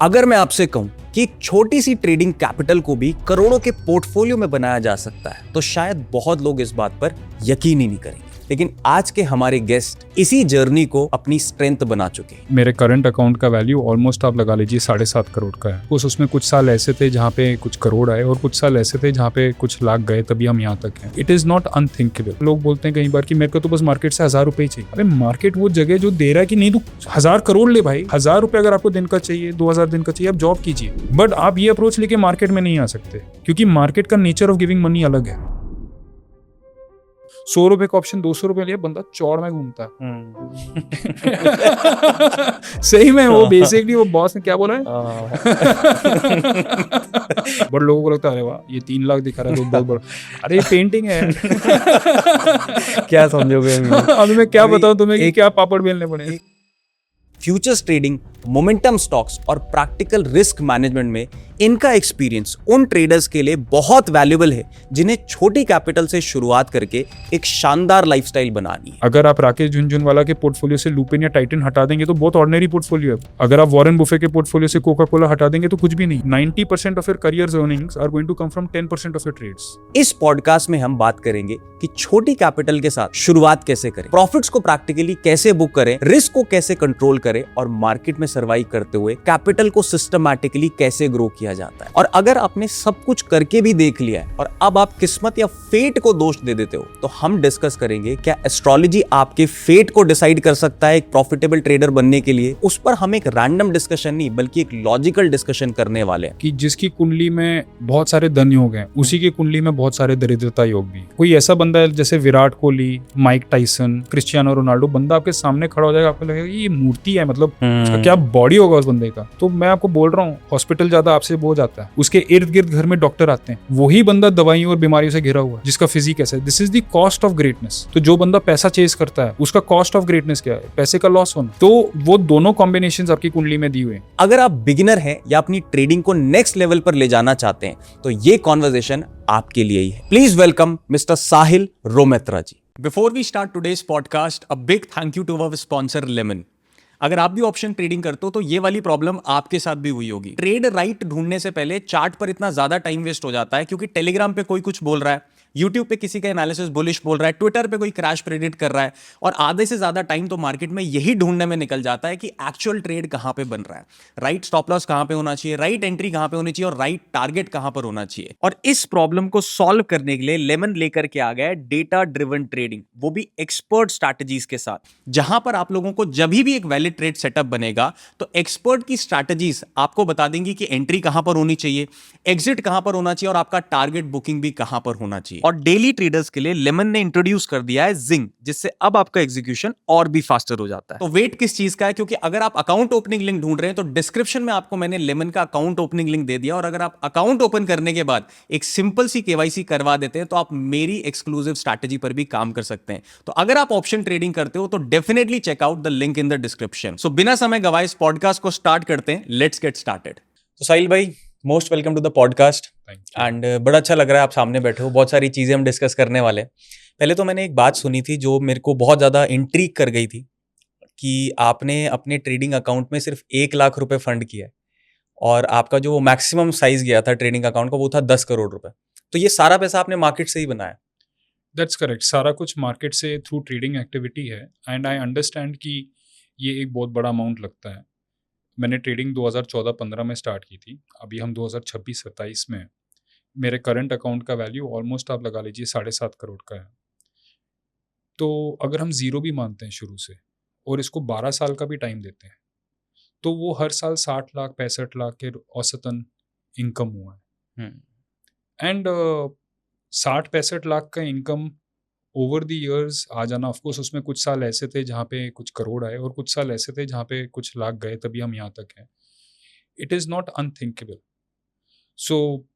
अगर मैं आपसे कहूं कि एक छोटी सी ट्रेडिंग कैपिटल को भी करोड़ों के पोर्टफोलियो में बनाया जा सकता है तो शायद बहुत लोग इस बात पर यकीन ही नहीं करेंगे। लेकिन आज के हमारे गेस्ट इसी जर्नी को अपनी स्ट्रेंथ बना चुके हैं। मेरे करंट अकाउंट का वैल्यू ऑलमोस्ट आप लगा लीजिए 7.5 करोड़ का है। उसमें कुछ साल ऐसे थे जहाँ पे कुछ करोड़ आए और कुछ साल ऐसे थे जहाँ पे कुछ लाख गए, तभी हम यहाँ तक हैं। It is not unthinkable. लोग बोलते हैं कई बार कि मेरे को तो बस मार्केट से 1000 रुपए ही चाहिए। अरे मार्केट वो जगह जो दे रहा है कि नहीं, तू 1000 करोड़ ले भाई। 1000 रुपए अगर आपको दिन का चाहिए, 2000 दिन का चाहिए, आप जॉब कीजिए। बट आप ये अप्रोच लेके मार्केट में नहीं आ सकते, क्योंकि मार्केट का नेचर ऑफ गिविंग मनी अलग है। 100 रुपए का ऑप्शन 200 रुपए लिया, बंदा चौड़ में घूमता है। सही में वो बेसिकली वो बॉस ने क्या बोला है। बड़े लोगों को लगता है अरे वाह ये 3 लाख दिखा रहा है तो बहुत बड़ा। अरे ये पेंटिंग है। क्या समझोगे? अभी मैं क्या बताऊं तुम्हें कि क्या पापड़ बेलने पड़े। फ्यूचर्स ट्रेडिंग, मोमेंटम स्टॉक्स और प्रैक्टिकल रिस्क मैनेजमेंट में इनका एक्सपीरियंस उन ट्रेडर्स के लिए बहुत वैल्यूएबल है जिन्हें छोटी कैपिटल से शुरुआत करके एक शानदार लाइफस्टाइल बनानी है। अगर आप राकेश झुनझुनवाला के पोर्टफोलियो से लुपिन या टाइटन हटा देंगे तो बहुत ऑर्डिनरी पोर्टफोलियो है। अगर आप वॉरेन बुफे के पोर्टफोलियो से कोका कोला हटा देंगे तो कुछ भी नहीं। 90% of your careers earnings are going to come from 10% of your trades. इस पॉडकास्ट में हम बात करेंगे कि छोटी कैपिटल के साथ शुरुआत कैसे करें, प्रॉफिट्स को प्रैक्टिकली कैसे बुक करें, रिस्क को कैसे कंट्रोल करें और मार्केट में सर्वाइव करते हुए कैपिटल को सिस्टमैटिकली कैसे ग्रो किया जाता है। और अगर आपने सब कुछ करके भी देख लिया है और अब आप किस्मत या फेट को दोष दे देते हो तो हम डिस्कस करेंगे क्या एस्ट्रोलॉजी आपके फेट को डिसाइड कर सकता है एक प्रॉफिटेबल ट्रेडर बनने के लिए। उस पर हम एक रैंडम डिस्कशन नहीं बल्कि एक लॉजिकल डिस्कशन करने वाले हैं कि जिसकी कुंडली में बहुत सारे धन योग हैं उसी की कुंडली में बहुत सारे दरिद्रता योग भी। कोई ऐसा बंदा है जैसे Virat Kohli, Mike Tyson, Cristiano Ronaldo, बंदा आपके सामने खड़ा हो जाएगा, आपको लगेगा ये मूर्ति है, मतलब क्या बॉडी होगा उस बंदे का। तो मैं आपको बोल रहा हूँ हॉस्पिटल ज्यादा आपसे वो जाता है, उसके इर्द गिर्द घर में डॉक्टर आते हैं, वही बंदा दवाइयों और बीमारियों से घिरा हुआ है जिसका फिजिक ऐसा है। This is the cost of greatness. तो जो बंदा पैसा चेज करता है उसका कॉस्ट ऑफ ग्रेटनेस क्या है? पैसे का लॉस होना। तो वो दोनों कॉम्बिनेशंस आपकी कुंडली में दी हुए हैं। अगर आप बिगिनर हैं या अपनी ट्रेडिंग को नेक्स्ट लेवल पर ले जाना चाहते हैं तो ये कॉन्वर्सेशन आपके लिए ही है। Please welcome mister Sahil Rometra ji. Before we start today's podcast, a big thank you to our sponsor Lemon. अगर आप भी ऑप्शन ट्रेडिंग करते हो तो ये वाली प्रॉब्लम आपके साथ भी हुई होगी। ट्रेड राइट ढूंढने से पहले चार्ट पर इतना ज्यादा टाइम वेस्ट हो जाता है क्योंकि टेलीग्राम पे कोई कुछ बोल रहा है, यूट्यूब पे किसी का एनालिसिस बुलिश बोल रहा है, ट्विटर पे कोई क्रैश प्रेडिक्ट कर रहा है और आधे से ज्यादा टाइम तो मार्केट में यही ढूंढने में निकल जाता है कि एक्चुअल ट्रेड कहां पे बन रहा है, राइट स्टॉप लॉस कहां पे होना चाहिए, राइट एंट्री कहां पे होनी चाहिए और राइट टारगेट कहां पर होना चाहिए। और इस प्रॉब्लम को सॉल्व करने के लिए लेमन लेकर के आ गया है डेटा ड्रिवन ट्रेडिंग, वो भी एक्सपर्ट स्ट्रैटेजीज के साथ, जहां पर आप लोगों को जब भी एक वैलिड ट्रेड सेटअप बनेगा तो एक्सपर्ट की स्ट्रैटेजीज आपको बता देंगी कि एंट्री कहां पर होनी चाहिए, एग्जिट कहां पर होना चाहिए और आपका टारगेट बुकिंग भी कहां पर होना चाहिए। और डेली ट्रेडर्स के लिए लेमन ने इंट्रोड्यूस कर दिया है जिंग, जिससे अब आपका एग्जीक्यूशन और भी फास्टर हो जाता है। तो वेट किस चीज का है, क्योंकि अगर आप अकाउंट ओपनिंग लिंक ढूंढ रहे हैं तो डिस्क्रिप्शन में आपको मैंने लेमन का अकाउंट ओपनिंग लिंक दे दिया और अगर आप अकाउंट ओपन करने के बाद एक सिंपल सी केवाईसी करवा देते हैं तो आप मेरी एक्सक्लूसिव स्ट्रैटेजी पर भी काम कर सकते हैं। तो अगर आप ऑप्शन ट्रेडिंग करते हो तो definitely check out the link in the description. So बिना समय गवाए इस पॉडकास्ट को स्टार्ट करते हैं। Let's get started. तो साहिल भाई, most welcome to the podcast and बड़ा अच्छा लग रहा है आप सामने बैठे हो। बहुत सारी चीजें हम डिस्कस करने वाले हैं। पहले तो मैंने एक बात सुनी थी जो मेरे को बहुत ज़्यादा इंट्रीग कर गई थी कि आपने अपने ट्रेडिंग अकाउंट में सिर्फ 1 लाख रुपए फंड किया है और आपका जो मैक्सिमम साइज गया था ट्रेडिंग अकाउंट का वो था 10 करोड़ रुपए। तो ये सारा पैसा आपने मार्केट से ही बनाया? That's correct. सारा कुछ मार्केट से थ्रू ट्रेडिंग एक्टिविटी है एंड आई अंडरस्टैंड कि ये एक बहुत बड़ा अमाउंट लगता है। मैंने ट्रेडिंग 2014-15 में स्टार्ट की थी, अभी हम 2026-27 में हैं। मेरे करंट अकाउंट का वैल्यू ऑलमोस्ट आप लगा लीजिए 7.5 करोड़ का है। तो अगर हम ज़ीरो भी मानते हैं शुरू से और इसको 12 साल का भी टाइम देते हैं तो वो हर साल 60 लाख 65 लाख के औसतन इनकम हुआ है। एंड 60-65 लाख का इनकम ओवर द इयर्स आ जाना, ऑफकोर्स उसमें कुछ साल ऐसे थे जहाँ पे कुछ करोड़ आए और कुछ साल ऐसे थे जहाँ पे कुछ लाख गए, तभी हम यहाँ तक हैं। It is not unthinkable. So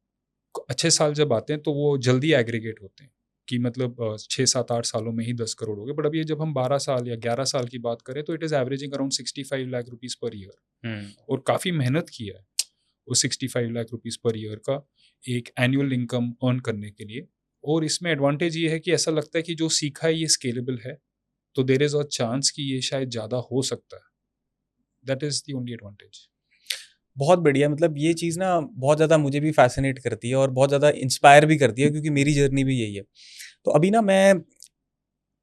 अच्छे साल जब आते हैं तो वो जल्दी एग्रीगेट होते हैं कि मतलब 6-7-8 सालों में ही 10 करोड़ हो गए। बट अभी जब हम 12 साल या 11 साल की बात करें तो it is averaging around 65 lakh rupees per year. और काफ़ी मेहनत की है उस 65 लाख रुपीज़ पर ईयर का एक एनुअल इनकम अर्न करने के लिए। और इसमें एडवांटेज ये है कि ऐसा लगता है कि जो सीखा है ये स्केलेबल है, तो देयर इज़ अ चांस कि ये शायद ज़्यादा हो सकता है। That is the only advantage. बहुत बढ़िया, मतलब ये चीज़ ना बहुत ज़्यादा मुझे भी फैसिनेट करती है और बहुत ज़्यादा इंस्पायर भी करती है, क्योंकि मेरी जर्नी भी यही है। तो अभी ना मैं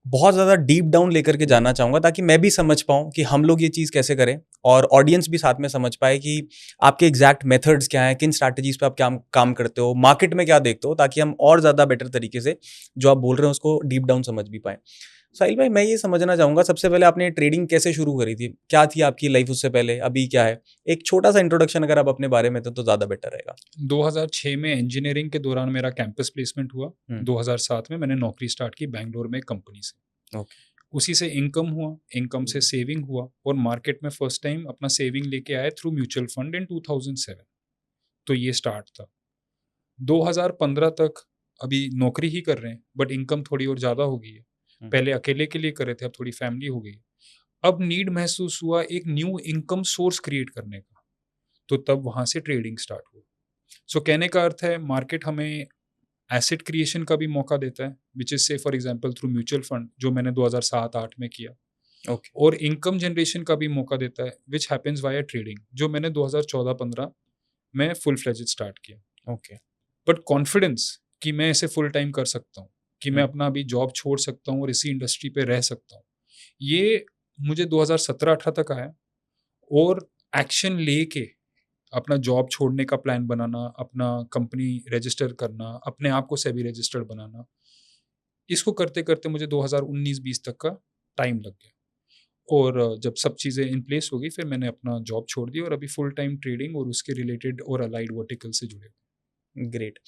बहुत ज़्यादा डीप डाउन लेकर के जाना चाहूँगा, ताकि मैं भी समझ पाऊँ कि हम लोग ये चीज़ कैसे करें, और ऑडियंस भी साथ में समझ पाए कि आपके एग्जैक्ट मेथड्स क्या हैं, किन स्ट्रैटेजीज पे आप क्या काम करते हो, मार्केट में क्या देखते हो, ताकि हम और ज़्यादा बेटर तरीके से जो आप बोल रहे हैं उसको डीप डाउन समझ भी पाएँ। साहिल भाई, मैं ये समझना चाहूँगा, सबसे पहले आपने ट्रेडिंग कैसे शुरू करी थी? क्या थी आपकी लाइफ उससे पहले, अभी क्या है? एक छोटा-सा इंट्रोडक्शन अगर आप अपने बारे में दें तो ज़्यादा बेटर रहेगा। 2006 में इंजीनियरिंग के दौरान मेरा कैंपस प्लेसमेंट हुआ। हुँ। 2007 में मैंने नौकरी स्टार्ट की बैंगलोर में एक कंपनी से। ओके। उसी से इनकम हुआ, इनकम से सेविंग हुआ और मार्केट में फर्स्ट टाइम अपना सेविंग लेके आए थ्रू म्यूचुअल फंड इन 2007। तो ये स्टार्ट था। 2015 तक अभी नौकरी ही कर रहे हैं, बट इनकम थोड़ी और ज़्यादा हो गई है। हुँ। पहले अकेले के लिए कर रहे थे, अब थोड़ी फैमिली हो गई। अब नीड महसूस हुआ एक न्यू इनकम सोर्स क्रिएट करने का, तो तब वहाँ से ट्रेडिंग स्टार्ट हुआ। सो कहने का अर्थ है मार्केट हमें एसेट क्रिएशन का भी मौका देता है, विच इज़ से for example through mutual fund जो मैंने 2007-8 में किया, ओके। और इनकम जनरेशन का भी मौका देता है विच हैपेंस वाया ट्रेडिंग जो मैंने 2014-15 में फुल फ्लेजेड स्टार्ट किया। ओके। बट कॉन्फिडेंस कि मैं इसे फुल टाइम कर सकता हूँ, कि मैं हुँ। अपना अभी जॉब छोड़ सकता हूँ और इसी इंडस्ट्री पे रह सकता हूँ, ये मुझे 2017-18 तक आया। और एक्शन लेके अपना जॉब छोड़ने का प्लान बनाना, अपना कंपनी रजिस्टर करना, अपने आप को सेबी रजिस्टर्ड बनाना, इसको करते-करते मुझे 2019-20 तक का टाइम लग गया। और जब सब चीज़ें इन प्लेस हो गई, फिर मैंने अपना जॉब छोड़ दिया और अभी फुल टाइम ट्रेडिंग और उसके रिलेटेड और अलाइड वर्टिकल से जुड़े। ग्रेट।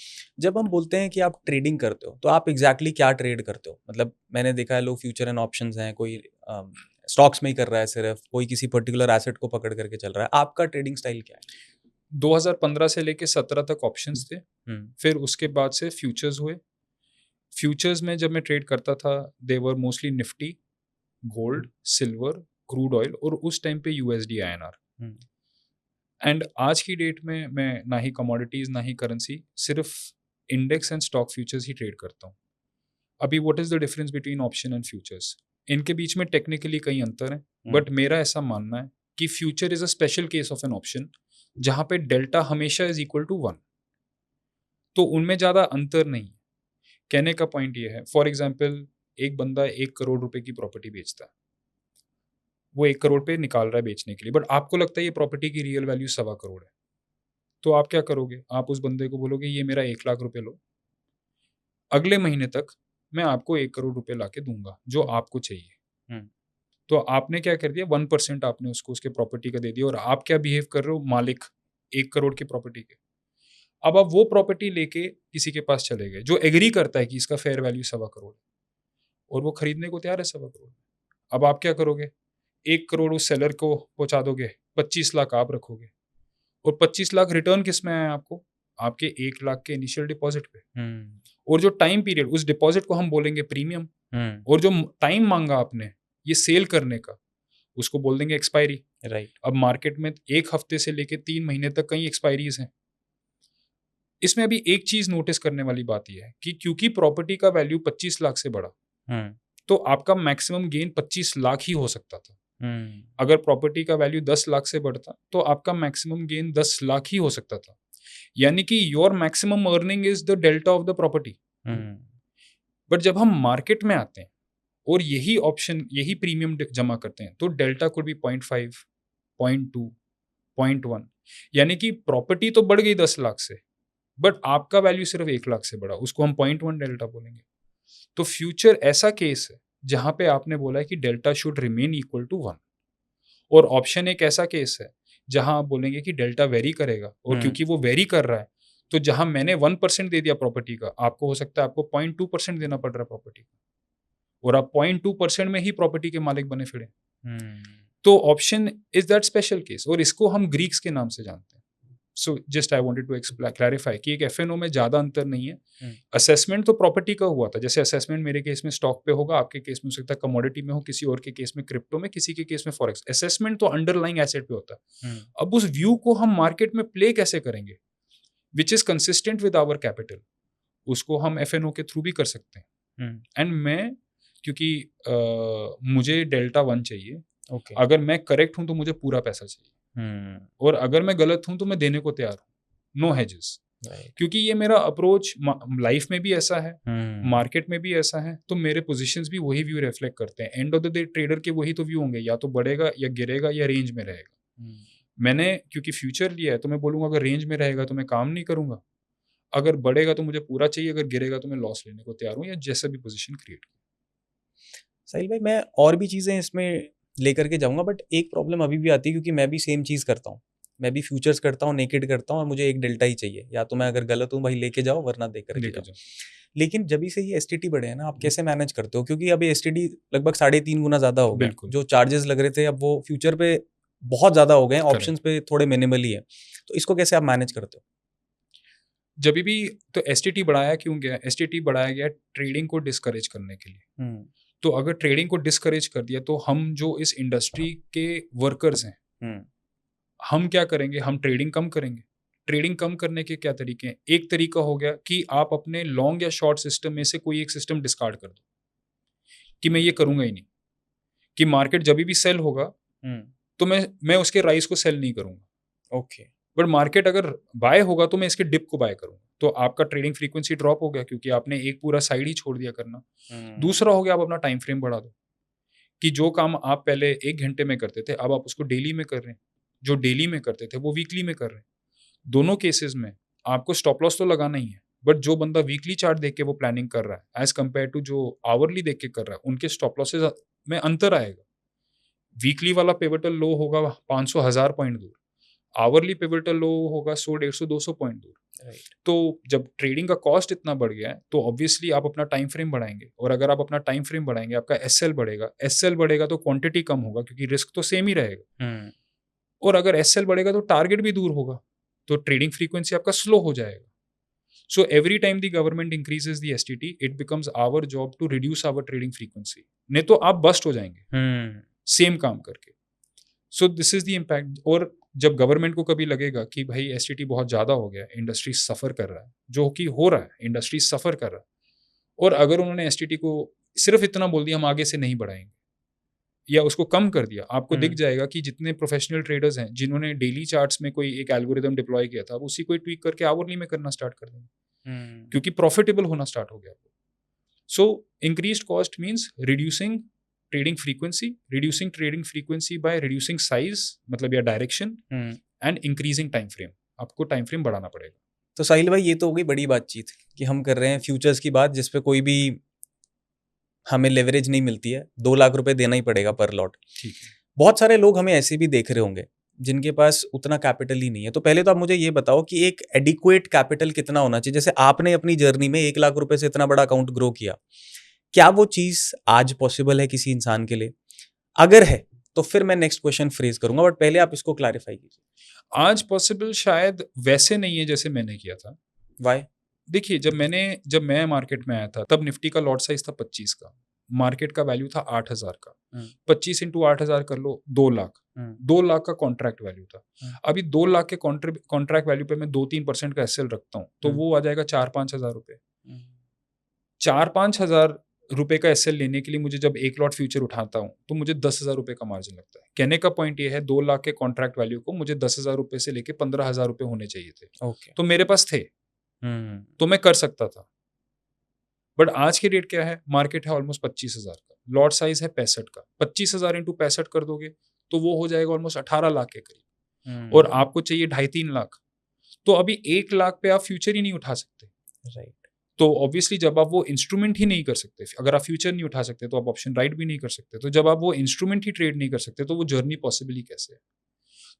जब हम बोलते हैं कि आप ट्रेडिंग करते हो, तो आप एग्ज़ैक्टली क्या ट्रेड करते हो? मतलब मैंने देखा है लोग फ्यूचर एंड ऑप्शंस हैं, कोई स्टॉक्स में ही कर रहा है सिर्फ़, कोई किसी पर्टिकुलर एसेट को पकड़ करके चल रहा है। आपका ट्रेडिंग स्टाइल क्या है? 2015 से लेके 17 तक ऑप्शंस थे, हुँ। फिर उसके बाद से फ्यूचर्स हुए। फ्यूचर्स में जब मैं ट्रेड करता था, they were mostly Nifty, gold, silver, crude oil और उस टाइम पे यूएसडी आईएनआर। हुँ। एंड आज की डेट में मैं ना ही कमोडिटीज़ ना ही करेंसी, सिर्फ index and stock futures he trade करता हूँ। अभी what is the difference between option and futures? इनके बीच में टेक्निकली कई अंतर हैं, हुँ। बट मेरा ऐसा मानना है कि future is a special case of an option, जहाँ पे डेल्टा हमेशा इज़ इक्वल टू 1, तो उनमें ज़्यादा अंतर नहीं है। कहने का पॉइंट ये है, फॉर एग्ज़ाम्पल एक बंदा 1 करोड़ रुपए की प्रॉपर्टी बेचता है। वो 1 करोड़ पे निकाल रहा है बेचने के लिए, बट आपको लगता है ये प्रॉपर्टी की रियल वैल्यू सवा करोड़ है। तो आप क्या करोगे? आप उस बंदे को बोलोगे ये मेरा 1 लाख रुपए लो, अगले महीने तक मैं आपको 1 करोड़ रुपए लाके दूँगा, जो आपको चाहिए। हुँ। तो आपने क्या कर दिया, 1% आपने उसको उसके प्रॉपर्टी का दे दिया, और आप क्या बिहेव कर रहे हो मालिक 1 करोड़ की प्रॉपर्टी के। अब आप वो प्रॉपर्टी लेके किसी के पास चले गए, जो एग्री करता है कि इसका फेयर वैल्यू सवा करोड़ है, और वो खरीदने को तैयार है सवा करोड़। अब आप क्या करोगे? 1 करोड़ उस सेलर को पहुँचा दोगे, 25 लाख आप रखोगे, और 25 लाख रिटर्न किसमें आया आपको? आपके 1 लाख के इनिशियल डिपॉज़िट पे। हुँ। और जो टाइम पीरियड, उस डिपॉज़िट को हम बोलेंगे प्रीमियम, हुँ। और जो टाइम माँगा आपने ये सेल करने का, उसको बोल देंगे एक्सपायरी। राइट। अब मार्केट में 1 हफ्ते से लेके 3 महीने तक कई एक्सपायरीज़ हैं। इसमें अभी एक चीज़ नोटिस करने वाली बात ये है कि क्योंकि प्रॉपर्टी का वैल्यू 25 लाख से बढ़ा, हुँ। तो आपका मैक्सिमम गेन 25 लाख ही हो सकता था। हुँ। अगर प्रॉपर्टी का वैल्यू 10 लाख से बढ़ता, तो आपका मैक्सिमम गेन 10 लाख ही हो सकता था। यानी कि your maximum earning is the delta of the property. Hmm. But जब हम मार्केट में आते हैं और यही ऑप्शन, यही प्रीमियम जमा करते हैं, तो डेल्टा कुड बी 0.5, 0.2, 0.1, यानी कि प्रॉपर्टी तो बढ़ गई 10 लाख से, बट आपका वैल्यू सिर्फ 1 लाख से बढ़ा, उसको हम 0.1 डेल्टा बोलेंगे। तो फ्यूचर ऐसा केस है जहां पे आपने बोला है कि delta should remain equal to 1, और ऑप्शन एक ऐसा केस है जहां आप बोलेंगे कि डेल्टा वेरी करेगा, और हुँ। क्योंकि वो वेरी कर रहा है, तो जहां मैंने 1% दे दिया प्रॉपर्टी का, आपको हो सकता है आपको 0.2% देना पड़ रहा है प्रॉपर्टी का, और आप 0.2% में ही प्रॉपर्टी के मालिक बने फिरे। हुँ। तो option is that special case, और इसको हम ग्रीक्स के नाम से जानते हैं। So just I wanted to clarify कि एक एफएनओ में ज़्यादा अंतर नहीं है। हुँ। असेसमेंट तो प्रॉपर्टी का हुआ था, जैसे असेसमेंट मेरे केस में स्टॉक पे होगा, आपके केस में हो सकता है कमोडिटी में हो, किसी और के केस में क्रिप्टो में, किसी के केस में फॉरेक्स। असेसमेंट तो अंडरलाइंग एसेट पे होता है। हुँ। अब उस व्यू को हम मार्केट में प्ले कैसे करेंगे, which is consistent with our capital, उसको हम एफएनओ के थ्रू भी कर सकते हैं। हुँ। एंड मैं, क्योंकि मुझे डेल्टा 1 चाहिए, ओके। अगर मैं करेक्ट हूं तो मुझे पूरा पैसा चाहिए। और अगर मैं गलत हूं तो मैं देने को तैयार हूँ, नो हेजेस। क्योंकि ये मेरा अप्रोच लाइफ में भी ऐसा है, मार्केट में भी ऐसा है, तो मेरे पोजीशंस भी वही व्यू रिफ्लेक्ट करते हैं। End of the day trader के वही तो व्यू होंगे, या तो बढ़ेगा या गिरेगा या रेंज में रहेगा। मैंने क्योंकि फ्यूचर लिया है तो मैं बोलूंगा अगर रेंज में रहेगा तो मैं काम नहीं करूंगा, अगर बढ़ेगा तो मुझे पूरा चाहिए, अगर गिरेगा तो मैं लॉस लेने को तैयार हूँ, या जैसा भी पोजीशन क्रिएट की। साहिल भाई, मैं और भी चीज़ें इसमें लेकर के जाऊंगा, बट एक प्रॉब्लम अभी भी आती है क्योंकि मैं भी सेम चीज़ करता हूँ। मैं भी फ्यूचर्स करता हूँ, नेकेड करता हूँ, और मुझे एक डेल्टा ही चाहिए। या तो मैं अगर गलत हूँ भाई लेके जाओ, वरना दे करके लेके जाओ। जाओ। लेकिन जब से ये एसटीटी बढ़े हैं ना, आप कैसे मैनेज करते हो? क्योंकि अभी एसटीटी लगभग 3.5 गुना ज़्यादा हो गया। बिल्कुल। जो चार्जेस लग रहे थे अब वो फ्यूचर पे बहुत ज़्यादा हो गए हैं, Correct. ऑप्शंस पे थोड़े मिनिमल ही है। तो इसको कैसे आप मैनेज करते हो? जब भी तो एसटीटी बढ़ाया क्यों गया? एसटीटी बढ़ाया गया ट्रेडिंग को डिस्करेज करने के लिए। तो अगर ट्रेडिंग को डिस्करेज कर दिया तो हम जो इस इंडस्ट्री के वर्कर्स हैं, हम क्या करेंगे? हम ट्रेडिंग कम करेंगे। ट्रेडिंग कम करने के क्या तरीके हैं? एक तरीका हो गया कि आप अपने लॉन्ग या शॉर्ट सिस्टम में से कोई एक सिस्टम डिस्कार्ड कर दो, कि मैं ये करूंगा ही नहीं, कि मार्केट जब भी सेल होगा तो मैं उसके राइज को सेल नहीं करूंगा। ओके। बट मार्केट अगर बाय होगा तो मैं इसके डिप को बाय करूंगा। तो आपका ट्रेडिंग फ्रीक्वेंसी ड्रॉप हो गया क्योंकि आपने एक पूरा साइड ही छोड़ दिया करना। दूसरा हो गया, आप अपना टाइम फ्रेम बढ़ा दो, कि जो काम आप पहले 1 घंटे में करते थे अब आप उसको डेली में कर रहे हैं, जो डेली में करते थे वो वीकली में कर रहे हैं। दोनों केसेस में आपको स्टॉप लॉस तो लगाना ही है, बट जो बंदा वीकली चार्ट देख के वो प्लानिंग कर रहा है एज कंपेयर टू जो आवरली देख के कर रहा है, उनके स्टॉप लॉसेज में अंतर आएगा। वीकली वाला पिवटल लो होगा 500-1000 पॉइंट दूर, आवरली पिवटल लो होगा 100-150-200 पॉइंट दूर। तो जब ट्रेडिंग का कॉस्ट इतना बढ़ गया है तो ऑब्वियसली आप अपना टाइम फ्रेम बढ़ाएंगे, और अगर आप अपना टाइम फ्रेम बढ़ाएंगे आपका एसएल बढ़ेगा। एसएल बढ़ेगा तो क्वांटिटी कम होगा क्योंकि रिस्क तो सेम ही रहेगा, और अगर एसएल बढ़ेगा तो टारगेट भी दूर होगा, तो ट्रेडिंग फ्रीक्वेंसी आपका स्लो हो जाएगा। So every time the government increases the STT, it becomes our job to reduce our trading frequency, नहीं तो आप बस्ट हो जाएंगे सेम काम करके। So this is the impact. और जब गवर्नमेंट को कभी लगेगा कि भाई एसटीटी बहुत ज़्यादा हो गया, इंडस्ट्री सफ़र कर रहा है, जो कि हो रहा है, इंडस्ट्री सफ़र कर रहा है, और अगर उन्होंने एसटीटी को सिर्फ इतना बोल दिया हम आगे से नहीं बढ़ाएंगे, या उसको कम कर दिया, आपको दिख जाएगा कि जितने प्रोफेशनल ट्रेडर्स हैं जिन्होंने डेली चार्ट्स में कोई एक एल्गोरिदम डिप्लॉय किया था, अब उसी को ट्वीक करके आवरली में करना स्टार्ट कर देंगे, क्योंकि प्रॉफिटेबल होना स्टार्ट हो गया। So increased cost means reducing trading frequency, reducing trading frequency by reducing size, मतलब या direction, and increasing time frame. आपको टाइम फ्रेम बढ़ाना पड़ेगा। तो साहिल भाई, ये तो हो गई बड़ी बातचीत कि हम कर रहे हैं फ्यूचर्स की बात, जिसपे कोई भी हमें लेवरेज नहीं मिलती है, 2 लाख रुपए देना ही पड़ेगा पर लॉट। ठीक है। बहुत सारे लोग हमें ऐसे भी देख रहे होंगे जिनके पास उतना कैपिटल ही नहीं है। तो पहले तो आप मुझे ये बताओ कि एक एडिक्वेट कैपिटल कितना होना चाहिए? जैसे आपने अपनी जर्नी में 1 लाख रुपए से इतना बड़ा अकाउंट ग्रो किया, क्या वो चीज़ आज पॉसिबल है किसी इंसान के लिए? अगर है तो फिर मैं नेक्स्ट क्वेश्चन फ्रेज करूंगा, बट पहले आप इसको क्लैरिफाई कीजिए। आज पॉसिबल शायद वैसे नहीं है जैसे मैंने किया था। वाई? देखिए, जब मैं मार्केट में आया था तब निफ्टी का लॉट साइज था 25 का, मार्केट का वैल्यू था 8000 का। 25 इंटू 8000 कर लो, 2 लाख। 2 लाख का कॉन्ट्रैक्ट वैल्यू था। अभी 2 लाख के कॉन्ट्रैक्ट वैल्यू पे मैं 2-3% का एसएल रखता हूँ, तो वो आ जाएगा 4-5 हजार रुपए। 4-5 हजार रुपए का एसएल लेने के लिए मुझे जब एक लॉट फ्यूचर उठाता हूँ तो मुझे 10,000 रुपए का मार्जिन लगता है। कहने का पॉइंट ये है, 2 लाख के कॉन्ट्रैक्ट वैल्यू को मुझे 10,000 रुपए से लेके 15,000 रुपए होने चाहिए थे। ओके। तो मेरे पास थे, तो मैं कर सकता था। बट आज की रेट क्या है? मार्केट है ऑलमोस्ट 25,000 का, लॉट साइज है 65 का। 25,000 इंटू 65 कर दोगे तो वो हो जाएगा ऑलमोस्ट 18 लाख के करीब, और आपको चाहिए 2.5-3 लाख। तो अभी 1 लाख पे आप फ्यूचर ही नहीं उठा सकते। राइट। तो ऑब्वियसली जब आप वो इंस्ट्रूमेंट ही नहीं कर सकते, अगर आप फ्यूचर नहीं उठा सकते तो आप ऑप्शन राइट भी नहीं कर सकते। तो जब आप वो इंस्ट्रूमेंट ही ट्रेड नहीं कर सकते तो वो जर्नी पॉसिबल ही कैसे है?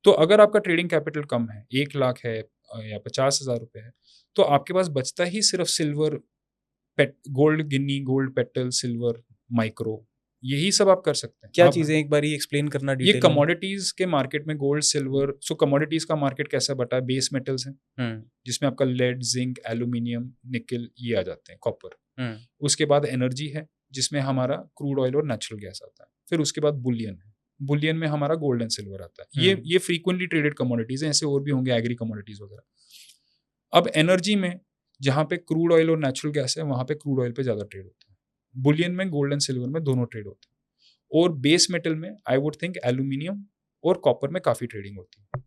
तो अगर आपका ट्रेडिंग कैपिटल कम है, 1 लाख है या 50,000 रुपए है, तो आपके पास बचता ही सिर्फ सिल्वर, गोल्ड गिन्नी, गोल्ड पेटल, सिल्वर, माइक्रो, यही सब आप कर सकते हैं। क्या आप चीजें एक बार एक्सप्लेन करना ये डिटेल में? कमोडिटीज के मार्केट में गोल्ड, सिल्वर। सो कमोडिटीज का मार्केट कैसा बटा है? बेस मेटल्स हैं जिसमें आपका लेड, जिंक, एल्यूमिनियम, निकल ये आ जाते हैं, कॉपर। उसके बाद एनर्जी है जिसमें हमारा क्रूड ऑयल और नेचुरल गैस आता है। फिर उसके बाद बुलियन है, बुलियन में हमारा गोल्ड एंड सिल्वर आता है। ये फ्रीक्वेंटली ट्रेडेड कमोडिटीज हैं, ऐसे और भी होंगे एग्री कमोडिटीज वगैरह। अब एनर्जी में जहाँ पे क्रूड ऑयल और नेचुरल गैस है वहाँ पे क्रूड ऑयल पे ज़्यादा ट्रेड होता है। बुलियन में, गोल्ड एंड सिल्वर में दोनों ट्रेड होते हैं। और बेस मेटल में आई वुड थिंक एल्यूमिनियम और कॉपर में काफ़ी ट्रेडिंग होती है।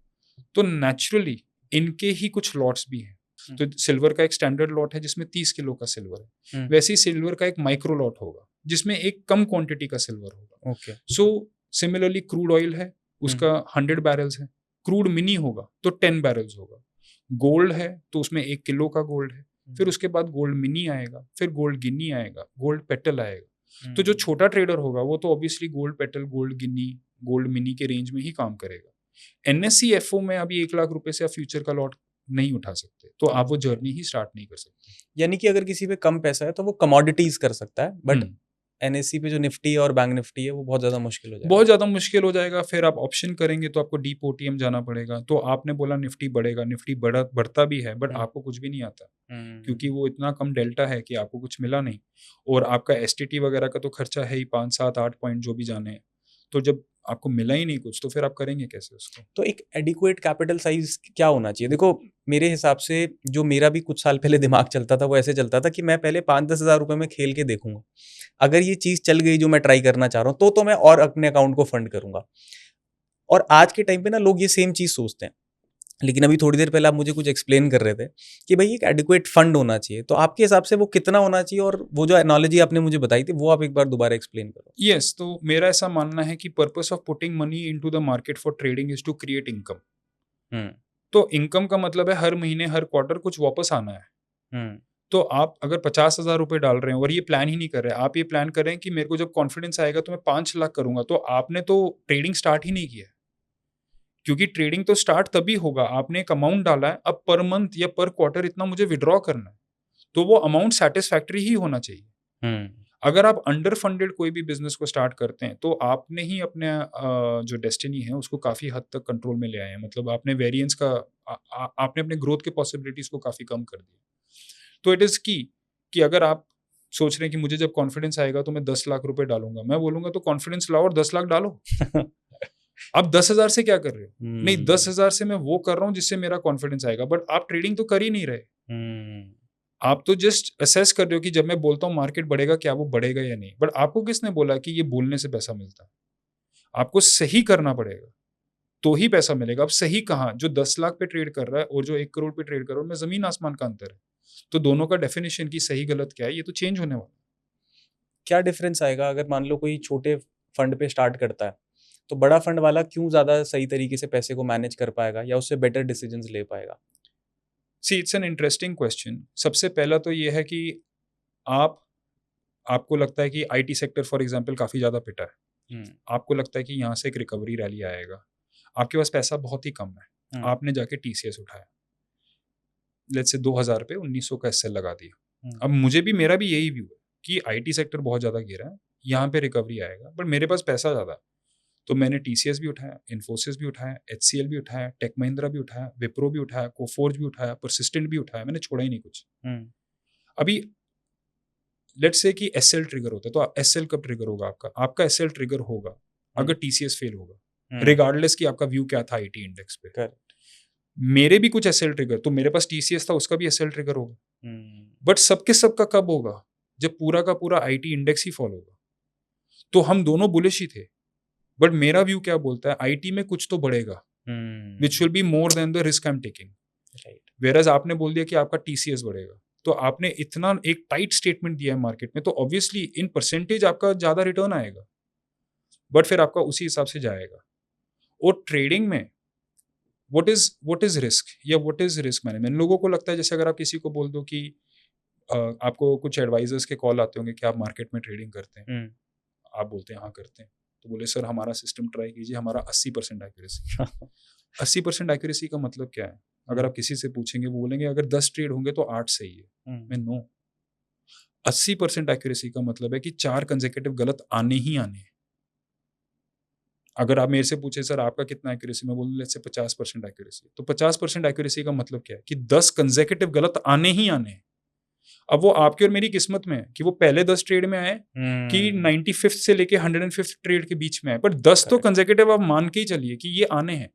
तो नेचुरली इनके ही कुछ लॉट्स भी हैं। तो सिल्वर का एक स्टैंडर्ड लॉट है जिसमें 30 किलो का सिल्वर है, वैसे ही सिल्वर का एक माइक्रो लॉट होगा जिसमें एक कम क्वांटिटी का सिल्वर होगा। Okay. So similarly crude oil है, उसका 100 बैरल्स है, क्रूड मिनी होगा तो 10 बैरल्स होगा, गोल्ड है तो उसमें 1 किलो का गोल्ड है, फिर उसके बाद गोल्ड मिनी आएगा, फिर गोल्ड गिनी आएगा, गोल्ड पेटल आएगा। तो जो छोटा ट्रेडर होगा वो तो ऑब्वियसली गोल्ड पेटल, गोल्ड गिनी, गोल्ड मिनी के रेंज में ही काम करेगा। एनएससी एफओ में अभी 1 लाख रुपए से आप फ्यूचर का लॉट नहीं उठा सकते, तो आप वो जर्नी ही स्टार्ट नहीं कर सकते। यानी कि अगर किसी पे कम पैसा है तो वो कमोडिटीज कर सकता है, बट एनएससी पे जो निफ्टी और बैंक निफ्टी है वो बहुत ज्यादा मुश्किल हो जाएगा। बहुत ज़्यादा मुश्किल हो जाएगा। फिर आप ऑप्शन करेंगे तो आपको डीप ओटीएम जाना पड़ेगा। तो आपने बोला निफ्टी बढ़ेगा, निफ्टी बढ़ता भी है, बट आपको कुछ भी नहीं आता क्योंकि वो इतना कम डेल्टा है कि आपको कुछ मिला नहीं, और आपका एसटीटी वगैरह का तो खर्चा है ही 5, 7, 8 पॉइंट जो भी जाने हैं। तो जब आपको मिला ही नहीं कुछ तो फिर आप करेंगे कैसे उसको? तो एक एडिक्वेट कैपिटल साइज क्या होना चाहिए? देखो मेरे हिसाब से जो मेरा भी कुछ साल पहले दिमाग चलता था वो ऐसे चलता था कि मैं पहले 5-10 हज़ार रुपए में खेल के देखूंगा, अगर ये चीज चल गई जो मैं ट्राई करना चाह रहा हूँ तो मैं और अपने अकाउंट को फंड करूंगा। और आज के टाइम पे ना लोग ये सेम चीज सोचते हैं, लेकिन अभी थोड़ी देर पहले आप मुझे कुछ एक्सप्लेन कर रहे थे कि भाई एक एडिक्वेट फंड होना चाहिए, तो आपके हिसाब से वो कितना होना चाहिए, और वो जो एनालॉजी आपने मुझे बताई थी वो आप एक बार दोबारा एक्सप्लेन करो। यस, तो मेरा ऐसा मानना है कि purpose of putting money into the market for trading is to create income. तो इनकम का मतलब है हर महीने हर क्वार्टर कुछ वापस आना है। तो आप अगर 50,000 रुपए डाल रहे हैं और ये प्लान ही नहीं कर रहे हैं, आप ये प्लान कर रहे हैं कि मेरे को जब कॉन्फिडेंस आएगा तो मैं 5 लाख करूंगा, तो आपने तो ट्रेडिंग स्टार्ट ही नहीं किया। क्योंकि ट्रेडिंग तो स्टार्ट तभी होगा, आपने एक अमाउंट डाला है, अब पर मंथ या पर क्वार्टर इतना मुझे विड्रॉ करना है, तो वो अमाउंट सेटिस्फैक्टरी ही होना चाहिए। अगर आप अंडर फंडेड कोई भी बिजनेस को स्टार्ट करते हैं तो आपने ही अपने जो डेस्टिनी है उसको काफी हद तक कंट्रोल में ले आए हैं। मतलब आपने वेरिएंस का आपने अपने ग्रोथ के पॉसिबिलिटीज को काफी कम कर दिया। तो इट इज की कि अगर आप सोच रहे हैं कि मुझे जब कॉन्फिडेंस आएगा तो मैं 10 लाख रुपए डालूंगा, मैं बोलूंगा तो कॉन्फिडेंस लाओ और 10 लाख डालो। आप 10,000 से क्या कर रहे हो? नहीं, 10,000 से मैं वो कर रहा हूँ जिससे मेरा कॉन्फिडेंस आएगा, बट आप ट्रेडिंग तो कर ही नहीं रहे। आप तो जस्ट असेस कर रहे हो कि जब मैं बोलता हूँ मार्केट बढ़ेगा क्या वो बढ़ेगा या नहीं, बट आपको किसने बोला कि ये बोलने से पैसा मिलता है? आपको सही करना पड़ेगा तो ही पैसा मिलेगा। अब सही कहाँ? जो 10 लाख पे ट्रेड कर रहा है और जो 1 करोड़ पे ट्रेड कर रहा है, उनमें जमीन आसमान का अंतर है। तो दोनों का डेफिनेशन की सही गलत क्या है, ये तो चेंज होने वाला। क्या डिफरेंस आएगा अगर मान लो कोई छोटे फंड पे स्टार्ट करता है, तो बड़ा फंड वाला क्यों ज्यादा सही तरीके से पैसे को मैनेज कर पाएगा या उससे बेटर डिसीजंस ले पाएगा? सी, इट्स एन इंटरेस्टिंग क्वेश्चन। सबसे पहला तो ये है कि आपको लगता है कि आईटी सेक्टर फॉर एग्जांपल काफ़ी ज़्यादा पिटा है। आपको लगता है कि यहाँ से एक रिकवरी रैली आएगा। आपके पास पैसा बहुत ही कम है। आपने जाके टीसीएस उठाया, लेट्स से 2000 पे 1900 का एसएल लगा दिया। अब मेरा भी यही व्यू है कि आईटी सेक्टर बहुत ज़्यादा गिरा है, यहाँ पे रिकवरी आएगा, बट मेरे पास पैसा ज़्यादा है। तो मैंने टीसीएस भी उठाया, इन्फोसिस भी उठाया, एचसीएल भी उठाया, टेक महिंद्रा भी उठाया, विप्रो भी उठाया, कोफोर्ज भी उठाया, परसिस्टेंट भी उठाया, मैंने छोड़ा ही नहीं कुछ। अभी लेट्स से कि एसएल ट्रिगर होता है, तो एसएल कब ट्रिगर होगा? आपका एसएल ट्रिगर होगा अगर टीसीएस फेल होगा, रिगार्डलेस कि आपका व्यू क्या था आईटी इंडेक्स पे। मेरे भी कुछ एसएल ट्रिगर, तो मेरे पास टीसीएस था, उसका भी एसएल ट्रिगर होगा। बट सबके सबका कब होगा? जब पूरा का पूरा आईटी इंडेक्स ही फॉल होगा। तो हम दोनों बुलिश ही थे, बट मेरा व्यू क्या बोलता है, आईटी में कुछ तो बढ़ेगा, which will be more than the risk I am taking. Whereas आपने बोल दिया कि आपका टीसीएस बढ़ेगा, तो आपने इतना एक टाइट स्टेटमेंट दिया है मार्केट में, तो ऑब्वियसली इन परसेंटेज आपका ज्यादा रिटर्न आएगा, बट फिर आपका उसी हिसाब से जाएगा। और ट्रेडिंग में व्हाट इज रिस्क या व्हाट इज रिस्क मैनेजमेंट? लोगों को लगता है जैसे अगर आप किसी को बोल दो कि आपको कुछ एडवाइजर्स के कॉल आते होंगे कि आप मार्केट में ट्रेडिंग करते हैं, आप बोलते हैं हाँ करते हैं, तो बोले सर हमारा सिस्टम ट्राई कीजिए, हमारा 80% एक्यूरेसी। 80% एक्यूरेसी का मतलब क्या है? अगर आप किसी से पूछेंगे वो बोलेंगे अगर 10 ट्रेड होंगे तो 8 सही है। मैं नो, 80% एक्यूरेसी का मतलब है कि 4 कंसेक्यूटिव गलत आने ही आने हैं। अगर आप मेरे से पूछे सर आपका कितना एक्यूरेसी, मैं बोलूँ लेट्स से 50% एक्यूरेसी, तो 50% एक्यूरेसी का मतलब क्या है कि 10 कंसेक्यूटिव गलत आने ही आने हैं। अब वो आपकी और मेरी किस्मत में है कि वो पहले 10 ट्रेड में आए कि 95th से लेके 105th ट्रेड के बीच में आए, पर 10 तो कंसेक्यूटिव आप मान के ही चलिए कि ये आने हैं।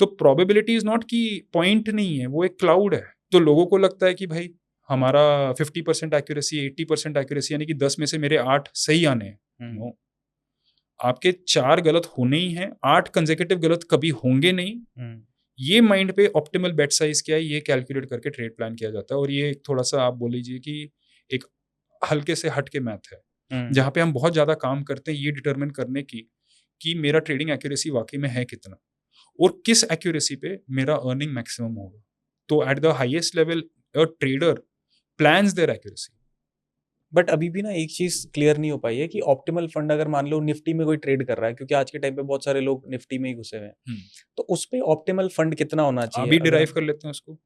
तो प्रोबेबिलिटी इज नॉट कि पॉइंट नहीं है, वो एक क्लाउड है। तो लोगों को लगता है कि भाई हमारा 50% एक्यूरेसी, 80% एक्यूरेसी, यानी कि 10 में से मेरे 8 सही आने हैं। नो, आपके 4 गलत होने ही हैं, 8 कंसेक्यूटिव गलत कभी होंगे नहीं। ये माइंड पे ऑप्टिमल बेट साइज क्या है ये कैलकुलेट करके ट्रेड प्लान किया जाता है। और ये थोड़ा सा आप बोल लीजिए कि एक हल्के से हट के मैथ है, जहाँ पे हम बहुत ज़्यादा काम करते हैं ये डिटरमिन करने की कि मेरा ट्रेडिंग एक्यूरेसी वाकई में है कितना और किस एक्यूरेसी पे मेरा अर्निंग मैक्सिमम होगा। तो at the highest level a trader plans their accuracy. But अभी भी ना एक चीज क्लियर नहीं हो पाई है कि ऑप्टिमल फंड अगर मान लो निफ्टी में कोई ट्रेड कर रहा है, क्योंकि आज के टाइम पे बहुत सारे लोग निफ्टी में ही घुसे हुए हैं, तो उस पे ऑप्टिमल फंड कितना होना चाहिए? अभी डिराइव कर लेते हैं उसको।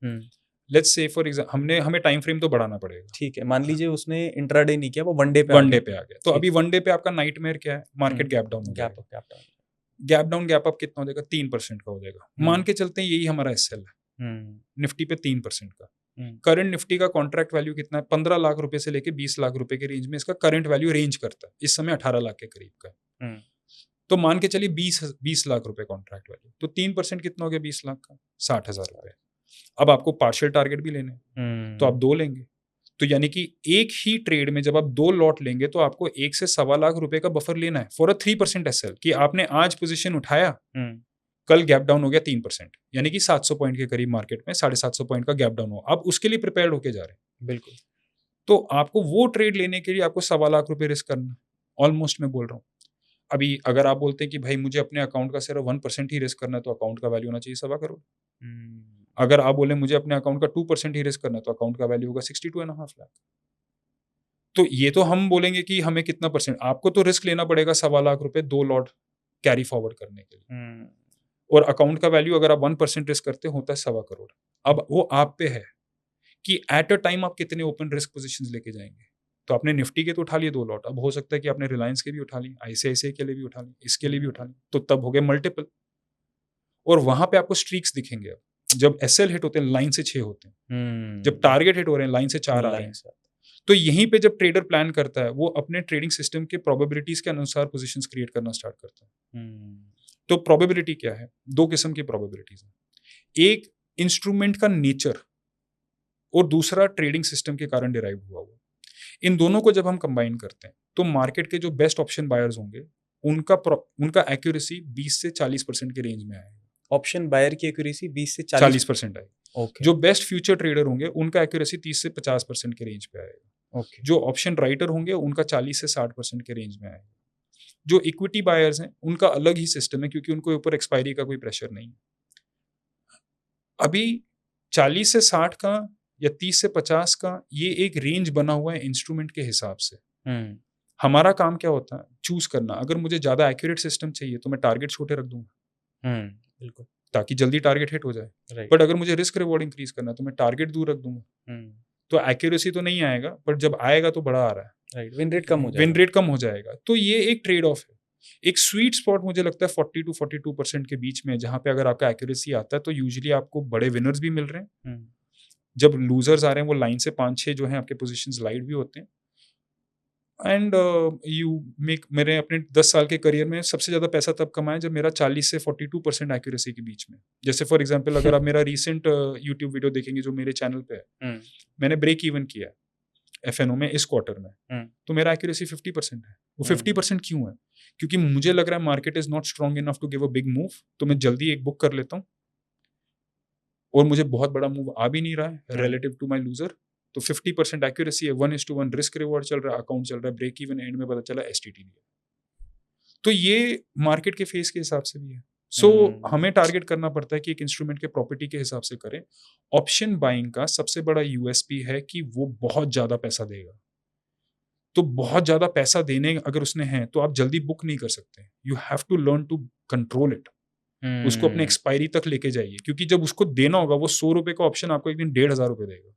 लेट्स से फॉर एग्जांपल हमें टाइम फ्रेम तो बढ़ाना पड़ेगा। ठीक है, मान लीजिए उसने इंट्राडे नहीं किया, वो वनडे पे वनडे पे आ गया, तो अभी वनडे पे आपका नाइटमेयर क्या है? मार्केट गैप डाउन हो गैप जाएगा। Up gap down gap up कितना हो जाएगा? 3% का हो जाएगा। मान के चलते हैं यही हमारा एसएल है निफ्टी पे 3% का। करंट निफ्टी का कॉन्ट्रैक्ट वैल्यू कितना है? 15 लाख रुपए से लेके 20 लाख रुपए के रेंज में इसका करंट वैल्यू रेंज करता है। इस समय 18 लाख के करीब का है। तो मान के चलिए 20 लाख रुपए कॉन्ट्रैक्ट वैल्यू, तो 3% कितना हो गया 20 लाख का? 60,000 रुपए। अब आपको पार्शियल टारगेट भी लेने तो आप 2 लेंगे। तो यानी कि एक ही ट्रेड में जब आप 2 लॉट लेंगे तो आपको 1 से 1.25 लाख रुपए का बफर लेना है फॉर अ 3% एसएल। कि आपने आज पोजीशन उठाया, कल गैप डाउन हो गया 3%, यानी कि 700 पॉइंट के करीब मार्केट में 750 पॉइंट का गैप डाउन हो, आप उसके लिए प्रिपेयर होके जा रहे हैं। बिल्कुल। तो आपको वो ट्रेड लेने के लिए आपको 1.25 लाख रुपए रिस्क करना है, ऑलमोस्ट मैं बोल रहा हूँ। अभी अगर आप बोलते हैं कि भाई मुझे अपने अकाउंट का सिर्फ 1% ही रिस्क करना है, तो अकाउंट का वैल्यू होना चाहिए 1.25 करोड़। अगर आप बोले मुझे अपने अकाउंट का 2% ही रिस्क करना है, तो अकाउंट का वैल्यू होगा 62.5 लाख। तो ये तो हम बोलेंगे कि हमें कितना परसेंट, आपको तो रिस्क लेना पड़ेगा 1.25 लाख रुपए 2 लॉट कैरी फॉरवर्ड करने के लिए। और अकाउंट का वैल्यू अगर आप 1% रिस्क करते होता है 1.25 करोड़। अब वो आप पे है कि एट अ टाइम आप कितने ओपन रिस्क पोजीशंस लेके जाएंगे। तो आपने निफ्टी के तो उठा लिए 2 लॉट, अब हो सकता है कि आपने रिलायंस के भी उठा लिए, आईसीआईसीआई के लिए भी उठा लिए, इसके लिए भी उठा लिए, तो तब हो गए मल्टीपल। और वहां पे आपको स्ट्रीक्स दिखेंगे। अब जब एसएल हिट होते हैं लाइन से 6 होते हैं, जब टारगेट हिट हो रहे हैं लाइन से 4 आ रहे हैं। तो यहीं पे जब ट्रेडर प्लान करता है वो अपने ट्रेडिंग सिस्टम के प्रोबेबिलिटीज के अनुसार पोजीशंस क्रिएट करना स्टार्ट करता है। तो प्रोबेबिलिटी क्या है? 2 किस्म की प्रोबेबिलिटीज है। एक इंस्ट्रूमेंट का नेचर और दूसरा ट्रेडिंग सिस्टम के कारण डिराइव हुआ। इन दोनों को जब हम कंबाइन करते हैं तो मार्केट के जो बेस्ट ऑप्शन बायर्स होंगे उनका एक्यूरेसी 20 से 40% के रेंज में आएगा। ऑप्शन बायर की एक्यूरेसी 20 से 40% आएगी। Okay. जो बेस्ट फ्यूचर ट्रेडर होंगे उनका एक्यूरेसी 30 से 50% के रेंज पे आएगा। Okay. जो ऑप्शन राइटर होंगे उनका 40 से 60% के रेंज में आएगा। जो इक्विटी बायर्स हैं उनका अलग ही सिस्टम है, क्योंकि उनको ऊपर एक्सपायरी का कोई प्रेशर नहीं है। अभी 40 से 60 का या 30 से 50 का ये एक रेंज बना हुआ है इंस्ट्रूमेंट के हिसाब से। हमारा काम क्या होता है? चूज करना। अगर मुझे ज्यादा एक्यूरेट सिस्टम चाहिए तो मैं टारगेट छोटे रख दूंगा, बिल्कुल, ताकि जल्दी टारगेट हिट हो जाए। बट अगर मुझे रिस्क रिवॉर्ड इंक्रीज करना है तो मैं टारगेट दूर रख दूंगा। तो एक्यूरेसी तो नहीं आएगा, बट जब आएगा तो बड़ा आ रहा है। राइट, विन रेट कम हो जाएगा। तो ये एक ट्रेड ऑफ है। एक स्वीट स्पॉट मुझे लगता है 40 to 42% के बीच में, जहां पे अगर आपका एक्यूरेसी आता है तो यूजुअली आपको बड़े विनर्स भी मिल रहे हैं। जब लूजर्स आ रहे हैं वो लाइन से 5-6 जो हैं आपके पोजीशंस लाइट भी होते हैं। एंड यू मेक, मेरे अपने 10 साल के करियर में सबसे ज़्यादा पैसा तब कमाया जब मेरा 40 से 42% एक्यूरेसी के बीच में। जैसे फॉर एग्जांपल अगर आप मेरा रिसेंट यूट्यूब वीडियो देखेंगे जो मेरे चैनल पे है, मैंने ब्रेक इवन किया एफएनओ में इस क्वार्टर में, तो मेरा एक्यूरेसी 50% है। वो 50% क्यों है? क्योंकि मुझे लग रहा है market is not strong enough to give a big move, तो मैं जल्दी एक बुक कर लेता हूँ और मुझे बहुत बड़ा मूव आ भी नहीं रहा है रिलेटिव टू माई लूजर। तो 50% एक्यूरेसी है, 1:1 रिस्क रिवॉर्ड चल रहा है, अकाउंट चल रहा है, ब्रेक इवन एंड में पता चला एसटीटी दिया। तो ये मार्केट के फेस के हिसाब से भी है। सो हमें टारगेट करना पड़ता है कि एक इंस्ट्रूमेंट के प्रॉपर्टी के हिसाब से करें। ऑप्शन बाइंग का सबसे बड़ा यूएसपी है कि वो बहुत ज्यादा पैसा देगा। तो बहुत ज्यादा पैसा देने अगर उसने है तो आप जल्दी बुक नहीं कर सकते। You have to learn to control it. उसको अपने एक्सपायरी तक लेके जाइए, क्योंकि जब उसको देना होगा वो 100 रुपए का ऑप्शन आपको एक दिन 1,500 रुपए देगा,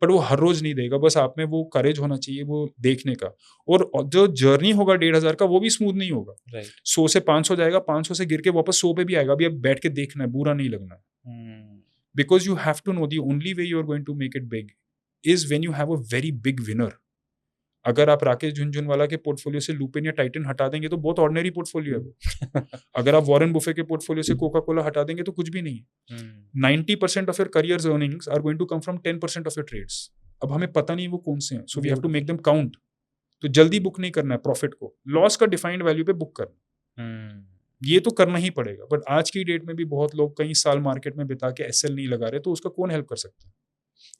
पर वो हर रोज नहीं देगा। बस आप में वो करेज होना चाहिए वो देखने का। और जो जर्नी होगा 1,500 का वो भी स्मूथ नहीं होगा। 100 से 500 जाएगा, 500 से गिर के वापस 100 पे भी आएगा। अभी अब बैठ के देखना है, बुरा नहीं लगना है। Because you have to know the only way you are going to make it big is when you have a very big winner. अगर आप राकेश झुनझुनवाला के पोर्टफोलियो से लुपिन या टाइटन हटा देंगे तो बहुत ऑर्डिनरी पोर्टफोलियो है वो। अगर आप वॉरेन बुफे के पोर्टफोलियो से कोका कोला हटा देंगे तो कुछ भी नहीं है। 90% of your careers earnings are going to come from 10% of your trades. अब हमें पता नहीं वो कौन से हैं, so we have to make them count. तो जल्दी बुक नहीं करना है प्रॉफिट को, लॉस का डिफाइंड वैल्यू पे बुक करना, ये तो करना ही पड़ेगा। बट आज की डेट में भी बहुत लोग कई साल मार्केट में बिता के एसएल नहीं लगा रहे, तो उसका कौन हेल्प कर सकता है?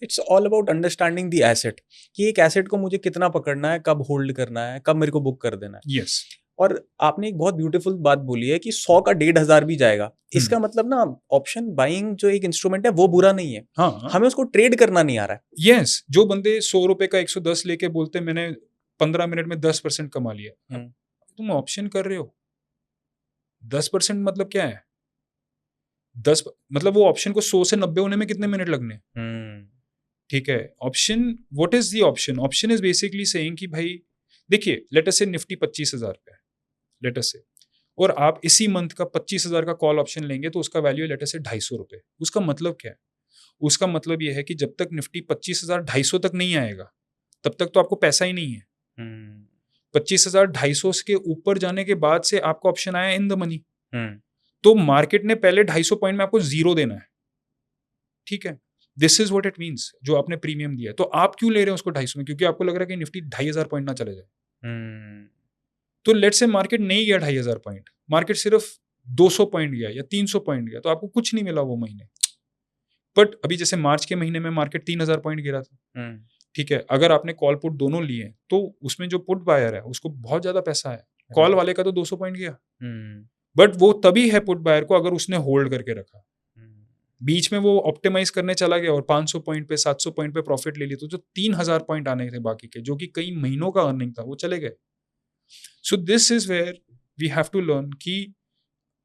It's all about understanding the asset, कि एक एसेट को मुझे कितना पकड़ना है, कब होल्ड करना है, कब मेरे को बुक कर देना है। यस। और आपने एक बहुत ब्यूटीफुल बात बोली है कि 100 का 1,500 भी जाएगा, इसका मतलब ना ऑप्शन बाइंग जो एक इंस्ट्रूमेंट है वो बुरा नहीं है, हाँ, हमें उसको ट्रेड करना नहीं आ रहा है। यस। जो बंदे 100 रुपए का 110 लेके बोलते मैंने 15 मिनट में 10% कमा लिया, तुम ऑप्शन कर रहे हो। 10% मतलब क्या है? 10 मतलब वो ऑप्शन को 100 से 90 होने में कितने मिनट लगने? ठीक है। Option, what is the option? Option is basically saying कि भाई देखिए, लेट अस से निफ्टी 25,000 पे है, लेट अस से, और आप इसी मंथ का 25,000 का कॉल ऑप्शन लेंगे तो उसका वैल्यू लेट अस से 250 रुपए। उसका मतलब क्या है? उसका मतलब ये है कि जब तक निफ्टी 25,000 250 तक नहीं आएगा तब तक तो आपको पैसा ही नहीं है। 25,000 250 के ऊपर जाने के बाद से आपका ऑप्शन आया इन द मनी, तो मार्केट ने पहले 250 पॉइंट में आपको जीरो देना है। ठीक है, this is what it means, जो आपने प्रीमियम दिया है। तो आप क्यों ले रहे हो उसको 250 में? क्योंकि आपको लग रहा है कि निफ्टी 2,500 पॉइंट ना चले जाए। तो लेट से मार्केट नहीं गया 2,500 पॉइंट, मार्केट सिर्फ 200 पॉइंट गया या 300 पॉइंट गया, तो आपको कुछ नहीं मिला वो महीने। बट अभी जैसे मार्च के महीने में मार्केट 3,000 पॉइंट गिरा था, ठीक है, अगर आपने कॉल पुट दोनों लिए तो उसमें जो पुट बायर है उसको बहुत ज्यादा पैसा है, कॉल वाले का तो 200 पॉइंट गया, बट वो तभी है पुट बायर को अगर उसने होल्ड करके रखा। बीच में वो ऑप्टिमाइज करने चला गया और 500 पॉइंट पे 700 पॉइंट पे प्रॉफिट ले लिया, तो जो 3,000 पॉइंट आने थे बाकी के, जो कि कई महीनों का अर्निंग था, वो चले गए। So this is where we have to learn कि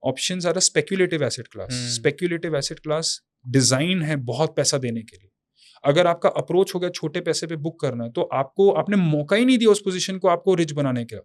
options are a speculative asset class. Speculative asset class design है बहुत पैसा देने के लिए। अगर आपका अप्रोच हो गया छोटे पैसे पे बुक करना है, तो आपने मौका ही नहीं दिया उस पोजीशन को आपको रिच बनाने का,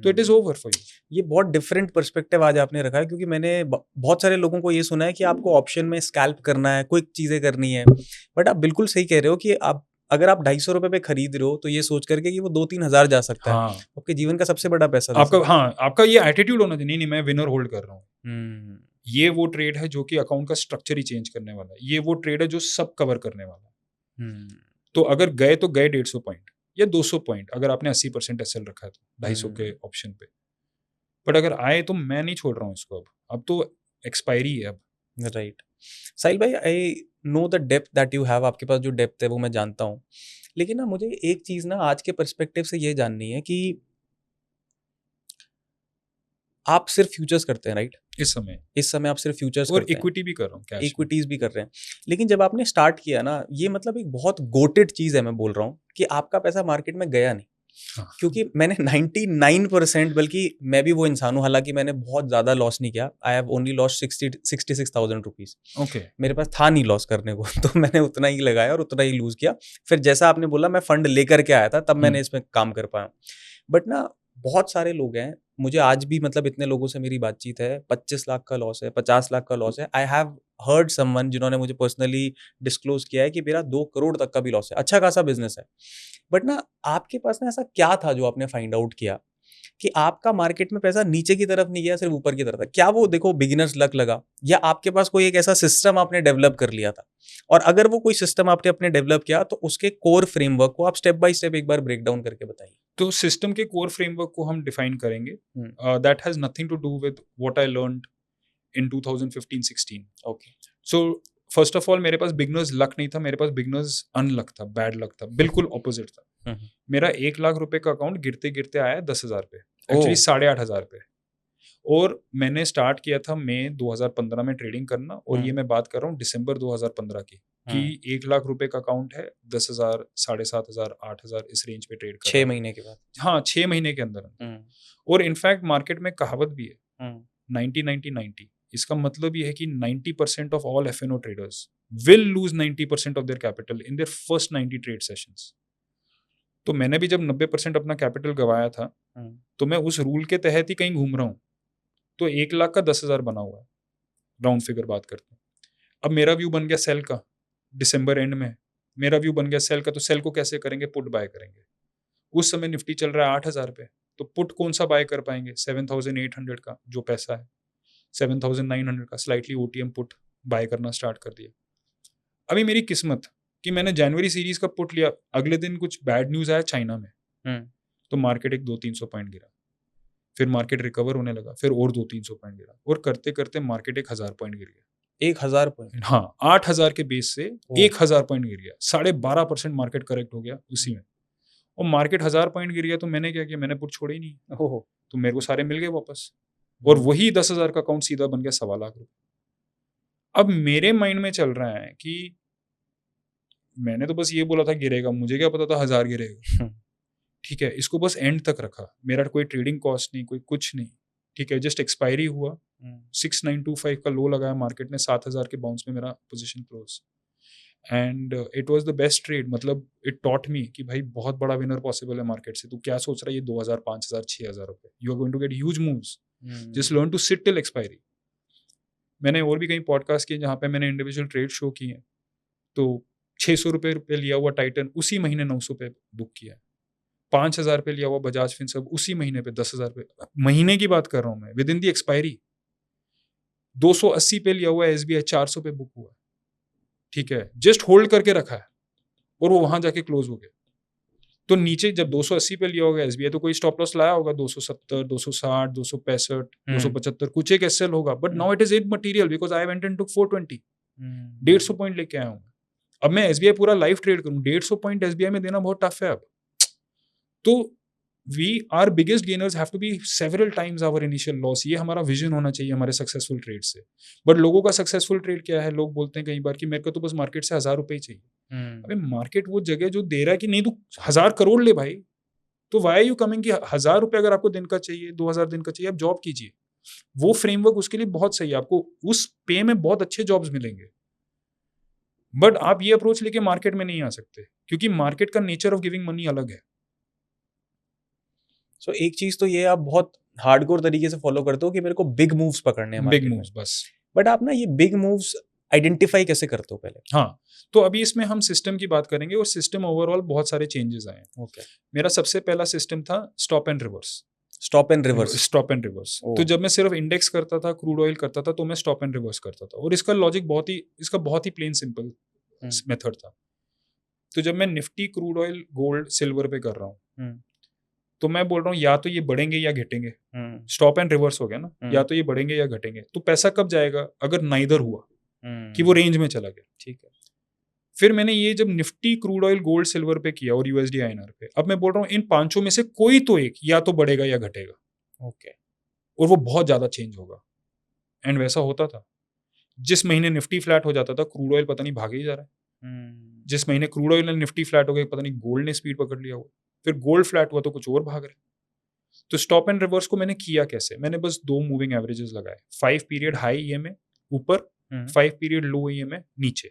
तो it is over for you. ये बहुत डिफरेंट पर्सपेक्टिव आज आपने रखा है, क्योंकि मैंने बहुत सारे लोगों को ये सुना है कि आपको ऑप्शन में स्कैल्प करना है, क्विक चीजें करनी है, बट आप बिल्कुल सही कह रहे हो कि आप अगर आप 250 रुपए पे खरीद रहे हो तो ये सोच करके कि वो 2-3 हजार जा सकता है, आपके जीवन का सबसे बड़ा पैसा आपका, हाँ, आपका ये एटीट्यूड होना चाहिए, नहीं मैं विनर होल्ड कर रहा हूँ। ये वो ट्रेड है जो कि अकाउंट का स्ट्रक्चर ही चेंज करने वाला है, ये वो ट्रेड है जो सब कवर करने वाला है। तो अगर गए तो गए 150 पॉइंट या 200 पॉइंट, अगर आपने 80% एसएल रखा है तो 250 के ऑप्शन पे, बट अगर आए तो मैं नहीं छोड़ रहा हूँ इसको। अब तो एक्सपायरी है अब। राइट साहिल भाई, I know the depth that you have, आपके पास जो डेप्थ है वो मैं जानता हूँ, लेकिन ना मुझे एक चीज ना आज के पर्सपेक्टिव से ये जाननी है कि आप सिर्फ फ्यूचर्स करते हैं, राइट? इस समय आप सिर्फ फ्यूचर्स और करते हैं, इक्विटी भी कर रहा हूँ, कैश इक्विटीज भी कर रहे हैं, लेकिन जब आपने स्टार्ट किया ना, ये मतलब एक बहुत गोटेड चीज है, मैं बोल रहा हूँ कि आपका पैसा मार्केट में गया नहीं। क्योंकि मैंने 99%, बल्कि मैं भी वो इंसान हूँ, हालांकि मैंने बहुत ज्यादा लॉस नहीं किया, I have only lost 66,000 rupees. Okay, मेरे पास था नहीं लॉस करने को, तो मैंने उतना ही लगाया और उतना ही लूज किया। फिर जैसा आपने बोला, मैं फंड लेकर के आया था, तब मैंने इसमें काम कर पाया। बट ना बहुत सारे लोग हैं, मुझे आज भी मतलब इतने लोगों से मेरी बातचीत है, 25 लाख का लॉस है, 50 लाख का लॉस है। आई हैव हर्ड समवन जिन्होंने मुझे पर्सनली डिस्क्लोज किया है कि मेरा 2 करोड़ तक का भी लॉस है, अच्छा खासा बिजनेस है। बट ना आपके पास ना ऐसा क्या था जो आपने फाइंड आउट किया कि आपका मार्केट में पैसा नीचे की तरफ नहीं गया, सिर्फ ऊपर की तरफ था? क्या वो देखो बिगिनर्स लक लगा, या आपके पास कोई एक ऐसा सिस्टम आपने डेवलप कर लिया था? और अगर वो कोई सिस्टम आपने अपने डेवलप किया तो उसके कोर फ्रेमवर्क को आप स्टेप बाय स्टेप एक बार ब्रेक डाउन करके बताइए। तो सिस्टम के कोर फ्रेमवर्क को हम डिफाइन करेंगे, that has nothing to do with what I learned in 2015-16। Okay, so first of all मेरे पास बिगनर्स लक नहीं था, मेरे पास बिगनर्स अनलक था, बैड लक था, बिल्कुल ऑपोजिट था। मेरा 1 लाख रुपए का अकाउंट गिरते गिरते आया 10,000 पे, एक्चुअली 8,500 पे। और मैंने स्टार्ट किया था मई 2015 में ट्रेडिंग करना, और ये मैं बात कर रहा हूँ दिसंबर 2015 की, कि 1 लाख रुपए का अकाउंट है, 10,000, 7,500, 8,000 इस रेंज पे ट्रेड कर 6 महीने के बाद। हाँ, 6 महीने के अंदर। और इनफैक्ट मार्केट में कहावत भी है 90-90-90। इसका मतलब ये है कि 90% of all FNO traders will lose 90% of their capital in their first 90 trade sessions. तो मैंने भी जब 90% अपना कैपिटल गवाया था, तो मैं उस रूल के तहत ही कहीं घूम रहा हूँ। तो 1 लाख का 10,000 बना हुआ है, राउंड फिगर बात करते हैं। अब मेरा व्यू बन गया सेल का, दिसंबर एंड में मेरा व्यू बन गया सेल का, तो सेल को कैसे करेंगे? पुट बाय करेंगे। उस समय निफ्टी चल रहा है 8,000 पे, तो पुट कौन सा बाय कर पाएंगे? 7,800 का जो पैसा है, 7,900 का स्लाइटली ओटीएम पुट बाय करना स्टार्ट कर दिया। अभी मेरी किस्मत कि मैंने जनवरी सीरीज का पुट लिया, अगले दिन कुछ बैड न्यूज आया चाइना में, तो मार्केट एक 200-300 पॉइंट गिरा, फिर मार्केट रिकवर होने लगा, फिर और 200-300 पॉइंट गिरा, और करते करते मार्केट 1000 पॉइंट गिर गया। 1000 पॉइंट? हाँ, 8000 के बेस से ओह। 1000 पॉइंट गिर गया, 12.5% मार्केट करेक्ट हो गया उसी में। और मार्केट 1000 पॉइंट गिर गया तो मैंने क्या किया, मैंने पुट छोड़े ही नहीं, ओहो। तो मेरे को सारे मिल गए वापस, और वही 10,000 का अकाउंट सीधा बन गया 1.25 लाख रुपए। अब मेरे माइंड में चल रहा है कि मैंने तो बस ये बोला था गिरेगा, मुझे क्या पता था 1000 गिरेगा। ठीक है, इसको बस एंड तक रखा, मेरा कोई ट्रेडिंग कॉस्ट नहीं, कोई कुछ नहीं। ठीक है, जस्ट एक्सपायरी हुआ, 6925 का लो लगाया मार्केट ने, 7000 के बाउंस में मेरा position close, and it was the best trade. मतलब इट टॉट मी कि भाई बहुत बड़ा विनर पॉसिबल है मार्केट से। तू क्या सोच रहा है ये 2000, 5000, 6000 रुपए, you are going to get huge moves, just learn to sit till expiry. मैंने और भी कई पॉडकास्ट किए जहाँ पे मैंने इंडिविजुअल ट्रेड शो किए हैं, तो 600 रुपये पे लिया हुआ टाइटन उसी महीने 900 पे बुक किया, 5000 पे लिया हुआ बजाज फिनसर्व उसी महीने पे 10,000 पे, महीने की बात कर रहा हूँ मैं, विद इन दी एक्सपायरी। 280 पे लिया हुआ SBI 400 पे बुक हुआ। ठीक है, जस्ट होल्ड करके रखा है और वो वहां जाके क्लोज हो गया। तो नीचे जब 280 पे लिया होगा SBI तो कोई स्टॉप लॉस लाया होगा 270, 260, 265, 275, कुछ एक एसएल होगा, but now it is immaterial because I went and took 420, 150 point लेके आया हूँ। अब मैं SBI पूरा लाइव ट्रेड करूँ, 150 पॉइंट SBI में देना बहुत टफ है अब। तो we are biggest gainers have to be several times our initial loss. ये हमारा विजन होना चाहिए हमारे सक्सेसफुल ट्रेड से। बट लोगों का सक्सेसफुल ट्रेड क्या है, लोग बोलते हैं कई बार कि मेरे को तो बस मार्केट से 1000 रुपए ही चाहिए। अबे मार्केट वो जगह जो दे रहा है कि नहीं तू 1000 करोड़ ले भाई, तो वाई यू कमिंग कि 1000 रुपए अगर आपको दिन का चाहिए, 2000 दिन का चाहिए, आप जॉब कीजिए। वो फ्रेमवर्क उसके लिए बहुत सही है, आपको उस पे में बहुत अच्छे जॉब्स मिलेंगे। बट आप ये अप्रोच लेके मार्केट में नहीं आ सकते, क्योंकि मार्केट का नेचर ऑफ गिविंग मनी अलग है। सो एक चीज तो ये आप बहुत हार्डकोर तरीके से फॉलो करते हो कि मेरे को बिग मूव्स पकड़ने हैं, बिग मूव्स बस। बट आप ना ये बिग मूव्स आइडेंटिफाई कैसे करते हो पहले? हाँ, तो अभी इसमें हम सिस्टम की बात करेंगे, और सिस्टम ओवरऑल बहुत सारे चेंजेस आए हैं। ओके। मेरा सबसे पहला सिस्टम था stop and reverse. Stop and reverse? Stop and reverse. तो जब मैं सिर्फ इंडेक्स करता था, क्रूड ऑयल करता था, तो मैं स्टॉप एंड रिवर्स करता था, और इसका लॉजिक बहुत ही प्लेन सिंपल मेथड था। तो जब मैं Nifty, crude oil, gold, silver पे कर रहा हूँ, तो मैं बोल रहा हूँ या तो ये बढ़ेंगे या घटेंगे। स्टॉप एंड रिवर्स हो गया ना, या तो ये बढ़ेंगे या घटेंगे। तो पैसा कब जाएगा, अगर नाइदर हुआ, कि वो रेंज में चला गया। ठीक है, फिर मैंने ये जब Nifty, crude oil, gold, silver पे किया और USD INR पे, अब मैं बोल रहा हूँ इन पांचों में से कोई तो एक या तो बढ़ेगा या घटेगा। ओके। और वो बहुत ज्यादा चेंज होगा, एंड वैसा होता था। जिस महीने निफ्टी फ्लैट हो जाता था, क्रूड ऑयल पता नहीं भागे ही जा रहा है। जिस महीने क्रूड ऑयल ने निफ्टी फ्लैट हो गई, पता नहीं गोल्ड ने स्पीड पकड़ लिया हुआ, फिर गोल्ड फ्लैट हुआ तो कुछ और भाग रहे। तो स्टॉप एंड रिवर्स को मैंने किया कैसे, मैंने बस 2 मूविंग एवरेजेस लगाए, 5 पीरियड हाई EMA ऊपर, 5 पीरियड लो EMA नीचे।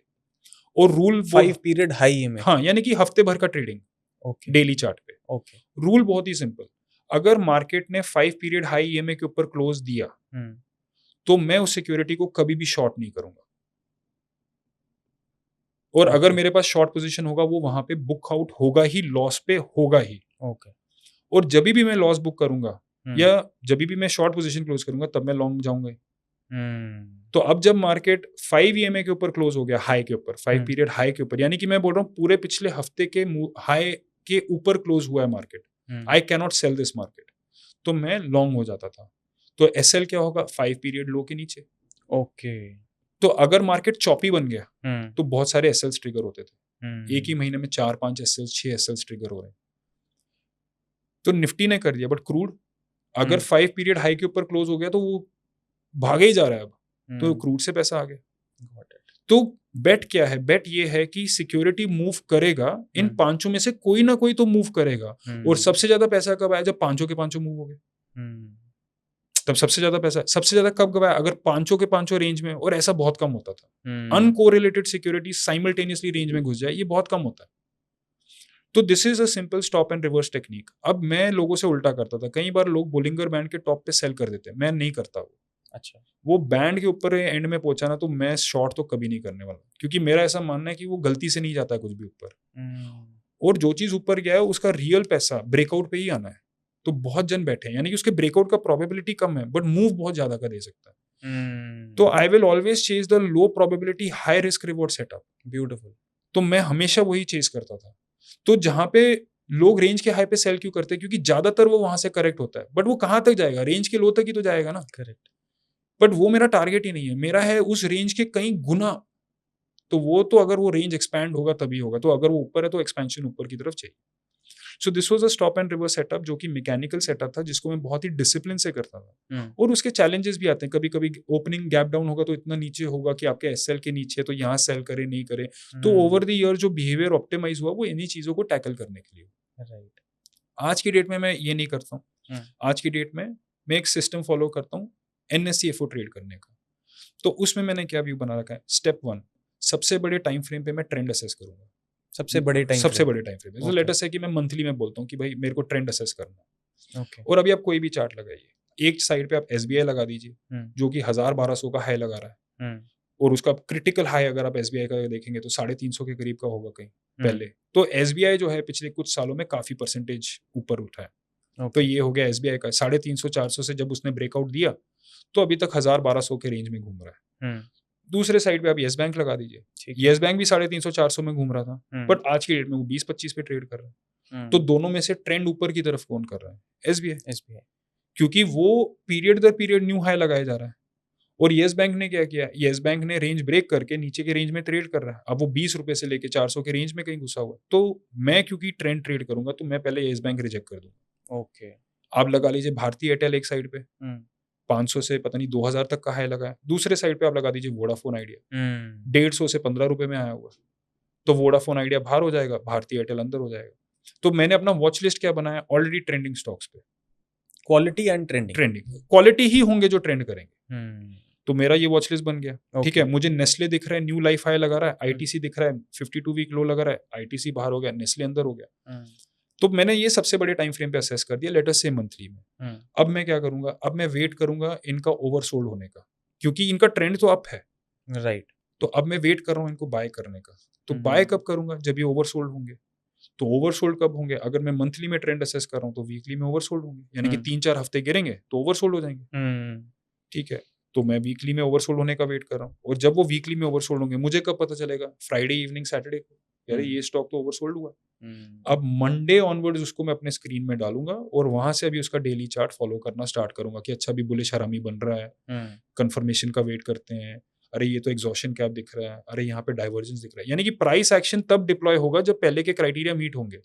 और रूल 5 पीरियड हाई EMA? हाँ, यानी कि हफ्ते भर का ट्रेडिंग। ओके। डेली चार्ट पे। ओके। रूल बहुत ही सिंपल, अगर मार्केट ने 5 पीरियड हाई EMA के ऊपर क्लोज दिया, तो मैं उस सिक्योरिटी को कभी भी शॉर्ट नहीं करूंगा, और अगर मेरे पास शॉर्ट पोजीशन होगा वो वहां पे बुक आउट होगा ही, लॉस पे होगा ही। ओके। और जब भी मैं लॉस बुक करूंगा या जब भी मैं शॉर्ट पोजीशन क्लोज करूंगा, तब मैं लॉन्ग जाऊंगा। तो अब जब मार्केट 5 EMA के ऊपर क्लोज हो गया, हाई के ऊपर, 5 पीरियड हाई के ऊपर, यानी कि मैं बोल रहा हूँ पूरे पिछले हफ्ते के हाई के ऊपर क्लोज हुआ है market, I can not sell this market, तो मैं लॉन्ग हो जाता था। तो SL क्या होगा, 5 पीरियड लो के नीचे। ओके। तो अगर मार्केट चॉपी बन गया तो बहुत सारे SLs ट्रिगर होते थे। एक ही महीने में 4-5 SLs, 6 SLs ट्रिगर हो रहे हैं। तो निफ्टी ने कर दिया, बट क्रूड अगर 5 पीरियड हाई के ऊपर क्लोज हो गया तो वो भागे ही जा रहा है अब, तो क्रूड से पैसा आ गया। तो बेट क्या है, बेट ये है कि सिक्योरिटी मूव करेगा, इन पांचों में से कोई ना कोई तो मूव करेगा। और सबसे ज्यादा पैसा कब आया, जब पांचों के पांचों मूव हो गए, तब सबसे ज्यादा पैसा। सबसे ज्यादा कब गवाया, अगर पांचों के पांचों रेंज में, और ऐसा बहुत कम होता था। अनकोरिलेटेड सिक्योरिटी साइमल्टेनियसली रेंज में घुस जाए, ये बहुत कम होता है। तो this is a simple stop and reverse technique. अब मैं लोगों से उल्टा करता था, कई बार लोग बोलिंगर बैंड के टॉप पे सेल कर देते हैं, मैं नहीं करता वो। अच्छा। वो बैंड के ऊपर एंड में पहुंचा ना, तो मैं शॉर्ट तो कभी नहीं करने वाला, क्योंकि मेरा ऐसा मानना है कि वो गलती से नहीं जाता है कुछ भी ऊपर। और जो चीज ऊपर गया है उसका रियल पैसा ब्रेकआउट पे ही आना है। तो बहुत जन बैठे हैं, यानी कि उसके ब्रेकआउट का प्रोबेबिलिटी कम है, बट मूव बहुत ज्यादा का दे सकता है। तो I will always chase the low probability high risk reward setup. Beautiful. तो मैं हमेशा वही चेज करता था। तो जहां पे लोग रेंज के हाई पे सेल क्यों करते हैं? क्योंकि ज्यादातर वो वहां से करेक्ट होता है, बट वो कहाँ तक जाएगा? रेंज के लो तक ही तो जाएगा ना। करेक्ट। बट वो मेरा टारगेट ही नहीं है, मेरा है उस रेंज के कई गुना। तो वो तो अगर वो रेंज एक्सपैंड होगा तभी होगा, तो अगर वो ऊपर है तो एक्सपेंशन ऊपर की तरफ चाहिए। So this was a stop and reverse setup, जो कि मैकेनिकल सेटअप था, जिसको मैं बहुत ही डिसिप्लिन से करता था। और उसके चैलेंजेस भी आते हैं, कभी कभी ओपनिंग गैप डाउन होगा तो इतना नीचे होगा कि आपके एसएल के नीचे, तो यहाँ सेल करे नहीं करे। तो ओवर द ईयर जो बिहेवियर ऑप्टिमाइज हुआ वो इन्हीं चीजों को टैकल करने के लिए। राइट। आज की डेट में मैं ये नहीं करता हूँ। आज की डेट में मैं एक सिस्टम फॉलो करता हूँ NSE-FO ट्रेड करने का। तो उसमें मैंने क्या व्यू बना रखा है? स्टेप 1, सबसे बड़े टाइम फ्रेम पे मैं ट्रेंड असेस करूंगा। सबसे बड़े टाइम सबसे बड़े टाइम फ्रेम पे। तो Okay. लेट अस से कि मैं मंथली में बोलता हूँ कि भाई मेरे को ट्रेंड असेस करना है। ओके। और अभी आप कोई भी चार्ट लगाइए, एक साइड पे आप SBI लगा दीजिए जो कि 1000-1200 का हाई लगा रहा है, और उसका क्रिटिकल हाई अगर आप SBI का देखेंगे तो 350 के करीब का होगा कहीं पहले। तो SBI जो है पिछले कुछ सालों में काफी परसेंटेज ऊपर उठा है। तो ये हो गया SBI का 350-400 से जब उसने ब्रेकआउट दिया तो अभी तक 1000-1200 के रेंज में घूम रहा है। दूसरे साइड पे आप येस बैंक लगा दीजिए, येस बैंक भी 350-400 में घूम रहा था, बट आज की डेट में वो 20-25 पे ट्रेड कर रहा है। तो दोनों में से ट्रेंड ऊपर की तरफ कौन कर रहा है? SBI, क्योंकि वो पीरियड दर पीरियड न्यू हाई लगाया जा रहा है। और येस बैंक ने क्या किया? येस बैंक ने रेंज ब्रेक करके नीचे के रेंज में ट्रेड कर रहा है। अब वो 20 रुपए से लेके 400 के रेंज में कहीं घुसा हुआ है। तो मैं क्योंकि ट्रेंड ट्रेड करूंगा तो मैं पहले येस बैंक रिजेक्ट कर दूंगा। ओके। आप लगा लीजिए भारती एयरटेल एक साइड पे 500 से पता नहीं 2000 तक का हाई लगा है। दूसरे साइड पे आप लगा दीजिए वोडाफोन आइडिया 150 से 15 रुपए में आया हुआ। तो वोडाफोन आइडिया बाहर हो जाएगा, भारती एयरटेल अंदर हो जाएगा। तो मैंने अपना वॉच लिस्ट क्या बनाया? ऑलरेडी ट्रेंडिंग स्टॉक्स पे। Quality and trending. क्वालिटी ही होंगे जो ट्रेंड करेंगे। तो मेरा ये वॉच लिस्ट बन गया। ठीक है, मुझे नेस्ले दिख रहा है, न्यू लाइफ हाई लगा रहा है, ITC दिख रहा है 52 वीक लो लगा रहा है, ITC बाहर हो गया, नेस्ले अंदर हो गया। तो मैंने ये सबसे बड़े टाइम फ्रेम पे असेस कर दिया, लेट अस से मंथली में। अब मैं क्या करूंगा? अब मैं वेट करूंगा इनका ओवरसोल्ड होने का, क्योंकि इनका ट्रेंड तो अप है। राइट। तो अब मैं वेट कर रहा हूँ इनको बाय करने का। तो बाय कब करूंगा? जब ये ओवरसोल्ड होंगे। तो ओवरसोल्ड कब होंगे? अगर मैं मंथली में ट्रेंड असेस कर रहा हूँ तो वीकली में ओवरसोल्ड होंगे, यानी कि 3-4 हफ्ते गिरेंगे तो ओवरसोल्ड हो जाएंगे। ठीक है, तो मैं वीकली में ओवरसोल्ड होने का वेट कर रहा हूँ। और जब वो वीकली में ओवरसोल्ड होंगे, मुझे कब पता चलेगा? फ्राइडे इवनिंग, सैटरडे को, यार ये स्टॉक तो ओवरसोल्ड हुआ। अब मंडे ऑनवर्ड्स उसको मैं अपने स्क्रीन में डालूंगा और वहां से अभी उसका डेली चार्ट फॉलो करना स्टार्ट करूंगा कि अच्छा भी बुलिश हरामी बन रहा है, कंफर्मेशन का वेट करते हैं, अरे ये तो एग्जॉशन कैप दिख रहा है, अरे यहाँ पे डाइवर्जेंस दिख रहा है। यानी कि प्राइस एक्शन तब डिप्लॉय होगा जब पहले के क्राइटेरिया मीट होंगे।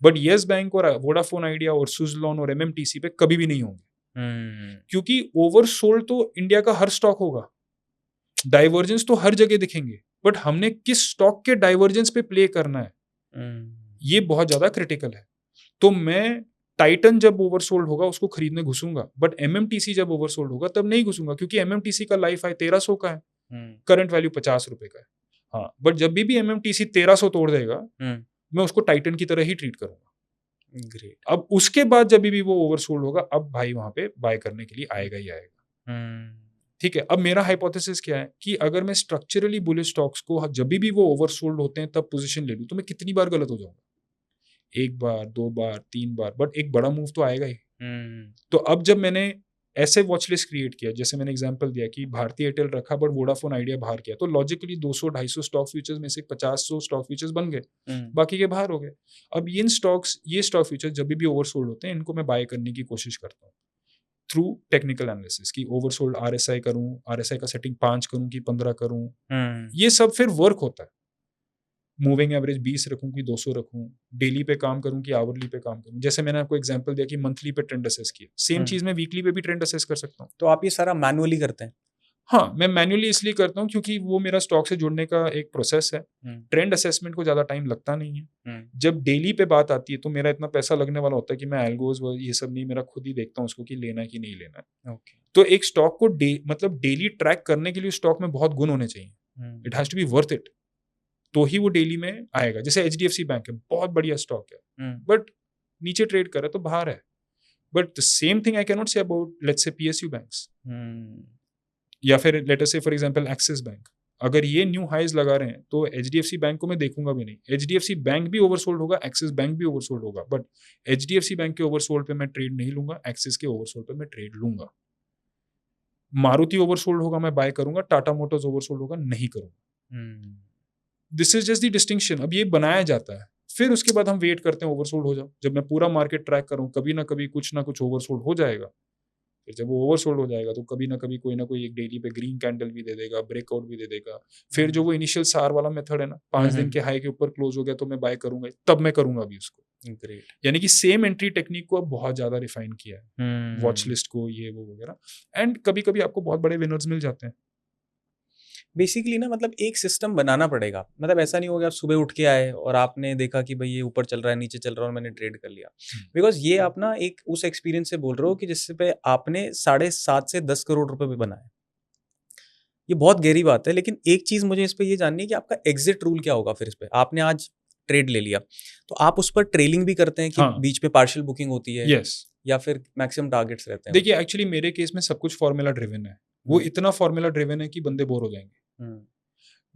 बट येस बैंक और वोडाफोन आइडिया और सुजलॉन और MMTC पे कभी भी नहीं होंगे, क्योंकि ओवरसोल्ड तो इंडिया का हर स्टॉक होगा, डाइवर्जेंस तो हर जगह दिखेंगे, बट हमने किस स्टॉक के डाइवर्जेंस पे प्ले करना है, ये बहुत ज्यादा क्रिटिकल है। तो मैं टाइटन जब ओवरसोल्ड होगा उसको खरीदने घुसूंगा, बट MMTC जब ओवरसोल्ड होगा तब नहीं घुसूंगा, क्योंकि MMTC का लाइफ हाई 1300 का है, करंट वैल्यू 50 रुपए का है। हाँ, बट जब भी MMTC 1300 तोड़ देगा मैं उसको टाइटन की तरह ही ट्रीट करूंगा। ग्रेट। अब उसके बाद जब भी वो ओवरसोल्ड होगा, अब भाई वहां पे बाय करने के लिए आएगा ही आएगा। ठीक है, अब मेरा हाइपोथेसिस क्या है कि अगर मैं स्ट्रक्चरली बुलिश स्टॉक्स को जब भी वो ओवरसोल्ड होते हैं तब पोजीशन ले लूं, तो मैं कितनी बार गलत हो जाऊंगा? 1 बार, 2 बार, 3 बार, बट एक बड़ा मूव तो आएगा ही। तो अब जब मैंने ऐसे वॉच लिस्ट क्रिएट किया, जैसे मैंने एग्जांपल दिया कि भारतीय एयरटेल रखा बट वोडाफोन आइडिया बाहर किया, तो लॉजिकली 200-250 स्टॉक फ्यूचर्स में से 50-100 स्टॉक फ्यूचर्स बन गए, बाकी के बाहर हो गए। अब ये स्टॉक फ्यूचर्स जब भी ओवरसोल्ड होते हैं, इनको मैं बाय करने की कोशिश करता हूँ थ्रू टेक्निकल एनालिसिस की ओवरसोल्ड RSI करूं, RSI का सेटिंग 5 करूं कि 15 करूं, ये सब फिर वर्क होता है। मूविंग एवरेज 20 रखूं कि 200 रखूं, डेली पे काम करूं कि आवरली पे काम करूं। जैसे मैंने आपको एग्जांपल दिया कि मंथली पे ट्रेंड असेस किया, सेम चीज मैं वीकली पे भी ट्रेंड असेस कर सकता हूं। तो आप ये सारा मैनुअली करते हैं? हाँ, मैं मैन्युअली इसलिए करता हूँ क्योंकि वो मेरा स्टॉक से जुड़ने का एक प्रोसेस है। ट्रेंड असेसमेंट को ज्यादा टाइम लगता नहीं है। जब डेली पे बात आती है तो मेरा इतना पैसा लगने वाला होता है कि मैं एल्गोज ये सब नहीं, मेरा खुद ही देखता हूँ उसको कि लेना है कि नहीं लेना है। तो एक स्टॉक को मतलब डेली ट्रैक करने के लिए स्टॉक में बहुत गुण होने चाहिए। It has to be worth it, तो ही वो डेली में आएगा। जैसे HDFC बैंक है, बहुत बढ़िया स्टॉक है, बट नीचे ट्रेड कर रहा है तो बाहर है। But the same thing I can not say about let's say PSU banks, या फिर लेट अस से फॉर एग्जांपल एक्सिस बैंक। अगर ये न्यू हाइज लगा रहे हैं तो HDFC बैंक को मैं देखूंगा भी नहीं। HDFC बैंक भी ओवरसोल्ड होगा, एक्सिस बैंक भी ओवरसोल्ड होगा, बट HDFC बैंक के ओवरसोल्ड पे मैं ट्रेड नहीं लूंगा, एक्सिस के ओवरसोल्ड पे मैं ट्रेड लूंगा। मारुति ओवरसोल्ड होगा मैं बाय करूंगा, टाटा मोटर्स ओवरसोल्ड होगा नहीं करूंगा। This is just the distinction. अब ये बनाया जाता है, फिर उसके बाद हम वेट करते हैं ओवरसोल्ड हो जाओ। जब मैं पूरा मार्केट ट्रैक करूँ, कभी ना कभी कुछ ना कुछ ओवरसोल्ड हो जाएगा। फिर जब वो ओवरसोल्ड हो जाएगा तो कभी ना कभी कोई ना कोई एक डेली पे ग्रीन कैंडल भी दे देगा, ब्रेकआउट भी दे देगा। फिर जो वो इनिशियल सार वाला मेथड है ना, 5 दिन के हाई के ऊपर क्लोज हो गया तो मैं बाय करूंगा, तब मैं करूंगा अभी उसको। ग्रेट। यानी कि सेम एंट्री टेक्निक को अब बहुत ज्यादा रिफाइन किया है, वॉच लिस्ट को, ये वो वगैरह। एंड कभी कभी आपको बहुत बड़े विनर्स मिल जाते हैं। बेसिकली ना मतलब एक सिस्टम बनाना पड़ेगा, मतलब ऐसा नहीं होगा आप सुबह उठ के आए और आपने देखा कि भाई ये ऊपर चल रहा है नीचे चल रहा है और मैंने ट्रेड कर लिया। बिकॉज ये आप ना एक उस एक्सपीरियंस से बोल रहे हो कि जिससे पे आपने 7.5 से 10 करोड़ रुपए भी बनाए। ये बहुत गहरी बात है, लेकिन एक चीज मुझे इस पे ये जाननी है कि आपका एग्जिट रूल क्या होगा। फिर इस पे आपने आज ट्रेड ले लिया तो आप उस पर ट्रेलिंग भी करते हैं कि हाँ। बीच में पार्शियल बुकिंग होती है यस। या फिर मैक्सिमम टारगेट्स रहते हैं? देखिए एक्चुअली मेरे केस में सब कुछ फॉर्मूला ड्रिवन है। वो इतना फॉर्मूला ड्रिवन है कि बंदे बोर हो जाएंगे।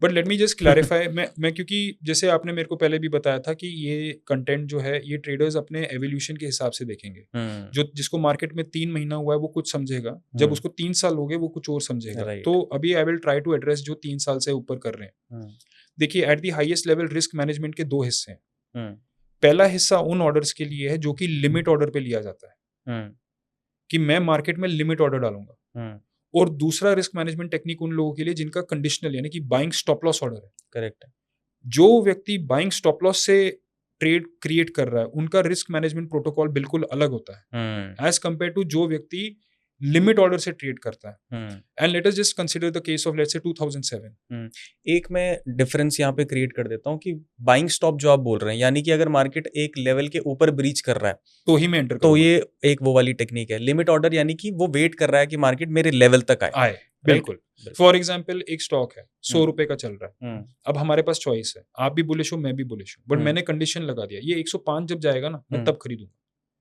But let me just clarify, मैं क्योंकि जैसे आपने मेरे को पहले भी बताया था कि ये कंटेंट जो है ये ट्रेडर्स अपने एवोल्यूशन के हिसाब से देखेंगे। जो जिसको मार्केट में 3 महीना हुआ है वो कुछ समझेगा, जब उसको 3 साल हो गए वो कुछ और समझेगा। Right. तो अभी I will try to address जो 3 साल से ऊपर कर रहे हैं। देखिए at the highest level risk management के 2 हिस्से हैं। पहला हिस्सा उन ऑर्डर्स के लिए है जो कि लिमिट ऑर्डर पे लिया जाता है, कि मैं मार्केट में लिमिट ऑर्डर डालूंगा। और दूसरा रिस्क मैनेजमेंट टेक्निक उन लोगों के लिए जिनका कंडीशनल यानी कि बाइंग स्टॉप लॉस ऑर्डर है। करेक्ट है। जो व्यक्ति बाइंग स्टॉप लॉस से ट्रेड क्रिएट कर रहा है उनका रिस्क मैनेजमेंट प्रोटोकॉल बिल्कुल अलग होता है एज कंपेयर टू जो व्यक्ति लिमिट ऑर्डर से ट्रेड करता है। And let us just consider the case of let's say 2007। एक मैं डिफरेंस यहाँ पे क्रिएट कर देता हूँ कि बाइंग स्टॉप जो आप बोल रहे हैं, यानी कि अगर मार्केट एक लेवल के ऊपर ब्रीच कर रहा है तो ही मैं एंटर तो ये एक वो वाली टेक्निक है। लिमिट ऑर्डर यानी कि वो वेट कर रहा है कि मार्केट मेरे लेवल तक आए। बिल्कुल। फॉर एग्जाम्पल एक स्टॉक है 100 रुपए का चल रहा है। अब हमारे पास चॉइस है, आप भी बुलिश हो मैं भी बुलिश हूँ, बट मैंने कंडीशन लगा दिया ये 105 जब जाएगा ना मैं तब खरीदूंगा,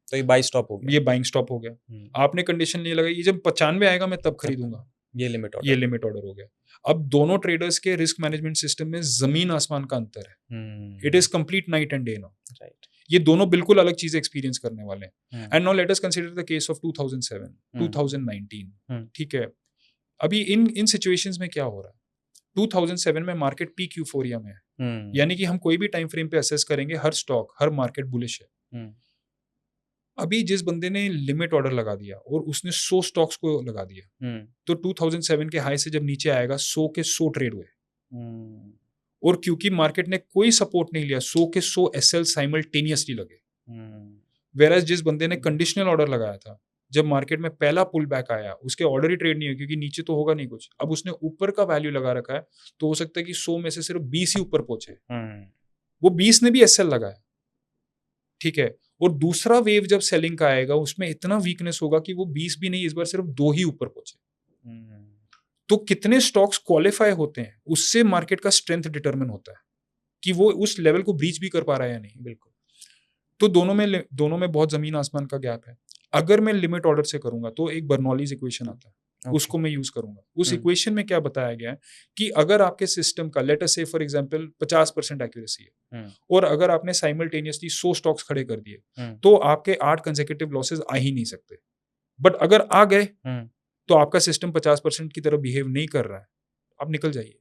तो ये बाई स्टॉप हो गया, ये बाइंग स्टॉप हो गया। आपने कंडीशन नहीं लगाई ये जब 95 आएगा मैं तब खरीदूंगा, ये लिमिट ऑर्डर, ये लिमिट ऑर्डर हो गया। अब दोनों ट्रेडर्स के रिस्क मैनेजमेंट सिस्टम में जमीन आसमान का अंतर है। It is complete night and day now. Right. ये दोनों बिल्कुल अलग चीजें एक्सपीरियंस करने वाले हैं। And now let us consider the case of 2007 2019। ठीक है, अभी इन सिचुएशंस में क्या हो रहा है, 2007 में मार्केट पीक यूफोरिया में है, यानी कि हम कोई भी टाइम फ्रेम पे असेस करेंगे हर स्टॉक हर मार्केट बुलिश है। अभी जिस बंदे ने लिमिट ऑर्डर लगा दिया और उसने 100 स्टॉक्स को लगा दिया, तो 2007 के हाई से जब नीचे आएगा 100 के 100 ट्रेड हुए। और क्योंकि मार्केट ने कोई सपोर्ट नहीं लिया 100 के 100 एसएल साइमल्टेनियसली लगे। वेराज जिस बंदे ने कंडीशनल ऑर्डर लगाया था, जब मार्केट में पहला पुल बैक आया उसके ऑर्डर ही ट्रेड नहीं हुए क्योंकि नीचे तो होगा नहीं कुछ। अब उसने ऊपर का वैल्यू लगा रखा है तो हो सकता है कि 100 में से सिर्फ 20 ही ऊपर पहुंचे, वो 20 ने भी एसएल लगाया। ठीक है, और दूसरा वेव जब सेलिंग का आएगा उसमें इतना वीकनेस होगा कि वो 20 भी नहीं, इस बार सिर्फ 2 ही ऊपर पहुंचे। तो कितने स्टॉक्स क्वालिफाई होते हैं उससे मार्केट का स्ट्रेंथ डिटरमिन होता है कि वो उस लेवल को ब्रीच भी कर पा रहा है या नहीं। बिल्कुल। तो दोनों में बहुत जमीन आसमान का गैप है। अगर मैं लिमिट ऑर्डर से करूंगा तो एक बर्नौलीज इक्वेशन आता है, उसको मैं यूज करूंगा। उस इक्वेशन में क्या बताया गया है कि अगर आपके सिस्टम का लेट अस से फॉर एग्जांपल 50% एक्यूरेसी है और अगर आपने साइमल्टेनियसली 100 स्टॉक्स खड़े कर दिए तो आपके 8 कंसेक्यूटिव लॉसेस आ ही नहीं सकते। बट अगर आ गए तो आपका सिस्टम 50% की तरह बिहेव नहीं कर रहा है, आप निकल जाइए।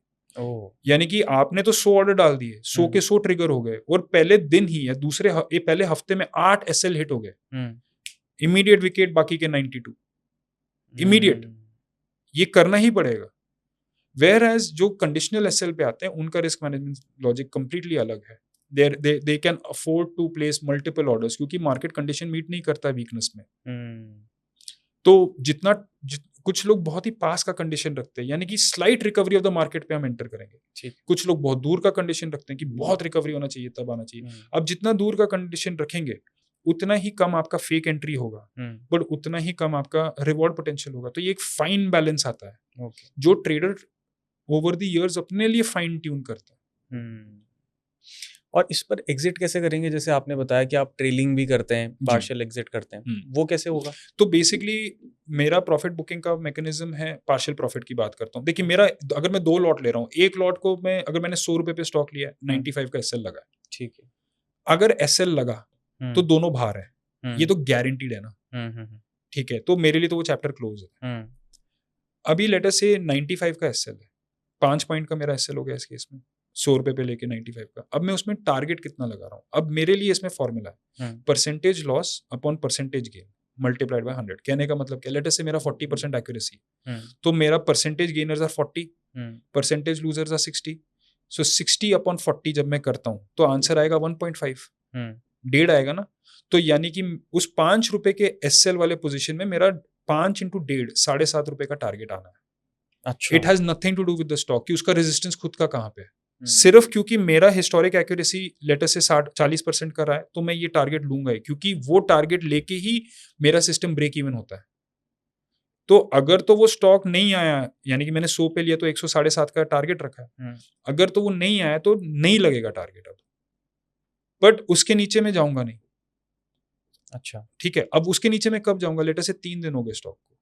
यानी कि आपने तो 100 ऑर्डर डाल दिए, 100 के 100 ट्रिगर हो गए और पहले दिन ही या पहले हफ्ते में 8 एसएल हिट हो गए, इमीडिएट विकेट बाकी के 92 इमीडिएट। ये करना ही पड़ेगा। वेयर एज जो कंडीशनल एसएल पे आते हैं उनका रिस्क मैनेजमेंट लॉजिक कंप्लीटली अलग है। They can afford to place multiple orders क्योंकि मार्केट कंडीशन मीट नहीं करता वीकनेस में। तो कुछ लोग बहुत ही पास का कंडीशन रखते हैं, यानी कि slight recovery of the market पे हम एंटर करेंगे। कुछ लोग बहुत दूर का कंडीशन रखते हैं कि बहुत रिकवरी होना चाहिए तब आना चाहिए। अब जितना दूर का कंडीशन रखेंगे उतना ही कम आपका फेक एंट्री होगा, बट उतना ही कम आपका रिवॉर्ड पोटेंशियल होगा। तो ये एक फाइन बैलेंस आता है जो ट्रेडर ओवर द इयर्स अपने लिए फाइन ट्यून करता है। और इस पर एग्जिट कैसे करेंगे? जैसे आपने बताया कि आप ट्रेलिंग भी करते हैं, पार्शियल एग्जिट करते हैं, वो कैसे होगा? तो बेसिकली मेरा प्रॉफिट बुकिंग का मैकेनिज्म है, पार्शियल प्रॉफिट की बात करता हूँ। देखिए मेरा अगर मैं 2 लॉट ले रहा हूँ, एक लॉट को मैं अगर मैंने 100 रुपए पे स्टॉक लिया, 95 का एसएल लगा, ठीक है, अगर एसएल लगा तो दोनों बाहर है, ये तो गारंटीड है ना। ठीक है, तो मेरे लिए तो वो चैप्टर क्लोज है। अभी लेट अस से 95 का एसएल है, 5 पॉइंट का मेरा एसएल हो गया इस केस में, 100 रुपए पे लेके 95 का। अब मैं उसमें टारगेट कितना लगा रहा हूँ। अब मेरे लिए इसमें फॉर्मूला है percentage loss upon percentage gain multiplied by 100। कहने का मतलब क्या, लेट अस से मेरा 40% एक्यूरेसी, तो मेरा percentage gainers are 40, percentage losers are 60। So 60 upon 40 जब मैं करता हूँ तो आंसर आएगा 1.5, 1.5 आएगा ना। तो यानी कि उस 5 रुपए के एसएल वाले पोजीशन में मेरा 5 इंटू 1.5 7.5 रुपए का टारगेट आना है। अच्छा, it has nothing to do with the stock कि उसका रेजिस्टेंस खुद का कहाँ पे है। सिर्फ क्योंकि मेरा हिस्टोरिक एक्यूरेसी लेटर से 40% का रहा है तो मैं ये टारगेट लूंगा ही, क्योंकि वो टारगेट लेके ही मेरा सिस्टम ब्रेक इवन होता है। तो अगर तो वो स्टॉक नहीं आया, यानी कि मैंने 100 पे लिया तो 100 का टारगेट रखा है, अगर तो वो नहीं आया तो नहीं लगेगा टारगेट अब, बट उसके नीचे मैं जाऊंगा नहीं। अच्छा, ठीक है, अब उसके नीचे मैं कब जाऊंगा, लेटर से 3 दिन हो गए स्टॉक को,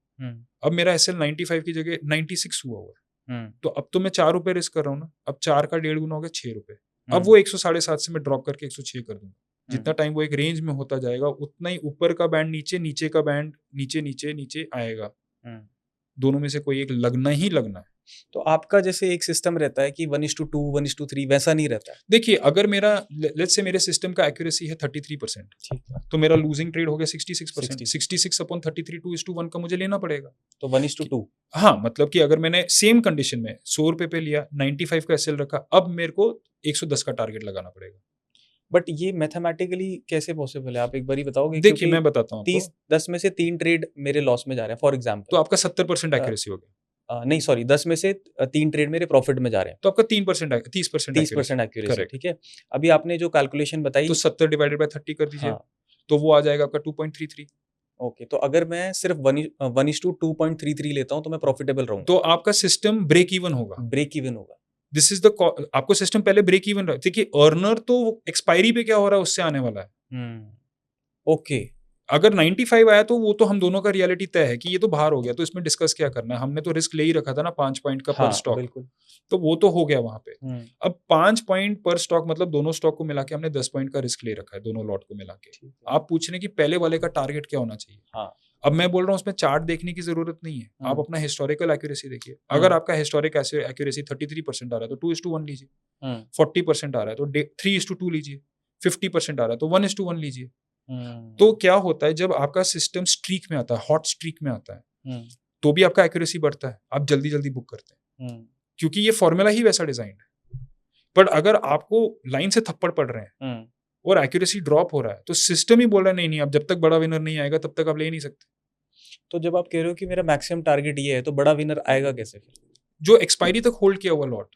अब मेरा एसएल 95 की जगह 96 हुआ है, तो अब तो मैं 4 रुपए रिस्क कर रहा हूँ ना। अब 4 का 1.5 गुना हो गया 6 रुपए। अब वो 100 से मैं ड्रॉप करके 106 कर दूंगा। जितना टाइम वो एक रेंज में होता जाएगा उतना ही ऊपर का बैंड नीचे, नीचे का बैंड नीचे नीचे नीचे आएगा। दोनों में से कोई एक लगना ही लगना है। तो आपका जैसे एक सिस्टम रहता है कि 1:2 1:3 वैसा नहीं रहता है। देखिए, अगर मेरा लेट्स से मेरे सिस्टम का एक्यूरेसी है 33%, ठीक है, तो मेरा लूजिंग ट्रेड हो गया 66%। 66 अपॉन 33 2:1 का मुझे लेना पड़ेगा। तो 1:2। हाँ, मतलब कि अगर मैंने सेम कंडीशन में 100 रुपए पे लिया, 95 का एसएल रखा, अब मेरे को 110 का टारगेट लगाना पड़ेगा। बट ये मैथमेटिकली कैसे पॉसिबल है, आप एक बार ही बताओगे? देखिए, मैं बताता हूँ 10 में से 3 ट्रेड मेरे लॉस में जा रहे हैं फॉर एग्जांपल, तो आपका 70% एक्यूरेसी हो गया। नहीं सॉरी, 10 में से 3 ट्रेड मेरे प्रॉफिट में जा रहे हैं, तो आपका 30% 30% एक्यूरेसी। ठीक है, अभी आपने जो कैलकुलेशन बताई, तो 70 डिवाइडेड बाय 30 कर दीजिए, तो वो आ जाएगा आपका 2.33। ओके, तो अगर मैं सिर्फ 1:2.33 लेता हूँ तो मैं प्रॉफिटेबल रहूंगा, तो आपका सिस्टम ब्रेक इवन होगा। ब्रेक इवन होगा। दिस इज द, आपको सिस्टम पहले ब्रेक इवन रहा। देखिए, अर्नर तो एक्सपायरी पे क्या हो रहा है उससे आने वाला है। ओके, अगर 95 आया तो वो तो हम दोनों का रियलिटी तय है कि ये तो बाहर हो गया, तो इसमें डिस्कस क्या करना है। हमने तो रिस्क ले ही रखा था ना 5 पॉइंट का पर स्टॉक, बिल्कुल, तो वो तो हो गया वहां पे। अब 5 पॉइंट पर स्टॉक मतलब दोनों स्टॉक को मिला के हमने 10 पॉइंट का रिस्क ले रखा है, दोनों लॉट को मिला के। आप पूछ रहे हैं कि पहले वाले का टारगेट क्या होना चाहिए। अब मैं बोल रहा हूँ उसमें चार्ट देखने की जरूरत नहीं है, आप अपना हिस्टोरिकल एक्यूरेसी देखिए। अगर आपका हिस्टोरिक एक्यूरेसी 33% आ रहा है तो 2:1 लीजिए, 40% आ रहा है तो 3:2 लीजिए, 50% आ रहा है तो 1:1 लीजिए। तो क्या होता है, जब आपका सिस्टम स्ट्रीक में आता है, हॉट स्ट्रीक में आता है, तो भी आपका एक्यूरेसी बढ़ता है, आप जल्दी जल्दी बुक करते हैं, क्योंकि ये फॉर्मूला ही वैसा डिजाइन है। बट अगर आपको लाइन से थप्पड़ पड़ रहे हैं और एक्यूरेसी ड्रॉप हो रहा है, तो सिस्टम ही बोल रहा है नहीं, अब जब तक बड़ा विनर नहीं आएगा तब तक आप ले नहीं सकते। तो जब आप कह रहे हो कि मेरा मैक्सिमम टारगेट ये है, तो बड़ा विनर आएगा कैसे फिर? जो एक्सपायरी तक होल्ड किया हुआ लॉट,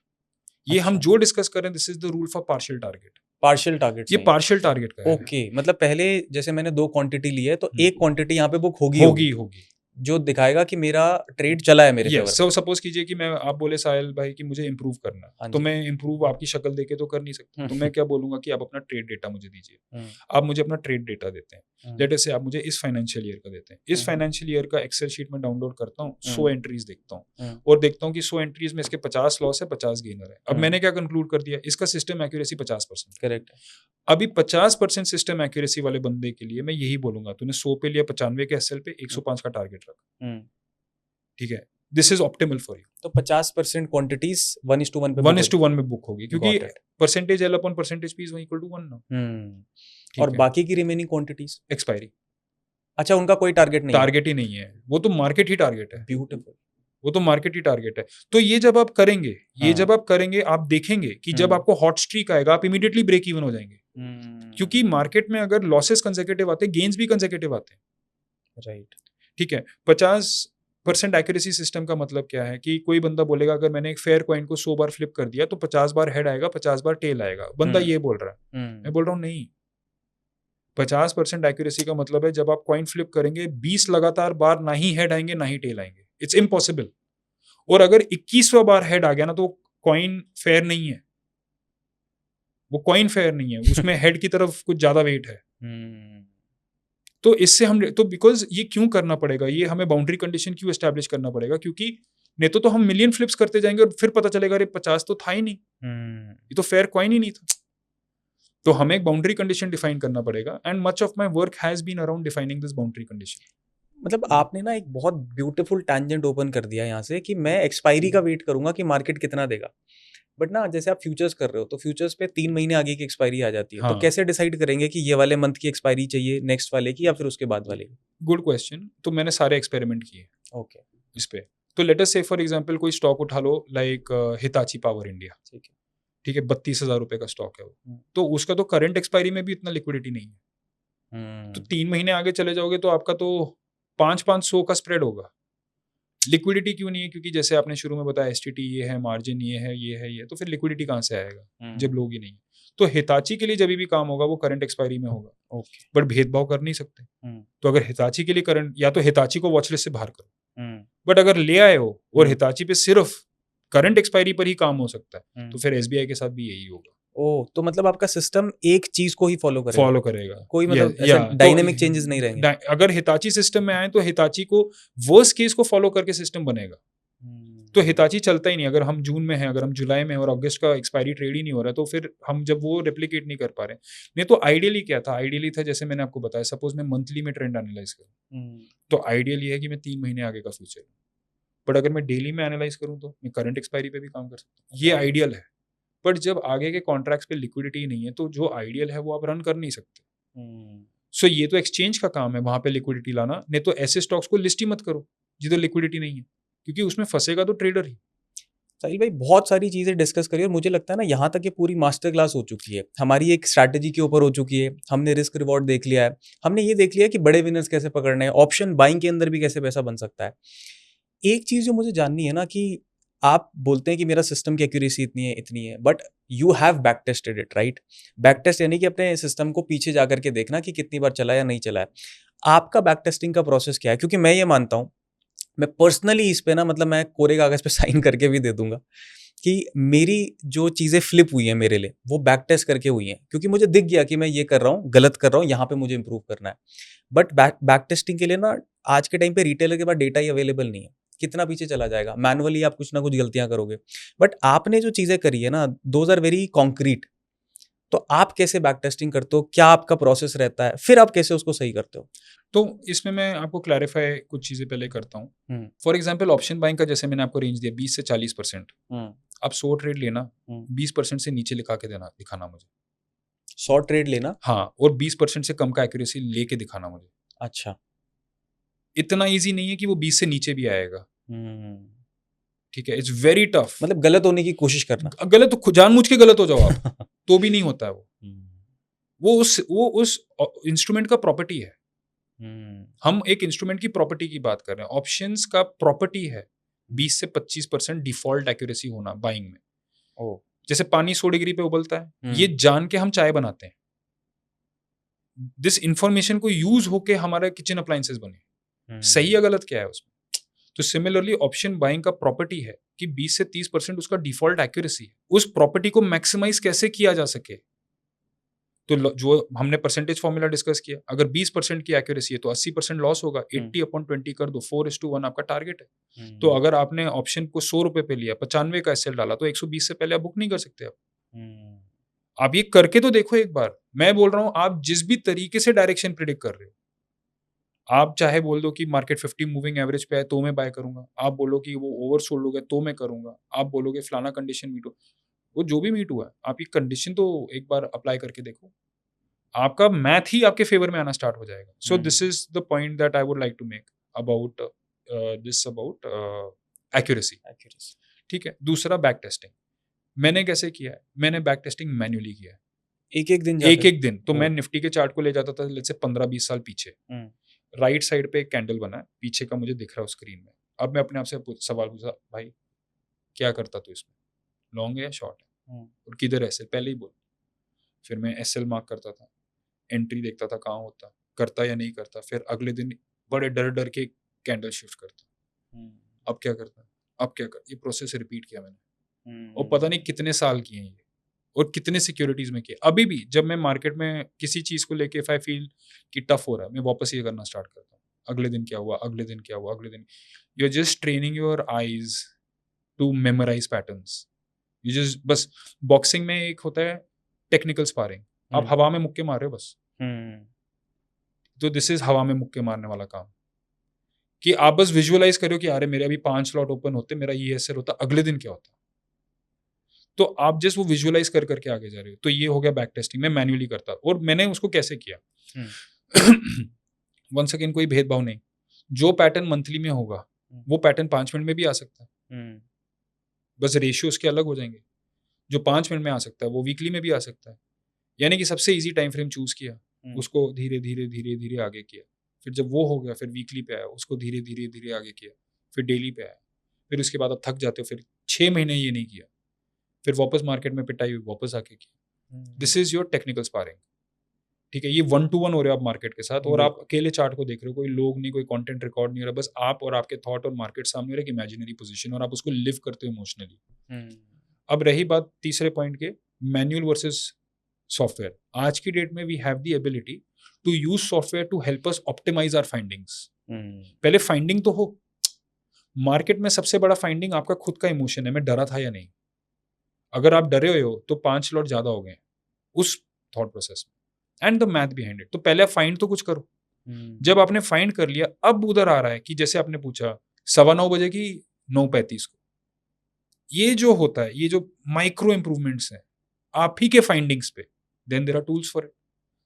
ये हम जो डिस्कस कर रहे हैं, this is the rule for partial target. Partial target, ये पार्शियल टारगेट का है। ओके, मतलब पहले जैसे मैंने 2 क्वांटिटी ली है तो एक क्वांटिटी यहाँ पे बुक होगी, जो दिखाएगा कि मेरा ट्रेड चला है मेरे फेवर। सो सपोज कीजिए कि मैं, आप बोले साहिल भाई कि मुझे इंप्रूव करना है, तो मैं इंप्रूव आपकी शक्ल देके तो कर नहीं सकता, तो मैं क्या बोलूंगा कि आप अपना ट्रेड डेटा मुझे दीजिए। आप मुझे अपना ट्रेड डेटा देते हैं, लेट अस से आप मुझे इस फाइनेंशियल ईयर का देते हैं। इस फाइनेंशियल ईयर का एक्सेल शीट में डाउनलोड करता हूँ, 100 एंट्रीज देखता हूँ और देखता हूँ कि 100 एंट्रीज में इसके 50 लॉस है, 50 गेनर है। अब मैंने क्या कंक्लूड कर दिया, इसका सिस्टम एक्यूरेसी 50%। करेक्ट। अभी 50% सिस्टम एक्यूरेसी वाले बंदे के लिए मैं यही बोलूंगा, तूने 100 पे लिया, 95 के एसएल पे 105 का टारगेट रख। ठीक है, this is optimal for you. तो 50% क्वांटिटीज 1:1 पे 1:1 में बुक होगी, क्योंकि percentage L upon percentage P is equal to 1 ना। और बाकी की रिमेनिंग क्वांटिटीज एक्सपायरी। अच्छा, उनका कोई टारगेट नहीं, टारगेट ही नहीं है, वो तो मार्केट ही टारगेट है। ब्यूटीफुल, वो तो मार्केट ही टारगेट है। तो ये जब आप करेंगे, जब आप करेंगे, आप देखेंगे कि जब आपको हॉट स्ट्रीक आएगा, आप इमीडिएटली ब्रेक इवन हो जाएंगे। क्योंकि मार्केट में अगर लॉसेस कंसेक्यूटिव आते हैं, गेन्स भी कंसेक्यूटिव आते हैं। राइट, ठीक है। 50% एक्यूरेसी सिस्टम का मतलब क्या है कि कोई बंदा बोलेगा अगर मैंने एक फेयर कॉइन को 100 बार फ्लिप कर दिया तो 50 बार हेड आएगा, 50 बार टेल आएगा। बंदा ये बोल रहा है, मैं बोल रहा हूँ नहीं। 50% एक्यूरेसी का मतलब है जब आप कॉइन फ्लिप करेंगे 20 लगातार बार ना ही हेड आएंगे ना ही टेल आएंगे, इट्स इम्पॉसिबल। और अगर 21वां बार हेड आ गया ना तो कॉइन फेयर नहीं है, वो कॉइन फेयर नहीं है, उसमें हेड की तरफ कुछ ज्यादा वेट है। तो इससे हम, तो बिकॉज ये क्यों करना पड़ेगा, ये हमें बाउंड्री कंडीशन क्यों एस्टैब्लिश करना पड़ेगा, क्योंकि नहीं तो हम मिलियन फ्लिप्स करते जाएंगे और फिर पता चलेगा अरे 50 तो था ही नहीं, ये तो फेयर कॉइन ही नहीं था। तो हमें एक बाउंड्री कंडीशन डिफाइन करना पड़ेगा, and much of my work has been around defining this boundary condition. मतलब आपने ना एक बहुत ब्यूटीफुल टैंजेंट ओपन कर दिया यहाँ से कि मैं एक्सपायरी का वेट करूंगा कि मार्केट कितना देगा। बट ना जैसे आप फ्यूचर्स कर रहे हो तो फ्यूचर्स पे 3 महीने आगे की एक्सपायरी आ जाती है, तो हाँ। कैसे डिसाइड करेंगे कि ये वाले मंथ की एक्सपायरी चाहिए नेक्स्ट वाले की या फिर उसके बाद वाले की? Good question. तो मैंने सारे एक्सपेरिमेंट किए ओके, इस पे। तो लेट अस से फॉर एग्जांपल कोई स्टॉक उठा लो लाइक हिताची पावर इंडिया, ठीक है। ठीक है, 32,000 रुपए का स्टॉक है वो। हम्म। तो उसका तो करंट एक्सपायरी में भी इतना लिक्विडिटी नहीं है। तो 3 महीने आगे चले जाओगे तो आपका तो 5-500 का स्प्रेड होगा। लिक्विडिटी क्यों नहीं है? क्योंकि जैसे आपने शुरू में बताया एसटीटी ये है, मार्जिन ये है, ये है, ये, तो फिर लिक्विडिटी कहाँ से आएगा जब लोग ही नहीं है? तो हिताची के लिए जब भी काम होगा वो करंट एक्सपायरी में होगा, ओके। बट भेदभाव कर नहीं सकते। तो अगर हिताची के लिए करंट, या तो हिताची को वॉचलिस्ट से बाहर करो, बट अगर ले आए हो और हिताची पे सिर्फ करंट एक्सपायरी पर ही काम हो सकता है, तो फिर एसबीआई के साथ भी यही होगा। ओह, तो मतलब आपका सिस्टम एक चीज को ही फॉलो करेगा, कोई मतलब ऐसे डायनेमिक चेंजेस नहीं रहेंगे। अगर हिताची सिस्टम में आए तो हिताची को वर्स्ट केस को फॉलो करके सिस्टम बनेगा। तो हिताची चलता ही नहीं। अगर हम जून में हैं, अगर हम जुलाई में हैं और अगस्त का एक्सपायरी ट्रेड ही नहीं हो रहा है, तो फिर हम जब वो रेप्लिकेट नहीं कर पा रहे। नहीं तो आइडियली क्या था? आइडियली था जैसे मैंने आपको बताया, सपोज मैं मंथली में ट्रेंड एनालाइज करूँ, तो आइडियल ये है कि मैं 3 महीने आगे का फ्यूचर, बट अगर मैं डेली में एनालाइज करूँ तो मैं करंट एक्सपायरी पे भी काम कर सकता हूँ। ये आइडियल है, बट जब आगे के कॉन्ट्रैक्ट्स पे लिक्विडिटी नहीं है तो जो आइडियल है वो आप रन कर नहीं सकते। सो ये तो एक्सचेंज का काम है वहां पे लिक्विडिटी लाना। नहीं तो ऐसे स्टॉक्स को लिस्ट ही मत करो जिधर लिक्विडिटी नहीं है, क्योंकि उसमें फंसेगा तो ट्रेडर ही। साहिल भाई, बहुत सारी चीजें डिस्कस करी और मुझे लगता है ना यहाँ तक ये पूरी मास्टर क्लास हो चुकी है हमारी, एक स्ट्रैटेजी के ऊपर हो चुकी है। हमने रिस्क रिवॉर्ड देख लिया है, हमने ये देख लिया है कि बड़े विनर्स कैसे पकड़ने हैं, ऑप्शन बाइंग के अंदर भी कैसे पैसा बन सकता है। एक चीज जो मुझे जाननी है ना कि आप बोलते हैं कि मेरा सिस्टम की एक्यूरेसी इतनी है, but you have back tested it, right? Back test यानी कि अपने सिस्टम को पीछे जाकर के देखना कि कितनी बार चला या नहीं चला है। आपका बैक टेस्टिंग का प्रोसेस क्या है? क्योंकि मैं ये मानता हूँ, मैं पर्सनली इस पे ना मतलब मैं कोरे कागज पे साइन करके भी दे दूंगा कि मेरी जो चीज़ें फ्लिप हुई हैं मेरे लिए वो बैक टेस्ट करके हुई हैं, क्योंकि मुझे दिख गया कि मैं ये कर रहा हूँ, गलत कर रहा हूँ, यहाँ पे मुझे इंप्रूव करना है। बट बैक टेस्टिंग के लिए ना आज के टाइम पे रिटेलर के पास डेटा ही अवेलेबल नहीं है, कितना पीछे चला जाएगा, मैनुअली आप कुछ ना कुछ गलतियां करोगे। बट आपने जो चीज़ें करी है ना, दोज आर वेरी कॉन्क्रीट। तो आप कैसे बैक टेस्टिंग करते हो? क्या आपका प्रोसेस रहता है? फिर आप कैसे उसको सही करते हो? तो इसमें मैं आपको क्लैरिफाई कुछ चीज़ें पहले करता हूँ। फॉर एग्जांपल ऑप्शन बाइंग का जैसे मैंने आपको रेंज दिया 20 से 40%। आप 100 ट्रेड लेना, 20% से नीचे दिखाना मुझे। 100 ट्रेड लेना, हाँ, और 20% से कम का एक्यूरेसी लेके दिखाना मुझे। अच्छा। इतना ईजी नहीं है कि वो 20 से नीचे भी आएगा। ठीक है, इट्स वेरी टफ। मतलब गलत होने की कोशिश करना। गलत तो जानबूझ के गलत हो जाओ आप तो भी नहीं होता है वो उस इंस्ट्रूमेंट का प्रॉपर्टी है। हम एक इंस्ट्रूमेंट की प्रॉपर्टी की बात कर रहे हैं। ऑप्शंस का प्रॉपर्टी है 20 से 25% डिफॉल्ट एक्यूरेसी होना बाइंग में। ओ, जैसे पानी 100 डिग्री पे उबलता है, ये जान के हम चाय बनाते हैं। दिस इंफॉर्मेशन को यूज होके हमारे किचन अप्लायंसेस बने। सही या गलत क्या है उसमें? तो सिमिलरली ऑप्शन बाइंग का प्रॉपर्टी है कि 20 से 30% उसका डिफॉल्ट एक्यूरेसी है। उस प्रॉपर्टी को मैक्सिमाइज कैसे किया जा सके, तो जो हमने परसेंटेज फॉर्मूला डिस्कस किया, अगर 20% की एक्यूरेसी है तो 80% लॉस होगा। 80/20 कर दो, 4:1 आपका टारगेट है। तो अगर आपने ऑप्शन को 100 रुपए पे लिया, 95 का एसएल डाला, तो 120 से पहले आप बुक नहीं कर सकते। आप ये करके तो देखो एक बार। मैं बोल रहा हूं, आप जिस भी तरीके से डायरेक्शन प्रिडिक्ट कर रहे हो, आप चाहे बोल दो कि मार्केट 50 मूविंग एवरेज पे है तो मैं बाय करूंगा, आप बोलो कि वो ओवरसोल्ड हो गया तो मैं करूंगा, आप बोलोगे फलाना कंडीशन मीट हो, वो जो भी मीट हुआ है, आप ये कंडीशन तो एक बार अप्लाई करके देखो, आपका मैथ ही आपके फेवर में आना स्टार्ट हो जाएगा। So this is the point that I would like to make about accuracy. ठीक है। दूसरा, बैक टेस्टिंग मैंने कैसे किया है? मैंने बैक टेस्टिंग मैन्युअली किया है। एक दिन तो मैं निफ्टी के चार्ट को ले जाता था, लेट्स से 15-20 साल पीछे। राइट साइड पे एक कैंडल बना है, पीछे का मुझे दिख रहा है स्क्रीन में। अब मैं अपने आप से सवाल पूछा, भाई क्या करता तू इसमें, लॉन्ग है या शॉर्ट है, और किधर एसएल, पहले ही बोल। फिर मैं एसएल मार्क करता था, एंट्री देखता था कहाँ होता, करता या नहीं करता। फिर अगले दिन बड़े डर डर के कैंडल शिफ्ट करता, अब क्या करता, अब क्या कर, ये प्रोसेस रिपीट किया मैंने, और पता नहीं कितने साल किए हैं ये, और कितने सिक्योरिटीज में किए। अभी भी जब मैं मार्केट में किसी चीज को लेके इफ आई फील कि टफ हो रहा है, मैं वापस ये करना स्टार्ट करता हूँ, अगले दिन क्या हुआ, अगले दिन क्या हुआ, अगले दिन। You are just training your eyes to memorize patterns. You just, बस बॉक्सिंग में एक होता है टेक्निकल स्पारिंग, आप हवा में मुक्के मार रहे हो बस। तो दिस इज हवा में मुक्के मारने वाला काम, कि आप बस विजुअलाइज करो कि अरे मेरे अभी 5 स्लॉट ओपन होते, मेरा ये एसएल होता, अगले दिन क्या होता। तो आप जस्ट वो विजुअलाइज कर करके आगे जा रहे हो। तो ये हो गया बैक टेस्टिंग, मैं मैन्युअली करता। और मैंने उसको कैसे किया, वन सेकेंड, कोई भेदभाव नहीं। जो पैटर्न मंथली में होगा वो पैटर्न 5 मिनट में भी आ सकता है, बस रेशियो उसके अलग हो जाएंगे। जो 5 मिनट में आ सकता है वो वीकली में भी आ सकता है। यानी कि सबसे इजी टाइम फ्रेम चूज किया, उसको धीरे धीरे धीरे धीरे आगे किया। फिर जब वो हो गया, फिर वीकली पे आया, उसको धीरे धीरे धीरे आगे किया, फिर डेली पे आया। फिर उसके बाद आप थक जाते हो, फिर 6 महीने ये नहीं किया, फिर वापस मार्केट में पिटाई हुई, वापस आके किया। This is your technical sparring, ठीक है। ये 1-to-1 हो रहे हो आप मार्केट के साथ, और आप अकेले चार्ट को देख रहे हो, कोई लोग नहीं, कोई कंटेंट रिकॉर्ड नहीं हो रहा, बस आप और आपके थॉट और मार्केट सामने हो रहा है, एक इमेजिनरी पोजीशन, और आप उसको लिव करते हो इमोशनली। अब रही बात तीसरे पॉइंट के, मैनुअल वर्सेस सॉफ्टवेयर। आज की डेट में we have the ability to use software to help us optimize our findings. पहले फाइंडिंग तो हो, मार्केट में सबसे बड़ा फाइंडिंग आपका खुद का इमोशन है, मैं डरा था या नहीं। अगर आप डरे हुए हो तो 5 लॉट ज्यादा हो गए उस थॉट प्रोसेस में, and the math behind it. तो पहले आप फाइंड तो कुछ करो। जब आपने फाइंड कर लिया, अब उधर आ रहा है कि जैसे आपने पूछा 9:15 बजे की 9:35 को, ये जो होता है, ये जो माइक्रो इंप्रूवमेंट्स हैं आप ही के फाइंडिंग्स पे, then there are tools for it.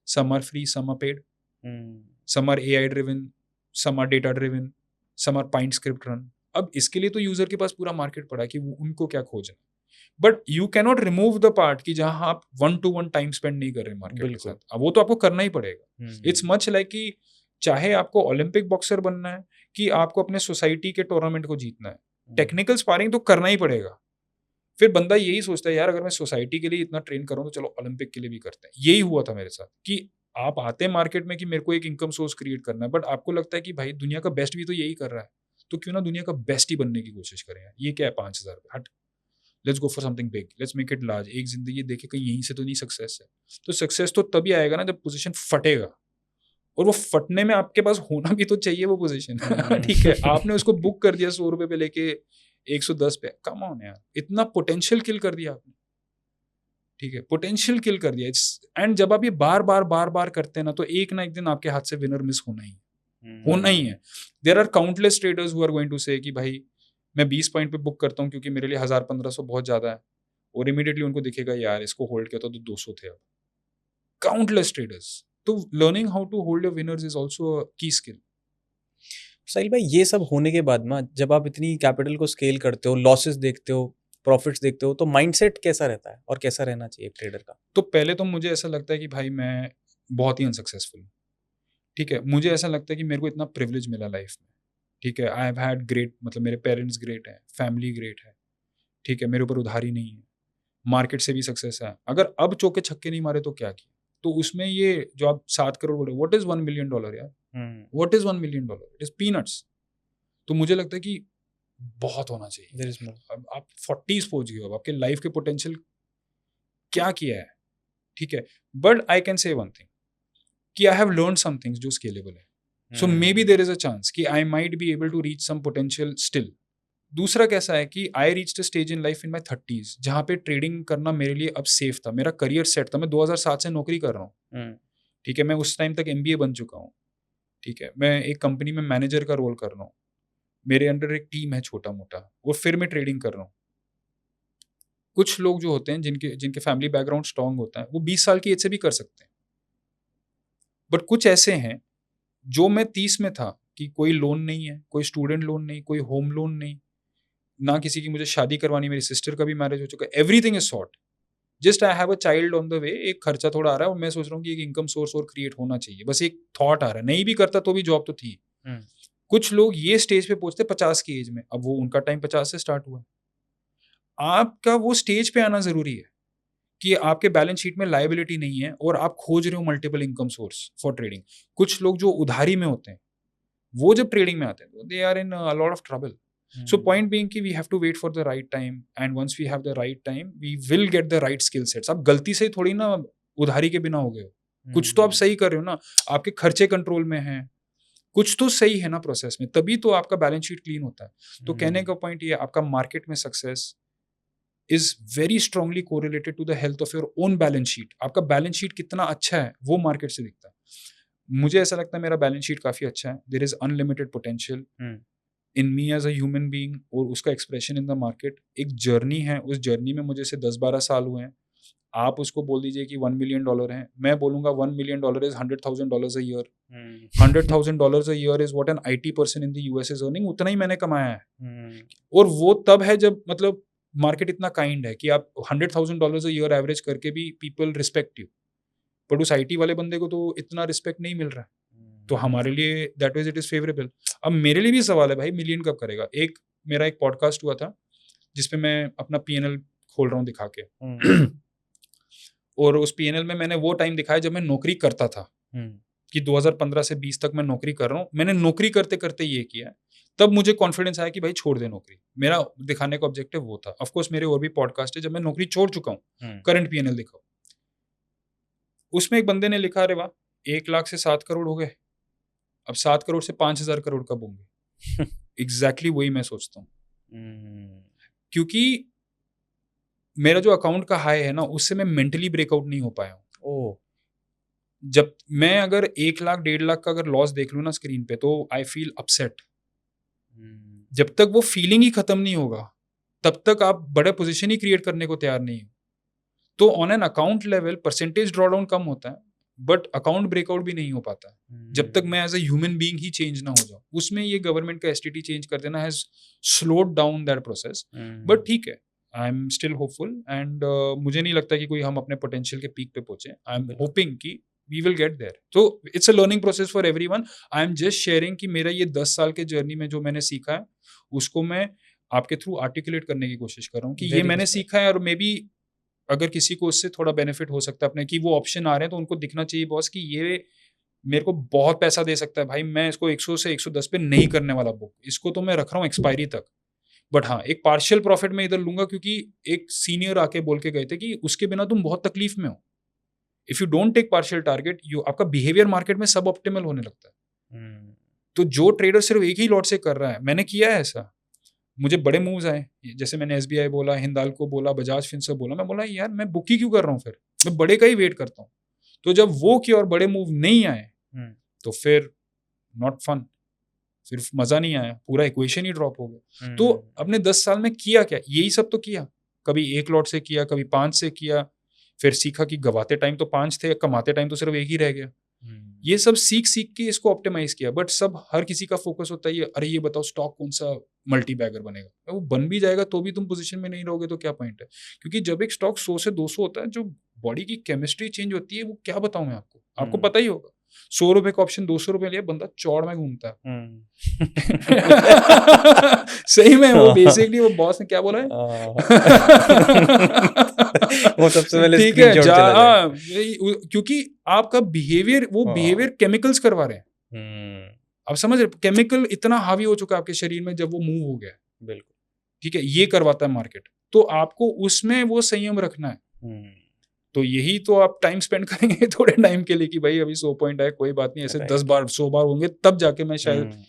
Some are free, some are paid, some are AI driven, some are data driven, some are point script run. अब इसके लिए तो यूजर के पास पूरा मार्केट पड़ा है कि उनको क्या खोजना। But you cannot remove the part कि जहां आप 1-to-1 टाइम स्पेंड नहीं कर रहे मार्केट के साथ। अब वो तो आपको करना ही पड़ेगा। इट्स मच लाइक कि चाहे आपको ओलंपिक बॉक्सर बनना है कि आपको अपने सोसाइटी के टूर्नामेंट को जीतना है, टेक्निकल स्पारिंग तो करना ही पड़ेगा। फिर बंदा यही सोचता है, यार अगर मैं सोसाइटी के लिए इतना ट्रेन करूँ तो चलो ओलंपिक के लिए भी करते हैं। यही हुआ था मेरे साथ कि आप आते हैं मार्केट में कि मेरे को एक इनकम सोर्स क्रिएट करना है, बट आपको लगता है कि भाई दुनिया का बेस्ट भी तो यही कर रहा है, तो क्यों ना दुनिया का बेस्ट ही बनने की कोशिश करें। ये क्या है 5,000 रुपये, हट, let's go for something big, let's make it large. एक जिंदगी देखे, कहीं यहीं से तो नहीं सक्सेस है। तो सक्सेस तो तभी आएगा ना जब पोजीशन फटेगा, और वो फटने में आपके पास होना भी तो चाहिए वो पोजीशन। ठीक है, आपने उसको बुक कर दिया 100 रुपए पे लेके 110 पे, कम ऑन यार, इतना पोटेंशियल किल कर दिया आपने। ठीक है, पोटेंशियल किल कर दिया। एंड जब आप ये बार बार बार बार करते हैं ना, तो एक ना एक दिन आपके हाथ से विनर मिस होना ही होना ही है। There are countless traders who are going to say कि भाई मैं 20 पॉइंट पे बुक करता हूँ क्योंकि मेरे लिए 1000-1500 बहुत ज्यादा है, और इमीडिएटली उनको दिखेगा यार इसको होल्ड किया तो 200 थे। अब काउंटलेस ट्रेडर्स। तो learning how to hold your winners is also a key skill. साहिल भाई, ये सब होने के बाद में जब आप इतनी कैपिटल को स्केल करते हो, लॉसेस देखते हो, प्रॉफिट्स देखते हो, तो माइंडसेट कैसा रहता है और कैसा रहना चाहिए एक ट्रेडर का? तो पहले तो मुझे ऐसा लगता है कि भाई मैं बहुत ही अनसक्सेसफुल हूँ। ठीक है, मुझे ऐसा लगता है कि मेरे को इतना प्रिविलेज मिला लाइफ में। ठीक है, आई हैव हैड ग्रेट, मतलब मेरे पेरेंट्स ग्रेट हैं, फैमिली ग्रेट है। ठीक है, मेरे ऊपर उधारी नहीं है, मार्केट से भी सक्सेस है। अगर अब चौके छक्के नहीं मारे तो क्या किया। तो उसमें ये जो आप 7 करोड़ बोले, व्हाट इज $1 मिलियन यार, what is $1 million, it is peanuts. तो मुझे लगता है कि बहुत होना चाहिए। अब आप 40s पहुंच गए हो, अब आपके लाइफ के पोटेंशियल क्या किया है। ठीक है, but I can say one thing कि I have learn some things जो स्केलेबल है। So maybe there is a chance कि I might be able to reach some potential still. दूसरा कैसा है कि I reached a stage in life in my 30s जहाँ पे trading करना मेरे लिए अब सेफ था, मेरा करियर सेट था। मैं 2007 से नौकरी कर रहा हूँ। ठीक है, मैं उस टाइम तक MBA बन चुका हूँ। ठीक है, मैं एक कंपनी में मैनेजर का रोल कर रहा हूँ, मेरे अंडर एक टीम है छोटा मोटा, और फिर मैं ट्रेडिंग कर रहा हूँ। कुछ लोग जो होते हैं जिनके फैमिली बैकग्राउंड स्ट्रांग होता है, वो 20 साल की एज से भी कर सकते हैं। बट कुछ ऐसे हैं जो मैं 30 में था कि कोई लोन नहीं है, कोई स्टूडेंट लोन नहीं, कोई होम लोन नहीं, ना किसी की मुझे शादी करवानी, मेरी सिस्टर का भी मैरिज हो चुका है, everything is sort. Just I have a child on the way, एक खर्चा थोड़ा आ रहा है, और मैं सोच रहा हूँ कि एक इनकम सोर्स और क्रिएट होना चाहिए। बस एक थॉट आ रहा है, नहीं भी करता तो भी जॉब तो थी। कुछ लोग ये स्टेज पे पहुंचते 50 की एज में, अब वो उनका टाइम 50 से स्टार्ट हुआ। आपका वो स्टेज पे आना जरूरी है कि आपके बैलेंस शीट में लायबिलिटी नहीं है और आप खोज रहे हो multiple income source for trading. कुछ लोग जो उधारी में होते हैं, वो जब ट्रेडिंग में आते हैं, they are in a lot of trouble. So point being कि we have to wait for the right time, and once we have the right time, we will get the right skill sets. आप गलती से थोड़ी ना उधारी के बिना हो गए हो, कुछ तो आप सही कर रहे हो ना, आपके खर्चे कंट्रोल में हैं, कुछ तो सही है ना प्रोसेस में, तभी तो आपका बैलेंस शीट क्लीन होता है। तो कहने का पॉइंट ये, आपका मार्केट में success is very strongly correlated to the health of your own balance sheet. आपका बैलेंस शीट कितना अच्छा है वो मार्केट से दिखता है। मुझे ऐसा लगता है मेरा बैलेंस शीट काफी अच्छा है, there is unlimited potential. In me as a human being और उसका एक्सप्रेशन इन द मार्केट एक जर्नी है। उस जर्नी में मुझे से 10-12 साल हुए हैं। आप उसको बोल दीजिए कि $1 मिलियन है, मैं बोलूंगा $1 million is $100,000 a year. $100,000 a year is what an IT person in the US is earning. उतना ही मैंने कमाया है। और वो तब है जब मतलब मार्केट इतना काइंड है कि आप $100,000 a year एवरेज करके भी पीपल रिस्पेक्ट यू, बट उस IT वाले बंदे को तो इतना रिस्पेक्ट नहीं मिल रहा है। तो हमारे लिए that was it is favourable. अब मेरे लिए भी सवाल है भाई, मिलियन कब करेगा? मेरा एक पॉडकास्ट हुआ था जिसपे मैं अपना PNL खोल रहा हूँ दिखा के और उस PNL में मैंने वो टाइम दिखाया जब मैं नौकरी करता था कि 2015 से 20 तक मैं नौकरी कर रहा हूँ। मैंने नौकरी करते करते ये किया, तब मुझे कॉन्फिडेंस आया कि भाई छोड़ दे नौकरी। मेरा दिखाने का ऑब्जेक्टिव वो था। ऑफ कोर्स मेरे और भी पॉडकास्ट है जब मैं नौकरी छोड़ चुका हूँ, करंट PNL दिखाओ। उसमें एक बंदे ने लिखा, अरे वाह 1 लाख से 7 करोड़ हो गए, अब 7 करोड़ से 5,000 करोड़ कब होंगे? एग्जैक्टली वही मैं सोचता हूँ, क्योंकि मेरा जो अकाउंट का हाई है ना, उससे मैं मेंटली ब्रेकआउट नहीं हो पाया हूँ। जब मैं अगर 1 लाख 1.5 लाख का अगर लॉस देख लूँ ना स्क्रीन पे, तो आई फील अपसेट। जब तक वो फीलिंग ही खत्म नहीं होगा तब तक आप बड़े पोजीशन ही क्रिएट करने को तैयार नहीं हो। तो on an account level percentage drawdown कम होता है, बट अकाउंट ब्रेकआउट भी नहीं हो पाता जब तक मैं एज अ ह्यूमन बीइंग ही चेंज ना हो जाऊं। उसमें ये गवर्नमेंट का STT चेंज कर देना has slowed down that process, but ठीक है, I am still hopeful and मुझे नहीं लगता कि कोई हम अपने पोटेंशियल के पीक पे पहुंचे। आई एम होपिंग कि वी विल गेट देयर। तो it's a learning process for everyone. I am just sharing कि मेरा ये 10 साल के जर्नी में जो मैंने सीखा है उसको मैं आपके थ्रू आर्टिकुलेट करने की कोशिश कर रहा हूँ कि ये मैंने सीखा है, और मे बी अगर किसी को उससे थोड़ा बेनिफिट हो सकता है अपने, कि वो ऑप्शन आ रहे हैं तो उनको दिखना चाहिए बॉस कि ये मेरे को बहुत पैसा दे सकता है भाई, मैं इसको 100 से 110 पे नहीं करने वाला बुक, इसको तो मैं रख रहा हूँ एक्सपायरी तक। बट हाँ, एक पार्शियल प्रॉफिट में इधर लूंगा, क्योंकि एक सीनियर आके बोल के गए थे कि उसके बिना तुम बहुत तकलीफ में हो। If you don't take partial target, आपका बिहेवियर मार्केट में सब ऑप्टिमल होने लगता है। तो जो ट्रेडर सिर्फ एक ही लॉट से कर रहा है, मैंने किया है ऐसा, मुझे बड़े मूव्स आए, जैसे मैंने SBI बोला, हिंदाल्को बोला, बजाज फिनसर्व बोला, मैं बोला यार मैं बुक ही क्यों कर रहा हूँ, फिर मैं बड़े का ही वेट करता हूँ। तो जब वो किया और बड़े मूव नहीं आए तो फिर नॉट फन, फिर मजा नहीं आया, पूरा इक्वेशन ही ड्रॉप हो गया। तो अपने 10 साल में किया क्या, यही सब तो किया। कभी 1 लॉट से किया, कभी 5 से किया, फिर सीखा कि गवाते टाइम तो 5 थे, कमाते टाइम तो सिर्फ 1 ही रह गया। ये सब सीख के इसको ऑप्टिमाइज किया। बट सब हर किसी का फोकस होता है अरे ये बताओ स्टॉक कौन सा मल्टी बैगर बनेगा। वो बन भी जाएगा तो भी तुम पोजीशन में नहीं रहोगे तो क्या पॉइंट है? क्योंकि जब एक स्टॉक 100 से 200 होता है, जो बॉडी की केमिस्ट्री चेंज होती है, वो क्या बताऊं मैं आपको पता ही होगा। 100 रुपए का ऑप्शन 200 रुपए लिया, बंदा चौड़ में घूमता है। सही में वो बेसिकली वो बॉस ने क्या बोला है वो सबसे पहले ठीक है क्योंकि आपका बिहेवियर, वो बिहेवियर केमिकल्स करवा रहे हैं। आप समझ रहे, केमिकल इतना हावी हो चुका है आपके शरीर में जब वो मूव हो गया। बिल्कुल ठीक है, ये करवाता है मार्केट, तो आपको उसमें वो संयम रखना है। तो यही तो आप टाइम स्पेंड करेंगे थोड़े टाइम के लिए कि भाई अभी 100 पॉइंट है, कोई बात नहीं, ऐसे 10 बार 100 बार होंगे तब जाके मैं शायद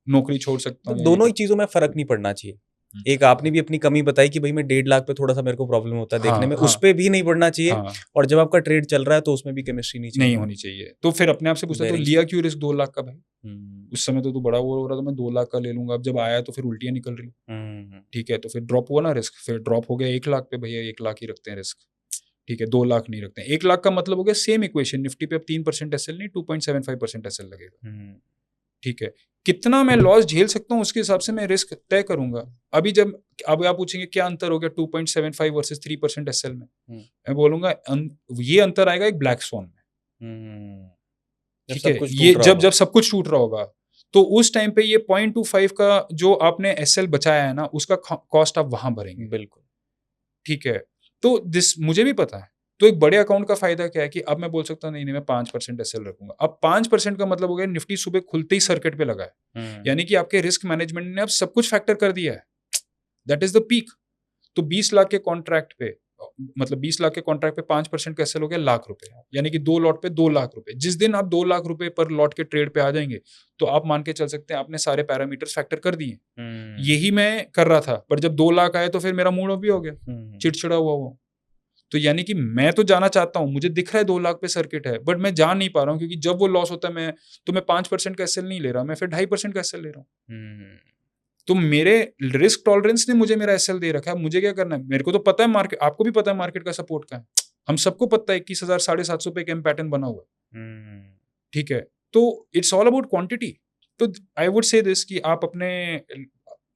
नौकरी छोड़ सकता हूँ। दोनों ही चीजों में फर्क नहीं पड़ना चाहिए। एक आपने भी अपनी कमी बताई कि भाई मैं 1.5 लाख पे थोड़ा सा मेरे को प्रॉब्लम होता है देखने में, उस पे भी नहीं पड़ना चाहिए। और जब आपका ट्रेड चल रहा है तो उसमें भी केमिस्ट्री नहीं होनी चाहिए। तो फिर अपने आप से पूछता, तो लिया क्यों रिस्क 2 लाख का भाई? उस समय तो तू बड़ा वो हो रहा था, मैं 2 लाख का ले लूंगा। अब जब आया तो फिर उल्टियां निकल रही। ठीक है, तो फिर ड्रॉप हुआ ना रिस्क, फिर ड्रॉप हो गया 1 लाख पे। भैया 1 लाख ही रखते हैं रिस्क, ठीक है, 2 लाख नहीं रखते हैं। 1 लाख का मतलब हो गया सेम इक्वेशन, निफ्टी पे अब 3% SL नहीं 2.75% SL लगेगा। ठीक है, कितना मैं लॉस झेल सकता हूँ उसके हिसाब से मैं रिस्क तय करूंगा। अब आप पूछेंगे क्या अंतर हो गया 2.75 वर्सेस 3% SL में, मैं बोलूंगा ये अंतर आएगा एक ब्लैक स्वॉन में। ठीक है, ये जब सब कुछ टूट रहा होगा, तो उस टाइम पे ये 0.25 का जो आपने SL बचाया है ना, उसका कॉस्ट आप वहां भरेंगे। बिल्कुल ठीक है, तो मुझे भी पता है। तो एक बड़े अकाउंट का फायदा क्या है कि अब मैं बोल सकता हूँ नहीं मैं 5% SL रखूंगा। अब 5% का मतलब हो गया निफ्टी सुबह खुलते ही सर्किट पे लगा है, यानी कि आपके रिस्क मैनेजमेंट ने अब सब कुछ फैक्टर कर दिया है। That is the peak. तो 20 लाख के कॉन्ट्रैक्ट पे, मतलब 20 लाख के कॉन्ट्रैक्ट पे 5% का SL हो गया लाख रुपए, यानी कि 2 लॉट पे 2 लाख रुपए। जिस दिन आप 2 लाख रुपए पर लॉट के ट्रेड पे आ जाएंगे तो आप मान के चल सकते हैं आपने सारे पैरामीटर्स फैक्टर कर दिए। यही मैं कर रहा था, पर जब 2 लाख आए तो फिर मेरा मूड ऑफ भी हो गया, चिड़चिड़ा हुआ वो। तो यानी कि मैं तो जाना चाहता हूं, मुझे दिख रहा है 2 लाख पे सर्किट है, बट मैं जा नहीं पा रहा हूं, क्योंकि जब वो लॉस होता है मैं 5% का SL नहीं ले रहा, मैं फिर 2.5% का SL ले रहा हूँ। तो मेरे रिस्क टॉलरेंस ने मुझे मेरा एसएल दे रखा है, मुझे क्या करना है, मेरे को तो पता है मार्केट, आपको भी पता है मार्केट का सपोर्ट का है, हम सबको पता है 21,000 750 पे कैम पैटर्न बना हुआ है, ठीक है, तो इट्स ऑल अबाउट क्वांटिटी। तो आई वुड से दिस कि आप अपने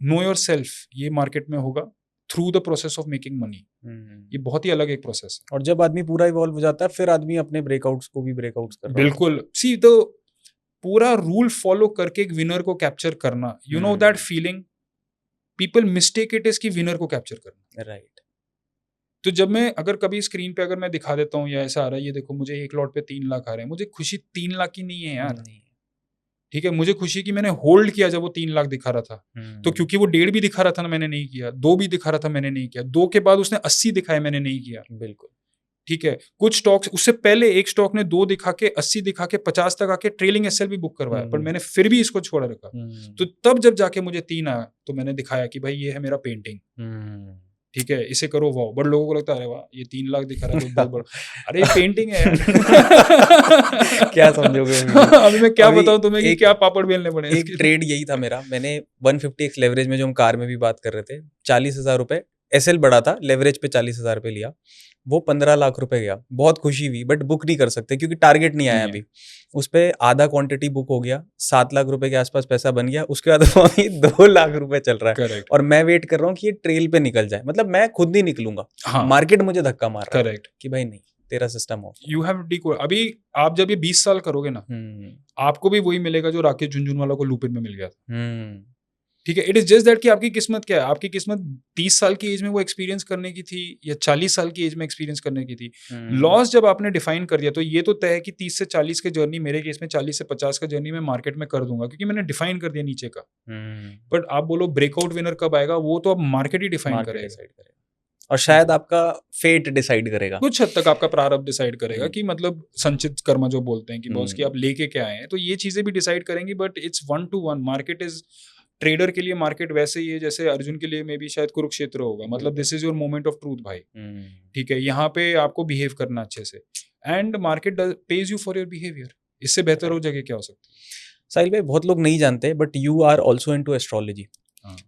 नो योर सेल्फ, ये मार्केट में होगा through the process of making money, ये बहुत ही अलग एक प्रोसेस है। और जब आदमी पूरा इवॉल्व हो जाता है फिर आदमी अपने ब्रेकआउट्स को भी ब्रेकआउट्स कर रहा होता है। बिल्कुल, सी तो पूरा रूल फॉलो करके एक विनर को कैप्चर करना, you know that feeling, people mistake it is कि विनर को कैप्चर करना। राइट। तो जब मैं अगर कभी स्क्रीन पे अगर मैं दिखा देता हूँ या ऐसा आ रहा है, ये देखो मुझे एक लॉट पे 3 लाख आ रहे हैं, मुझे खुशी 3 लाख की नहीं है यार, नहीं। ठीक है, मुझे खुशी की मैंने होल्ड किया जब वो 3 लाख दिखा रहा था, तो क्योंकि वो 1.5 भी दिखा रहा था ना, मैंने नहीं किया, 2 भी दिखा रहा था, मैंने नहीं किया, 2 के बाद उसने 80 दिखाए, मैंने नहीं किया, बिल्कुल। ठीक है। कुछ स्टॉक्स उससे पहले एक स्टॉक ने 2 दिखा के 80 दिखा के 50 तक आके ट्रेलिंग एसएल भी बुक करवाया, पर मैंने फिर भी इसको छोड़ रखा। तो तब जब जाके मुझे 3 आया तो मैंने दिखाया कि भाई ये है मेरा पेंटिंग, ठीक है, इसे करो वाओ। बट लोगों को लगता है अरे वाह ये 3 लाख दिखा रहा है तो बहुत बड़ा, अरे ये पेंटिंग है यार। क्या समझोगे अभी मैं क्या अभी बताऊं तुम्हें कि एक- क्या पापड़ बेलने पड़े एक ट्रेड यही था मेरा, मैंने 150x लेवरेज में, जो हम कार में भी बात कर रहे थे, 40,000 रुपए एसएल बढ़ा था, लेवरेज पे 40,000 रुपए लिया, वो 15 लाख रुपए गया, बहुत खुशी हुई, बट बुक नहीं कर सकते क्योंकि टारगेट नहीं आया नहीं अभी। उस पे आधा क्वांटिटी बुक हो गया, 7 लाख रुपए के आसपास पैसा बन गया, उसके बाद वो अभी 2 लाख रुपए चल रहा है, करेक्ट, और मैं वेट कर रहा हूँ कि ये ट्रेल पे निकल जाए, मतलब मैं खुद नहीं निकलूंगा, हाँ मार्केट मुझे धक्का मार रहा है करेक्ट, कि भाई नहीं, तेरा system of. You have decode. अभी आप जब ये 20 साल करोगे ना, आपको भी वही मिलेगा जो राकेश झुनझुनवाला को लुपिन में मिल गया था, ठीक है। इट इज जस्ट दैट कि आपकी किस्मत क्या है, आपकी किस्मत 30 साल की एज में वो एक्सपीरियंस करने की थी या 40 साल की एज में एक्सपीरियंस करने की थी। लॉस जब आपने डिफाइन कर दिया तो ये तो तय है कि 30 से 40 के जर्नी, मेरे केस में 40 से 50 का जर्नी मैं मार्केट में कर दूंगा क्योंकि मैंने डिफाइन कर दिया नीचे का। बट आप बोलो ब्रेकआउट विनर कब आएगा, वो तो अब मार्केट ही डिफाइन करेगा, और शायद आपका फेट डिसाइड करेगा, कुछ हद तक आपका प्रारब्ध डिसाइड करेगा कि मतलब संचित कर्म जो बोलते हैं कि बॉस की आप लेके क्या आए हैं, तो ये चीजें भी डिसाइड करेंगी। But it's 1 to 1, market is, trader के लिए मार्केट वैसे ही है जैसे अर्जुन के लिए मे भी शायद कुरुक्षेत्र होगा, मतलब this is your moment of truth भाई, ठीक है, यहाँ पे आपको बिहेव करना अच्छे से, and market page you for your behaviour, इससे बेहतर हो जगह क्या हो सकती है। साहिल भाई, बहुत लोग नहीं जानते but you are also into astrology,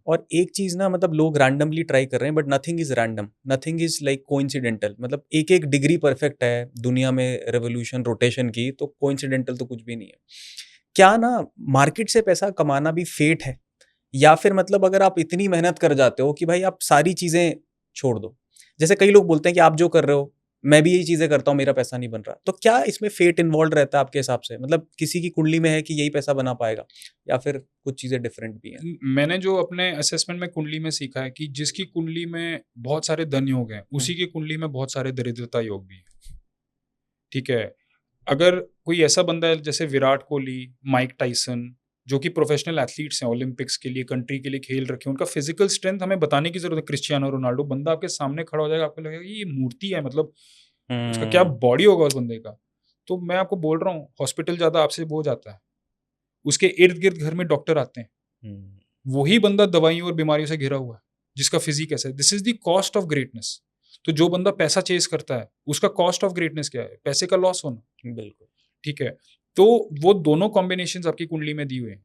और एक चीज ना, मतलब लोग रैंडमली ट्राई कर रहे हैं, but nothing is random, nothing is like coincidental, मतलब एक एक डिग्री परफेक्ट है दुनिया में रेवोल्यूशन रोटेशन की, तो कोइंसिडेंटल तो कुछ भी नहीं है। क्या ना मार्केट से पैसा कमाना भी फेट है, या फिर मतलब अगर आप इतनी मेहनत कर जाते हो कि भाई आप सारी चीजें छोड़ दो, जैसे कई लोग बोलते हैं कि आप जो कर रहे हो मैं भी यही चीजें करता हूँ, मेरा पैसा नहीं बन रहा, तो क्या इसमें फेट इन्वॉल्व रहता है आपके हिसाब से, मतलब किसी की कुंडली में है कि यही पैसा बना पाएगा, या फिर कुछ चीजें डिफरेंट भी हैं? मैंने जो अपने असेसमेंट में कुंडली में सीखा है कि जिसकी कुंडली में बहुत सारे धन योग हैं, उसी की कुंडली में बहुत सारे दरिद्रता योग भी हैं, ठीक है। अगर कोई ऐसा बंदा है जैसे विराट कोहली, माइक टाइसन, जो कि प्रोफेशनल एथलीट्स हैं, ओलंपिक्स के लिए, कंट्री के लिए खेल रखे, उनका फिजिकल स्ट्रेंथ हमें बताने की जरूरत है। क्रिस्टियानो रोनाल्डो, बंदा आपके सामने खड़ा हो जाएगा, आपको लगेगा ये मूर्ति है, मतलब उसका क्या बॉडी होगा उस बंदे का। तो मैं आपको बोल रहा हूँ, हॉस्पिटल ज्यादा आपसे वो जाता है, उसके इर्द गिर्द घर में डॉक्टर आते हैं, वही बंदा दवाइयों और बीमारियों से घिरा हुआ है, जिसका फिजिक ऐसा है। This is the cost of greatness. तो जो बंदा पैसा चेस करता है, उसका कॉस्ट ऑफ ग्रेटनेस क्या है? पैसे का लॉस होना, बिल्कुल, ठीक है। तो वो दोनों कॉम्बिनेशंस आपकी कुंडली में दी हुए हैं।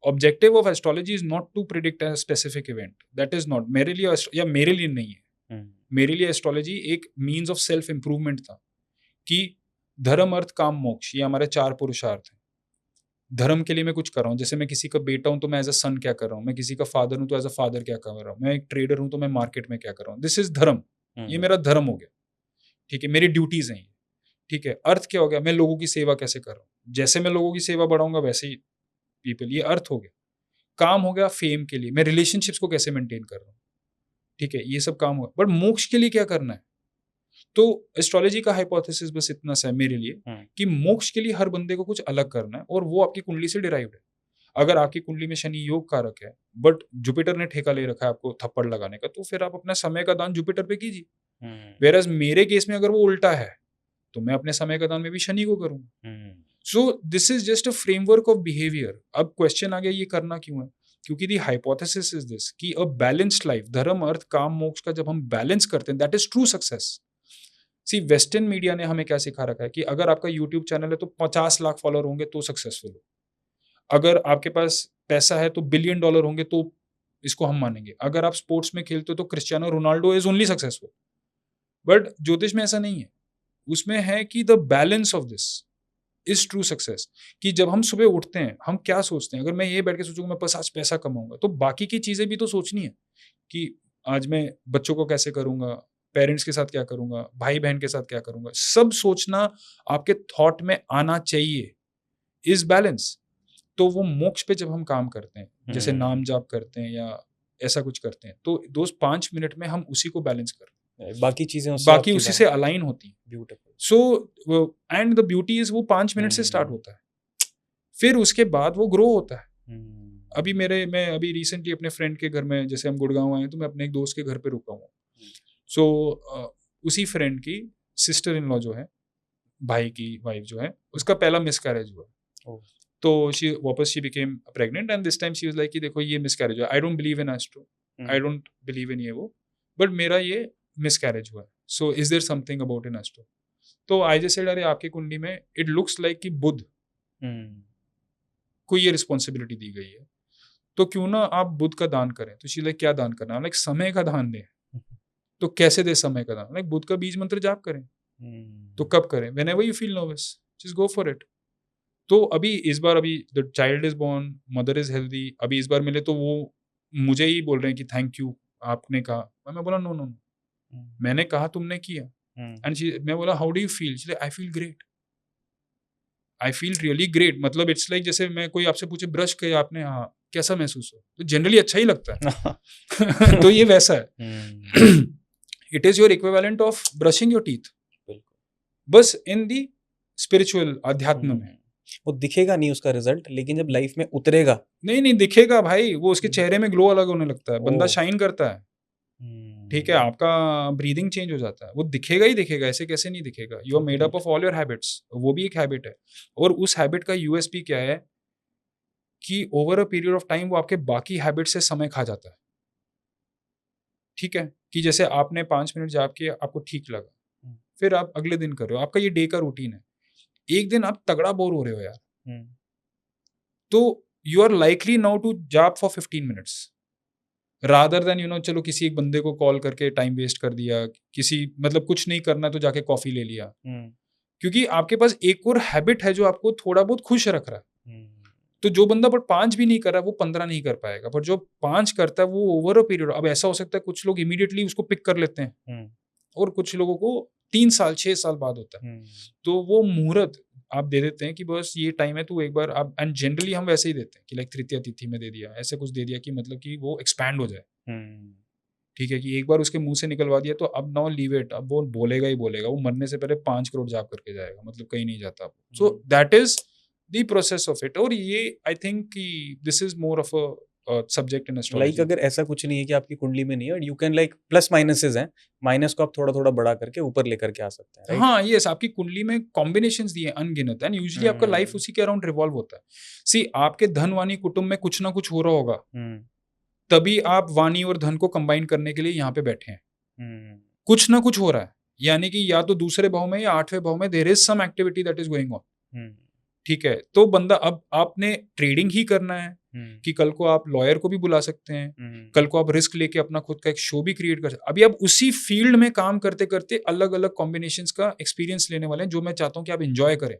Objective of astrology is not to predict a specific event, that is not मेरे लिए, या मेरे लिए नहीं है। मेरे लिए एस्ट्रोलॉजी एक मीन्स ऑफ सेल्फ इंप्रूवमेंट था कि धर्म अर्थ काम मोक्ष, ये हमारे 4 पुरुषार्थ हैं। धर्म के लिए मैं कुछ कर रहा हूँ, जैसे मैं किसी का बेटा हूं तो मैं एज अ सन क्या कर रहा हूँ, मैं किसी का फादर हूं तो एज अ फादर क्या कर रहा हूँ, मैं एक ट्रेडर हूं तो मैं मार्केट में क्या कर रहा हूँ, दिस इज धर्म, ये मेरा धर्म हो गया, ठीक है, मेरी ड्यूटीज हैं ये, ठीक है। अर्थ क्या हो गया? मैं लोगों की सेवा कैसे कर रहा हूँ, जैसे मैं लोगों की सेवा बढ़ाऊंगा वैसे ही पीपल, ये अर्थ हो गया। काम हो गया फेम के लिए, मैं रिलेशनशिप्स को कैसे मेंटेन कर रहा हूँ, ठीक है, ये सब काम हुआ। बट मोक्ष के लिए क्या करना है? तो एस्ट्रोलॉजी का हाइपोथेसिस बस इतना सा है मेरे लिए कि मोक्ष के लिए हर बंदे को कुछ अलग करना है, और वो आपकी कुंडली से डिराइव्ड है। अगर आपकी कुंडली में शनि योग कारक है, बट जुपिटर ने ठेका ले रखा है आपको थप्पड़ लगाने का, तो फिर आप अपना समय का दान जुपिटर पे कीजिए। वेयरएज मेरे केस में अगर वो उल्टा है, तो मैं अपने समय का दान में भी शनि को करूंगा। सो this is just a framework of behaviour. अब क्वेश्चन आ गया ये करना क्यों है? क्योंकि दी हाइपोथेसिस इज दिस कि अ बैलेंस्ड लाइफ, धर्म अर्थ काम मोक्ष का जब हम बैलेंस करते हैं, that is true success. See western media ने हमें क्या सिखा रखा है कि अगर आपका यूट्यूब चैनल है तो 50 लाख फॉलोअर होंगे तो सक्सेसफुल हो, अगर आपके पास पैसा है तो $1 बिलियन होंगे तो इसको हम मानेंगे। अगर आप स्पोर्ट्स में खेलते हो तो Cristiano Ronaldo is only successful, but ज्योतिष में ऐसा नहीं है। उसमें है कि the balance of this is true success. कि जब हम सुबह उठते हैं हम क्या सोचते हैं, अगर मैं ये बैठ के सोचूंगा मैं बस आज पैसा कमाऊंगा, तो बाकी की चीजें भी तो सोचनी है कि आज मैं बच्चों को कैसे करूंगा, पेरेंट्स के साथ क्या करूंगा, भाई बहन के साथ क्या करूंगा, सब सोचना आपके थॉट में आना चाहिए। Is balance. तो वो मोक्ष पे जब हम काम करते हैं, जैसे नाम जाप करते हैं या ऐसा कुछ करते हैं, तो दोस्त 5 मिनट में हम उसी को बैलेंस करते हैं, बाकी चीजें बाकी उसी से अलाइन होती हैं। Beautiful. So and the beauty is वो 5 मिनट से स्टार्ट होता है, फिर उसके बाद वो ग्रो होता है। अभी मैं अभी रिसेंटली अपने फ्रेंड के घर में, जैसे हम गुड़गांव आए तो मैं अपने एक दोस्त के घर पे रुका हूँ। सो उसी फ्रेंड की सिस्टर इन लॉ जो है, भाई की वाइफ जो है, उसका पहला मिसकैरेज हुआ। तो she became pregnant and this time she was like कि देखो ये मिसकैरेज हुआ, I don't believe in astro, I don't believe in ये वो, बट मेरा ये मिसकैरेज हुआ, so is there something about in astro. तो आई जस्ट सेड अरे आपकी कुंडली में इट लुक्स लाइक कि बुध को ये रिस्पॉन्सिबिलिटी दी गई है, तो क्यों ना आप बुध का दान करें। तो शी लाइक क्या दान करना, लाइक समय का दान दें। तो कैसे दे समय का दान, लाइक बुध का बीज मंत्र जाप करें। तो कब करें, whenever you feel nervous, just go for it. तो अभी इस बार अभी the child is born, mother is healthy, अभी इस बार मिले तो वो मुझे ही बोल रहे हैं कि थैंक यू आपने कहा। मैं बोला नो नो नो, मैंने कहा तुमने किया। एंड मैं बोला how do you feel, I feel great, I feel really great. मतलब इट्स लाइक जैसे मैं कोई आपसे पूछे ब्रश किया आपने, हाँ कैसा महसूस हो, तो जनरली अच्छा ही लगता है। तो ये वैसा है। It is your equivalent of brushing your teeth, बस इन दी स्पिरिचुअल, अध्यात्म में। वो दिखेगा नहीं उसका रिजल्ट, लेकिन जब लाइफ में उतरेगा, नहीं दिखेगा भाई, वो उसके चेहरे में ग्लो अलग होने लगता है, बंदा शाइन करता है। ठीक है, आपका ब्रीदिंग चेंज हो जाता है, वो दिखेगा ही दिखेगा, ऐसे कैसे नहीं दिखेगा। You are made up of all your habits, वो भी एक हैबिट है। और उस हैबिट का यूएसपी क्या है कि over a period of time वो आपके बाकी हैबिट से समय खा जाता है। ठीक है, कि जैसे आपने 5 मिनट जाप किया, आपको ठीक लगा, फिर आप अगले दिन कर रहे हो, आपका ये डे का रूटीन है। एक दिन आप तगड़ा बोर हो रहे हो यार, तो you are likely now to जाप फॉर 15 मिनट्स रादर देन चलो किसी एक बंदे को कॉल करके टाइम वेस्ट कर दिया, किसी मतलब कुछ नहीं करना तो जाके कॉफी ले लिया। क्योंकि आपके पास एक और हैबिट है जो आपको थोड़ा बहुत खुश रख रहा है। तो जो बंदा बट 5 भी नहीं कर रहा है वो 15 नहीं कर पाएगा, पर जो 5 करता है वो ओवर अ पीरियड, अब ऐसा हो सकता है कुछ लोग इमीडिएटली उसको पिक कर लेते हैं और कुछ लोगों को 3 साल 6 साल बाद होता है। तो वो मुहूर्त आप दे देते हैं कि बस ये टाइम है, तू एक बार आप, एंड जनरली हम वैसे ही देते हैं कि लाइक तृतीया तिथि में दे दिया, ऐसे कुछ दे दिया कि मतलब कि वो एक्सपैंड हो जाए। ठीक है, कि एक बार उसके मुंह से निकलवा दिया तो अब नाउ लीव इट, अब वो बोलेगा ही बोलेगा, वो मरने से पहले 5 करोड़ जाप करके जाएगा, मतलब कहीं नहीं जाता। So that is the process of it. और ये आई थिंक कि this is more of a subject in astrology. Like अगर ऐसा कुछ नहीं है कि आपकी कुंडली में नहीं है, you can like plus minuses हैं, माइनस को आप थोड़ा थोड़ा बढ़ा करके ऊपर लेकर के आ सकते हैं, right? हाँ यस, आपकी कुंडली में कॉम्बिनेशंस दिए अनगिनत, एंड यूजुअली आपका लाइफ उसी के अराउंड रिवॉल्व होता है। सी आपके धन वाणी कुटुंब में कुछ ना कुछ हो रहा होगा, तभी आप वाणी और धन को कंबाइन करने के लिए यहाँ पे बैठे हैं। कुछ ना कुछ हो रहा है, यानी कि या तो दूसरे भाव में या 8वें भाव में there is some activity that is going on. ठीक है, तो बंदा, अब आपने ट्रेडिंग ही करना है कि कल को आप लॉयर को भी बुला सकते हैं, कल को आप रिस्क लेके अपना खुद का एक शो भी क्रिएट कर सकते हैं। अभी आप उसी फील्ड में काम करते करते अलग अलग कॉम्बिनेशंस का एक्सपीरियंस लेने वाले हैं, जो मैं चाहता हूं कि आप एंजॉय करें।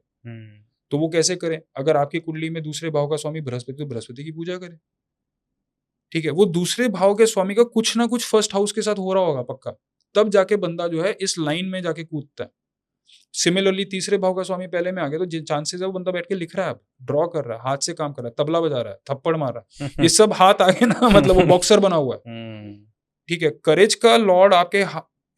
तो वो कैसे करें, अगर आपकी कुंडली में दूसरे भाव का स्वामी बृहस्पति, तो बृहस्पति की पूजा करें। ठीक है, वो दूसरे भाव के स्वामी का कुछ ना कुछ फर्स्ट हाउस के साथ हो रहा होगा पक्का, तब जाके बंदा जो है इस लाइन में जाके कूदता है। सिमिलरली तीसरे भाव का स्वामी पहले में आ गया तो चांसेस है वो बंदा बैठ के लिख रहा है, ड्रॉ कर रहा है, हाथ से काम कर रहा है, तबला बजा रहा है, थप्पड़ मार रहा है, ये सब हाथ आगे ना, मतलब वो बॉक्सर बना हुआ है। ठीक है, करेज का लॉर्ड आपके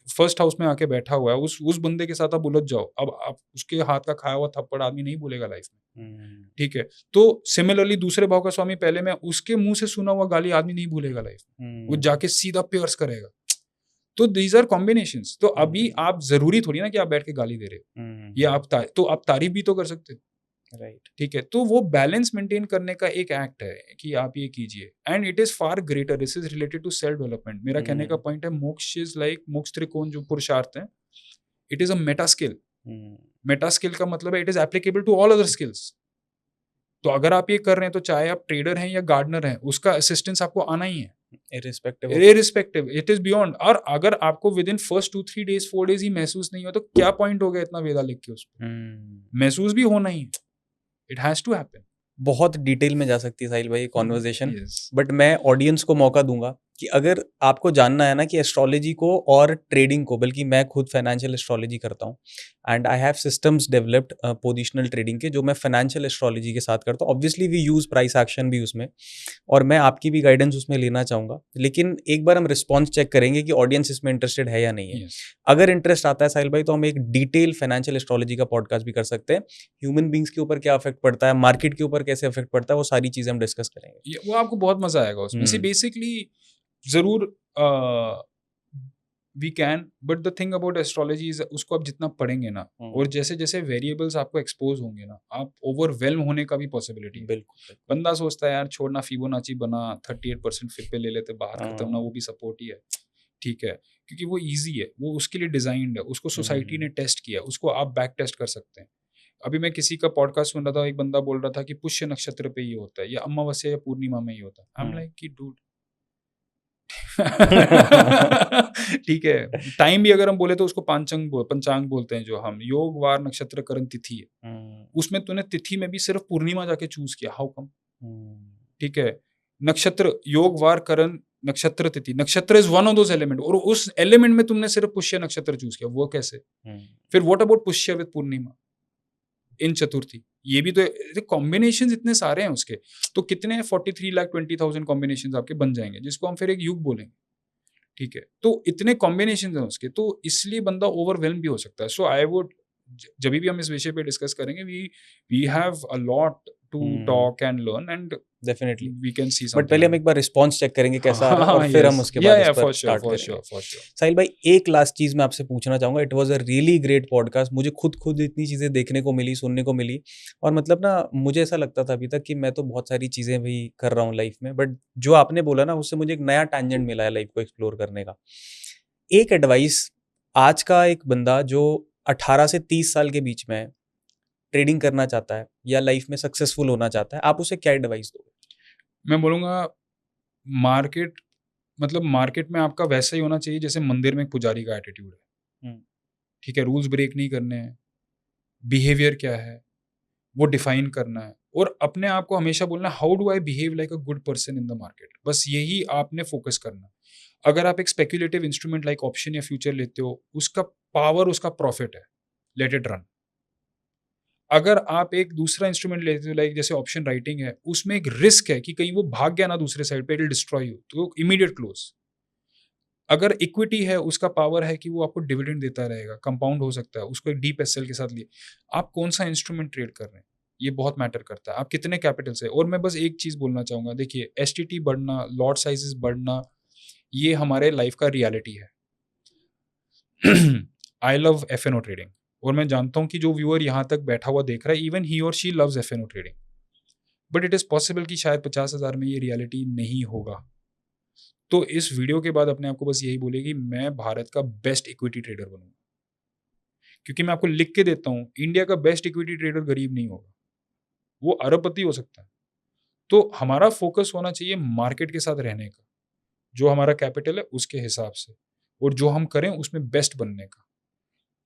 फर्स्ट हाउस में आके बैठा हुआ है, उस बंदे के साथ आप उलझ जाओ, अब आप उसके हाथ का खाया हुआ थप्पड़ आदमी नहीं भूलेगा लाइफ में। ठीक है, तो सिमिलरली दूसरे भाव का स्वामी पहले में, उसके मुंह से सुना हुआ गाली आदमी नहीं भूलेगा लाइफ में, वो जाके सीधा पियर्स करेगा। तो दीज आर कॉम्बिनेशंस। तो अभी आप जरूरी थोड़ी ना कि आप बैठ के गाली दे रहे हो, या आप तो आप तारीफ भी तो कर सकते हो, राइट? ठीक है, तो वो बैलेंस मेंटेन करने का एक एक्ट है कि आप ये कीजिए, and it is far greater, this is related to self development. मेरा कहने का पॉइंट है, मोक्ष इज लाइक, मोक्ष त्रिकोण जो पुरुषार्थ है, it is a meta skill. Meta skill का मतलब है it is applicable to all other skills. तो अगर आप ये कर रहे हैं तो चाहे आप ट्रेडर हैं या गार्डनर हैं, उसका असिस्टेंस आपको आना ही है। Irrespective, it is beyond. और अगर आपको within first 2-3 days 4 days ही महसूस नहीं हो तो क्या पॉइंट हो गया इतना वेदा लिख के उस पर? महसूस भी होना ही, इट हैज टू हैपन। बहुत डिटेल में जा सकती है साहिल भाई कॉन्वर्जेशन, Yes. बट मैं ऑडियंस को मौका दूंगा कि अगर आपको जानना है ना कि एस्ट्रोलॉजी को और ट्रेडिंग को, बल्कि मैं खुद फाइनेंशियल एस्ट्रोलॉजी करता हूँ and I have systems developed positional trading के जो मैं फाइनेंशियल एस्ट्रोलॉजी के साथ करता हूँ। Obviously we use price action भी उसमें, और मैं आपकी भी गाइडेंस उसमें लेना चाहूँगा, लेकिन एक बार हम रिस्पॉन्स चेक करेंगे कि ऑडियंस इसमें इंटरेस्टेड है या नहीं है। Yes. अगर इंटरेस्ट आता है साहिल भाई तो हम एक डिटेल फाइनेंशियल एस्ट्रोलॉजी का पॉडकास्ट भी कर सकते हैं। ह्यूमन बींग्स के ऊपर क्या इफेक्ट पड़ता है, मार्केट के ऊपर कैसे इफेक्ट पड़ता है, वो सारी चीजें हम डिस्कस करेंगे। वो आपको बहुत मजा आएगा उसमें। सी बेसिकली जरूर we can, but the thing about astrology is उसको आप जितना पढ़ेंगे ना और जैसे जैसे वेरिएबल्स आपको एक्सपोज होंगे ना, आप ओवरवेल्म होने का भी पॉसिबिलिटी है। बिल्कुल। बंदा सोचता है यार छोड़ना, फिबोनाची बना 38% फिर पे ले लेते, बाहर खत्म ना, वो भी सपोर्ट ही है, ठीक है, क्योंकि वो इजी है, वो उसके लिए डिजाइंड है, उसको सोसाइटी ने टेस्ट किया, उसको आप बैक टेस्ट कर सकते हैं। अभी मैं किसी का पॉडकास्ट सुन रहा था, एक बंदा बोल रहा था कि पुष्य नक्षत्र पे ये होता है या अमावस्या या पूर्णिमा में ये होता है। आई एम लाइक कि डूड ठीक है, टाइम भी अगर हम बोले तो उसको पंचांग बोलते हैं, जो हम योग वार नक्षत्र करण तिथि है, उसमें तूने तिथि में भी सिर्फ पूर्णिमा जाके चूज किया, हाउ कम? ठीक है, नक्षत्र योग वार करण नक्षत्र तिथि, नक्षत्र is one of those element, और उस एलिमेंट में तुमने सिर्फ पुष्य नक्षत्र चूज किया, वो कैसे? फिर व्हाट अबाउट पुष्य विद पूर्णिमा इन चतुर्थी? ये भी तो कॉम्बिनेशन इतने सारे हैं उसके, तो कितने 43,20,000 कॉम्बिनेशन आपके बन जाएंगे, जिसको हम फिर एक युग बोलेंगे, ठीक है। तो इतने कॉम्बिनेशन हैं उसके, तो इसलिए बंदा ओवरवेल्म भी हो सकता है। सो आई वुड, जब भी हम इस विषय पे डिस्कस करेंगे, we have a lot to talk and learn, and definitely we can see but पहले हम एक बार रिस्पॉन्स चेक करेंगे कैसा आ रहा है, और फिर हम उसके बाद इस पर स्टार्ट करेंगे। साहिल भाई एक लास्ट चीज मैं आपसे पूछना चाहूंगा, it was a really great podcast, मुझे खुद इतनी चीजें देखने को मिली, सुनने को मिली, और मतलब ना मुझे ऐसा लगता था अभी तक कि मैं तो बहुत सारी चीजें भी कर रहा हूँ लाइफ में, बट जो आपने बोला ना उससे मुझे एक नया टैंजेंट मिला है लाइफ को एक्सप्लोर करने का। एक एडवाइस आज का एक बंदा जो 18 से 30 साल के बीच में है, ट्रेडिंग करना चाहता है या लाइफ में सक्सेसफुल होना चाहता है, आप उसे क्या एडवाइस दोगे? मैं बोलूँगा मार्केट, मतलब मार्केट में आपका वैसा ही होना चाहिए जैसे मंदिर में पुजारी का एटीट्यूड है, ठीक है, रूल्स ब्रेक नहीं करने हैं, बिहेवियर क्या है वो डिफाइन करना है, और अपने आप को हमेशा बोलना how do I behave like a good person in the market, बस यही आपने फोकस करना। अगर आप एक स्पेक्युलेटिव इंस्ट्रूमेंट लाइक ऑप्शन या फ्यूचर लेते हो, उसका पावर, उसका प्रॉफिट है, लेट इट रन। अगर आप एक दूसरा इंस्ट्रूमेंट लेते हो लाइक जैसे ऑप्शन राइटिंग है, उसमें एक रिस्क है कि कहीं वो भाग गया ना दूसरे साइड पे, इट विल डिस्ट्रॉय यू, तो इमीडिएट क्लोज। अगर इक्विटी है, उसका पावर है कि वो आपको डिविडेंड देता रहेगा, कंपाउंड हो सकता है, उसको एक डीप एसएल के साथ लिए। आप कौन सा इंस्ट्रूमेंट ट्रेड कर रहे हैं, ये बहुत मैटर करता है, आप कितने कैपिटल से। और मैं बस एक चीज बोलना चाहूंगा, देखिए एसटीटी बढ़ना, लॉट साइजेस बढ़ना, ये हमारे लाइफ का रियलिटी है। आई लव एफएनओ ट्रेडिंग, और मैं जानता हूं कि जो व्यूअर यहां तक बैठा हुआ देख रहा है, इवन ही और she loves FNO trading, but it is possible कि शायद 50,000 में ये रियलिटी नहीं होगा। तो इस वीडियो के बाद अपने आप को बस यही बोले कि मैं भारत का बेस्ट इक्विटी ट्रेडर बनूंगा, क्योंकि मैं आपको लिख के देता हूं, इंडिया का बेस्ट इक्विटी ट्रेडर गरीब नहीं होगा, वो अरबपति हो सकता है। तो हमारा फोकस होना चाहिए मार्केट के साथ रहने का, जो हमारा कैपिटल है उसके हिसाब से, और जो हम करें उसमें बेस्ट बनने का।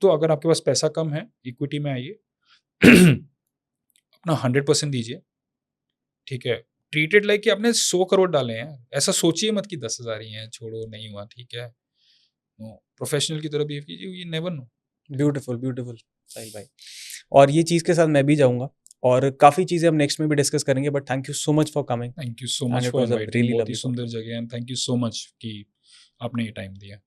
तो अगर आपके पास पैसा कम है, इक्विटी में आइए, अपना 100% दीजिए, ठीक है, ट्रीटेड लाइक कि आपने 100 करोड़ डाले हैं, ऐसा सोचिए मत कि 10,000 ही हैं, छोड़ो नहीं हुआ, ठीक है, प्रोफेशनल की तरह बिहेव कीजिए, you never know. Beautiful beautiful Sahil भाई, और ये चीज़ के साथ मैं भी जाऊंगा, और काफ़ी चीज़ें हम नेक्स्ट में भी डिस्कस करेंगे, but thank you so much for coming. Thank you so much for inviting, बहुत ही सुंदर जगह, and thank you so much कि आपने ये टाइम दिया।